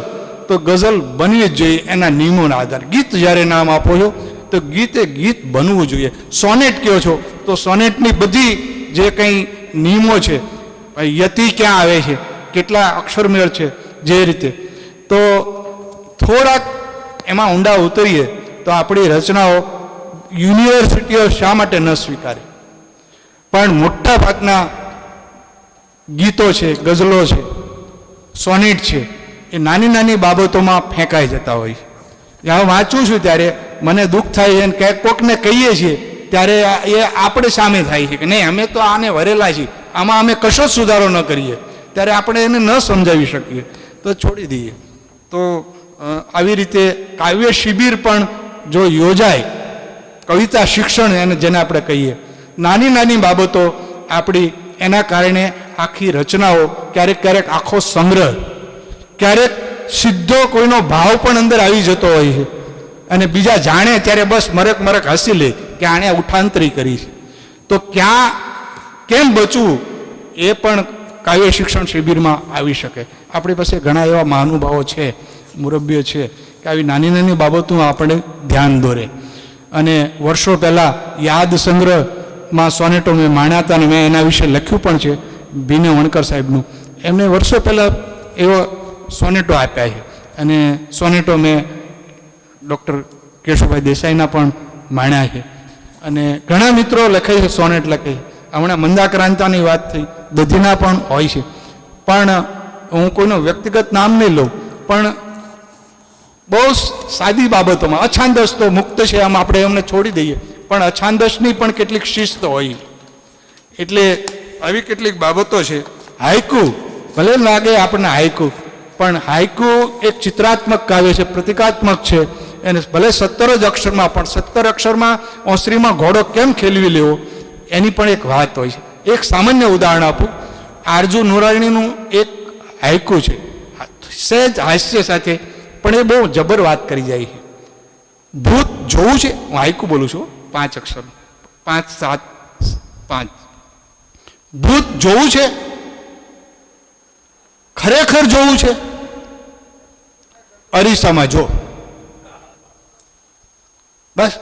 તો ગઝલ બનવી જ જોઈએ એના નિયમોના આધારે. ગીત જ્યારે નામ આપો છો તો ગીતે ગીત બનવું જોઈએ. સોનેટ કહો છો તો સોનેટની બધી જે કંઈ નિયમો છે, યતિ ક્યાં આવે છે, કેટલા અક્ષરમેળ છે, જે રીતે, તો થોડાક એમાં ઊંડા ઉતરીએ તો આપણી રચનાઓ યુનિવર્સિટીઓ શા માટે ન સ્વીકારે? પણ મોટા ભાગના ગીતો છે, ગઝલો છે, સોનેટ છે, એ નાની નાની બાબતોમાં ફેંકાઈ જતા હોય છે. જ્યારે વાંચું છું ત્યારે મને દુઃખ થાય છે અને કોકને કહીએ છીએ ત્યારે એ આપણે સામે થાય છે કે નહીં અમે તો આને વરેલા છીએ, આમાં અમે કશો જ સુધારો ન કરીએ, ત્યારે આપણે એને ન સમજાવી શકીએ તો છોડી દઈએ. તો આવી રીતે કાવ્ય શિબિર પણ જો યોજાય, કવિતા શિક્ષણ એને જેને આપણે કહીએ, નાની નાની બાબતો આપણી, એના કારણે આખી રચનાઓ, ક્યારેક ક્યારેક આખો સંગ્રહ, ક્યારેક સીધો કોઈનો ભાવ પણ અંદર આવી જતો હોય છે અને બીજા જાણે ત્યારે બસ મરક મરક હસી લે કે આણે ઉઠાંતરી કરી છે. તો ક્યાં કેમ બચવું એ પણ કાવ્ય શિક્ષણ શિબિરમાં આવી શકે. આપણી પાસે ઘણા એવા મહાનુભાવો છે, મુરબ્બીઓ છે કે આવી નાની નાની બાબતોનું આપણે ધ્યાન દોરે. અને વર્ષો પહેલાં યાદ સંગ્રહમાં સોનેટો મેં માણ્યા હતા અને મેં એના વિશે લખ્યું પણ છે, ભીને વણકર સાહેબનું. એમને વર્ષો પહેલાં એવો સોનેટો આપ્યા છે અને સોનેટો મેં ડૉક્ટર કેશુભાઈ દેસાઈના પણ માણ્યા છે અને ઘણા મિત્રો લખે છે, સોનેટ લખે છે. હમણાં મંદાક્રાંતાની વાત થઈ, દધીના પણ હોય છે. પણ હું કોઈનું વ્યક્તિગત નામ નહીં લઉં, પણ બહુ સાદી બાબતોમાં અછાંદસ તો મુક્ત છે, આમ આપણે એમને છોડી દઈએ, પણ અછાંદસની પણ કેટલીક શિસ્ત હોય. એટલે આવી કેટલીક બાબતો છે. હાઈકુ ભલે લાગે આપણને હાઈકુ, પણ હાઈકુ એક ચિત્રાત્મક કાવ્ય છે, પ્રતિકાત્મક છે. એને ભલે 17 જ અક્ષરમાં, પણ 17 અક્ષરમાં ઓસરીમાં ઘોડો કેમ ખેલવી લેવો એની પણ એક વાત હોય છે. એક સામાન્ય ઉદાહરણ આપું. આરજુ નુરાણીનું એક હાઈકુ છે, સહેજ હાસ્ય સાથે, પણ એ બહુ જબર વાત કરી જાય છે. ભૂત જોવું છે, હું હાઈકુ બોલું છું, 5 અક્ષર, 5 7 5. ભૂત જોવું છે, ખરેખર જોવું છે, અરીસામાં જો. બસ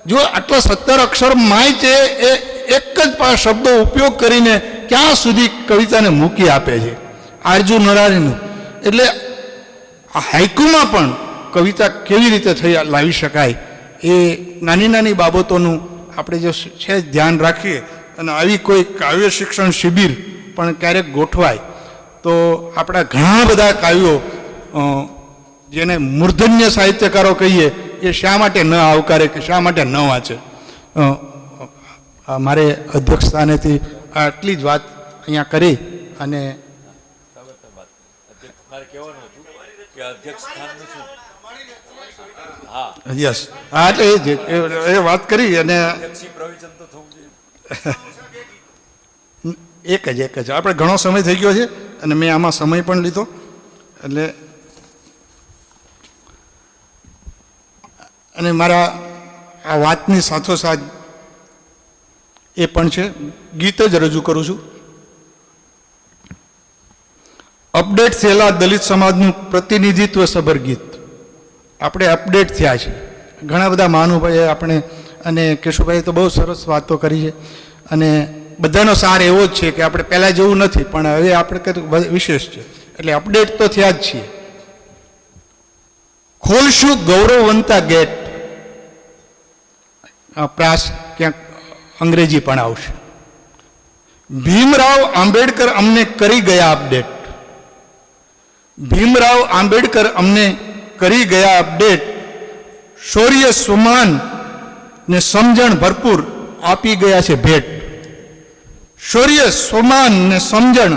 જો આટલા 17 અક્ષરમાં છે એ એક જ શબ્દો ઉપયોગ કરીને ક્યાં સુધી કવિતાને મૂકી આપે છે આરજુ નરારીનું. એટલે આ હાઈકુમાં પણ કવિતા કેવી રીતે લાવી શકાય એ નાની નાની બાબતોનું આપણે જો છે ધ્યાન રાખીએ અને આવી કોઈ કાવ્ય શિક્ષણ શિબિર પણ ક્યારેક ગોઠવાય તો આપણા ઘણા બધા કાવ્યો જેને મૂર્ધન્ય સાહિત્યકારો કહીએ એ શા માટે ન આવકારે કે શા માટે ન વાંચે. મારે અધ્યક્ષ સ્થાનેથી આટલી જ વાત અહીંયા કરી અને યસ હા એટલે એ વાત કરી અને એક જ આપણે ઘણો સમય થઈ ગયો છે અને મેં આમાં સમય પણ લીધો. એટલે અને મારા આ વાતની સાથોસાથ એ પણ છે, ગીત જ રજૂ કરું છું. અપડેટ થયેલા દલિત સમાજનું પ્રતિનિધિત્વ સભર ગીત. આપણે અપડેટ થયા છે, ઘણા બધા મહાનુભાઈએ આપણે અને કેશુભાઈએ તો બહુ સરસ વાતો કરી છે અને બધાનો સાર એવો જ છે કે આપણે પહેલાં જેવું નથી, પણ હવે આપણે કંઈક વિશેષ છે. એટલે અપડેટ તો થયા જ છીએ. ખોલશું ગૌરવવંતા ગેટ. પ્રાસ ક્યાંક અંગ્રેજી પણ આવશે. ભીમરાવ આંબેડકર અમને કરી ગયા અપડેટ. ભીમરાવ આંબેડકર અમને કરી ગયા અપડેટ. શૌર્ય સુમાન ને સમજણ ભરપૂર આપી ગયા છે ભેટ. શૌર્ય સુમાન ને સમજણ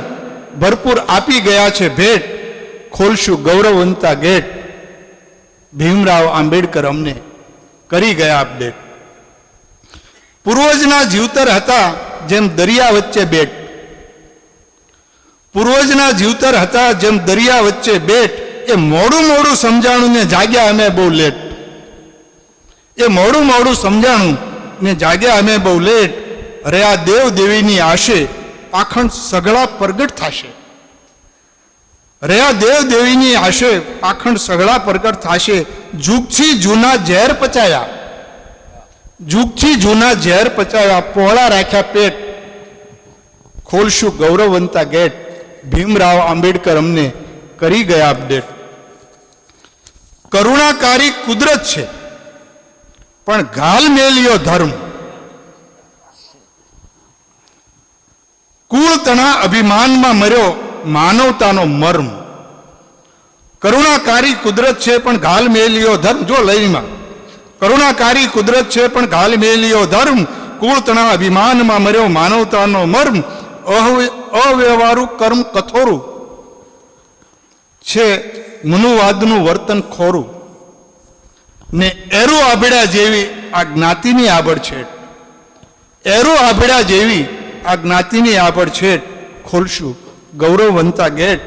ભરપૂર આપી ગયા છે ભેટ. ખોલશું ગૌરવવંતા ગેટ. ભીમરાવ આંબેડકર અમને કરી ગયા અપડેટ. પૂર્વજના જીવતર હતા જેમ દરિયા વચ્ચે બેટ. પૂર્વજના જીવતર હતા જેમ દરિયા વચ્ચે બેટ. એ મોડું મોડું સમજાણું ને જાગ્યા અમે બહુ લેટ. એ મોડું મોડું સમજાણું ને જાગ્યા અમે બહુ લેટ. અરે આ દેવ દેવીની આશે પાખંડ સઘળા પ્રગટ થશે. અરે આ દેવ દેવીની આશે પાખંડ સઘળા પ્રગટ થશે. જુગથી જૂના ઝેર પચાયા. જુગથી જૂના ઝેર પચાયા. પહોળા રાખ્યા પેટ. ખોલશું ગૌરવવંતા ગેટ. ભીમરાવ આંબેડકર અમને કરી ગયા અપડેટ. કરુણાકારી કુદરત છે પણ ઘાલ મેલ્યો ધર્મ. કુળ તણા અભિમાનમાં મર્યો માનવતાનો મર્મ. કરુણાકારી કુદરત છે પણ ઘાલ મેલ્યો ધર્મ. જો લઈમાં કરુણાકારી કુદરત છે પણ ઘાલ મેલ્યો ધર્મ. કુળ તણા અભિમાનમાં મર્યો માનવતાનો મર્મ. અવ્યવહારુ કર્મ કઠોરું છે મનુવાદનું વર્તન ખોરું ને એરો આભેડા જેવી આ જ્ઞાતિની આબડછેટ, એરો આભેડા જેવી આ જ્ઞાતિની આબડછેટ ખોલશું ગૌરવવંતા ગેટ.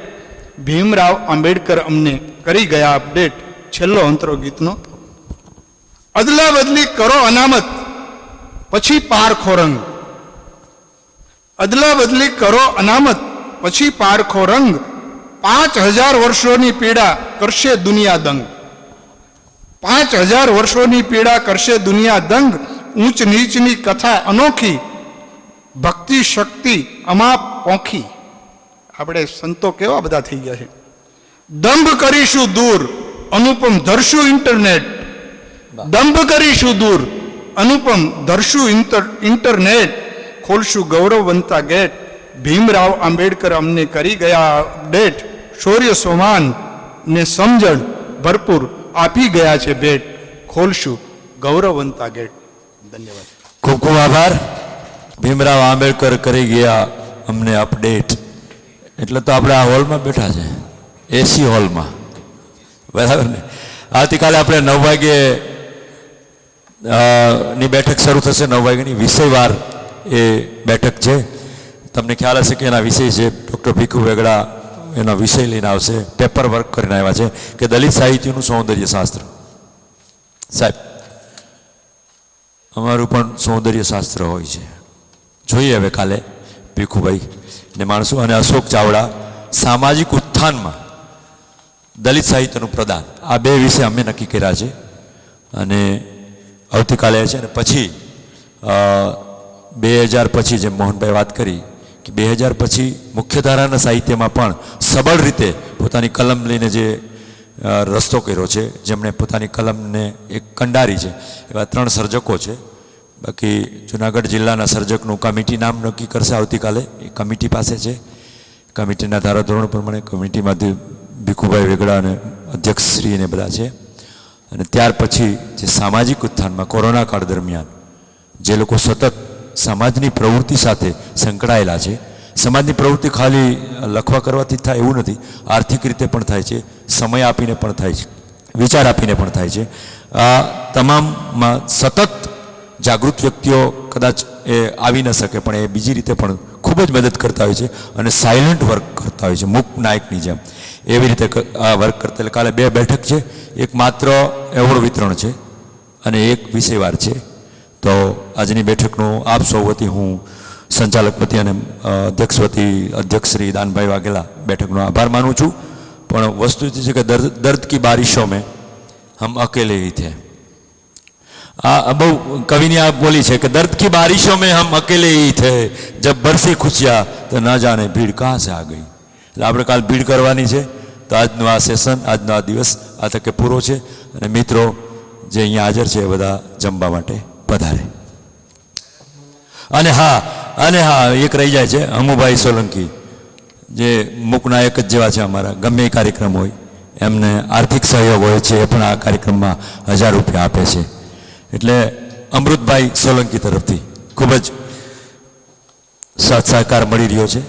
ભીમરાવ આંબેડકર અમને કરી ગયા અપડેટ. છેલ્લો અંતરો ગીતનો. અદલા બદલી કરો અનામત પછી પારખો રંગ, અદલા બદલી કરો અનામત પછી પારખો રંગ. 5000 વર્ષોની પીડા કરશે દુનિયા દંગ, 5000 વર્ષોની પીડા કરશે દુનિયા દંગ. ઊંચ નીચની કથા અનોખી, ભક્તિ શક્તિ અમાપ પોખી. આપણે સંતો કેવા બધા થઈ ગયા છે. દંભ કરીશું દૂર અનુપમ ધરશું ઇન્ટરનેટ, દંભ કરીશું દૂર અનુપમ ધરશું ઇન્ટરનેટ. ખોલશું ગૌરવવંતા ગેટ. ભીમરાવ આંબેડકર અમને કરી ગયા અપડેટ. શૌર્ય સોમાન ને સમજણ ભરપૂર આપી ગયા છે ભેટ. ખોલશું ગૌરવવંતા ગેટ. ધન્યવાદ. ખૂબ ખૂબ આભાર. ભીમરાવ આંબેડકર કરી ગયા અમને અપડેટ. એટલે તો આપણે આ હોલમાં બેઠા છે, એસી હોલમાં, બરાબર ને. આવતીકાલે આપણે 9 વાગ્યે ની બેઠક શરૂ થશે. 9 વાગ્યાની વિષયવાર એ બેઠક છે. તમને ખ્યાલ હશે કે એના વિષય છે ડૉક્ટર ભીખુ વેગડા એનો વિષય લઈને આવશે. પેપર વર્ક કરીને આવ્યા છે કે દલિત સાહિત્યનું સૌંદર્ય શાસ્ત્ર. સાહેબ, અમારું પણ સૌંદર્ય શાસ્ત્ર હોય છે. જોઈએ હવે કાલે ભીખુભાઈ ને માણસો. અને અશોક ચાવડા સામાજિક ઉત્થાનમાં દલિત સાહિત્યનું પ્રદાન, આ 2 વિષય અમે નક્કી કર્યા છે. અને આવતીકાલે છે. અને પછી 2000 પછી જેમ મોહનભાઈ વાત કરી કે 2000 પછી મુખ્યધારાના સાહિત્યમાં પણ સબળ રીતે પોતાની કલમ લઈને જે રસ્તો કર્યો છે, જેમણે પોતાની કલમને એક કંડારી છે, એવા 3 સર્જકો છે. બાકી જુનાગઢ જિલ્લાના સર્જકનું કમિટી નામ નક્કી કરશે આવતીકાલે. એ કમિટી પાસે છે. કમિટીના ધારાધોરણ પ્રમાણે કમિટીમાંથી ભીખુભાઈ વેગડા અને અધ્યક્ષશ્રી ને બધા છે. અને ત્યાર પછી જે સામાજિક ઉત્થાનમાં કોરોના કાળ દરમિયાન જે લોકો સતત સમાજની પ્રવૃત્તિ સાથે સંકળાયેલા છે. સમાજની પ્રવૃત્તિ ખાલી લખવા કરવાથી થાય એવું નથી, આર્થિક રીતે પણ થાય છે, સમય આપીને પણ થાય છે, વિચાર આપીને પણ થાય છે. આ તમામમાં સતત જાગૃત વ્યક્તિઓ કદાચ એ આવી ન શકે, પણ એ બીજી રીતે પણ ખૂબ જ મદદ કરતા હોય છે અને સાયલન્ટ વર્ક કરતા હોય છે, મૂક નાયકની જેમ. એવી રીતે આ વર્ક કરતા. એટલે કાલે 2 બેઠક છે. એક માત્ર એવોર્ડ વિતરણ છે અને એક વિષયવાર છે. તો આજની બેઠકનું આપ સૌ વતી હું સંચાલક વતી અને અધ્યક્ષ વતી અધ્યક્ષ શ્રી દાનભાઈ વાઘેલા બેઠકનો આભાર માનું છું. પણ વસ્તુ એ છે કે દર્દ કી બારિશો મેં હમ અકેલે ही थे. આ બહુ કવિની આ બોલી છે કે દર્દ કી બારિશો મેં હમ અકેલે ही थे, જબ બરસી ખુશિયા તો ના જાને ભીડ કહાં સે આ ગઈ. એટલે આપણે કાલ ભીડ કરવાની છે. તો આજનું આ સેશન, આજનો આ દિવસ આ તકે પૂરો છે. અને મિત્રો જે અહીંયા હાજર છે એ બધા જમવા માટે પધારે. અને હા એક રહી જાય છે, હમુભાઈ સોલંકી જે મૂકનાયક જ જેવા છે અમારા. ગમે એ કાર્યક્રમ હોય એમને આર્થિક સહયોગ હોય છે, એ પણ આ કાર્યક્રમમાં 1000 રૂપિયા આપે છે. એટલે અમૃતભાઈ સોલંકી તરફથી ખૂબ જ સાથ સહકાર મળી રહ્યો છે.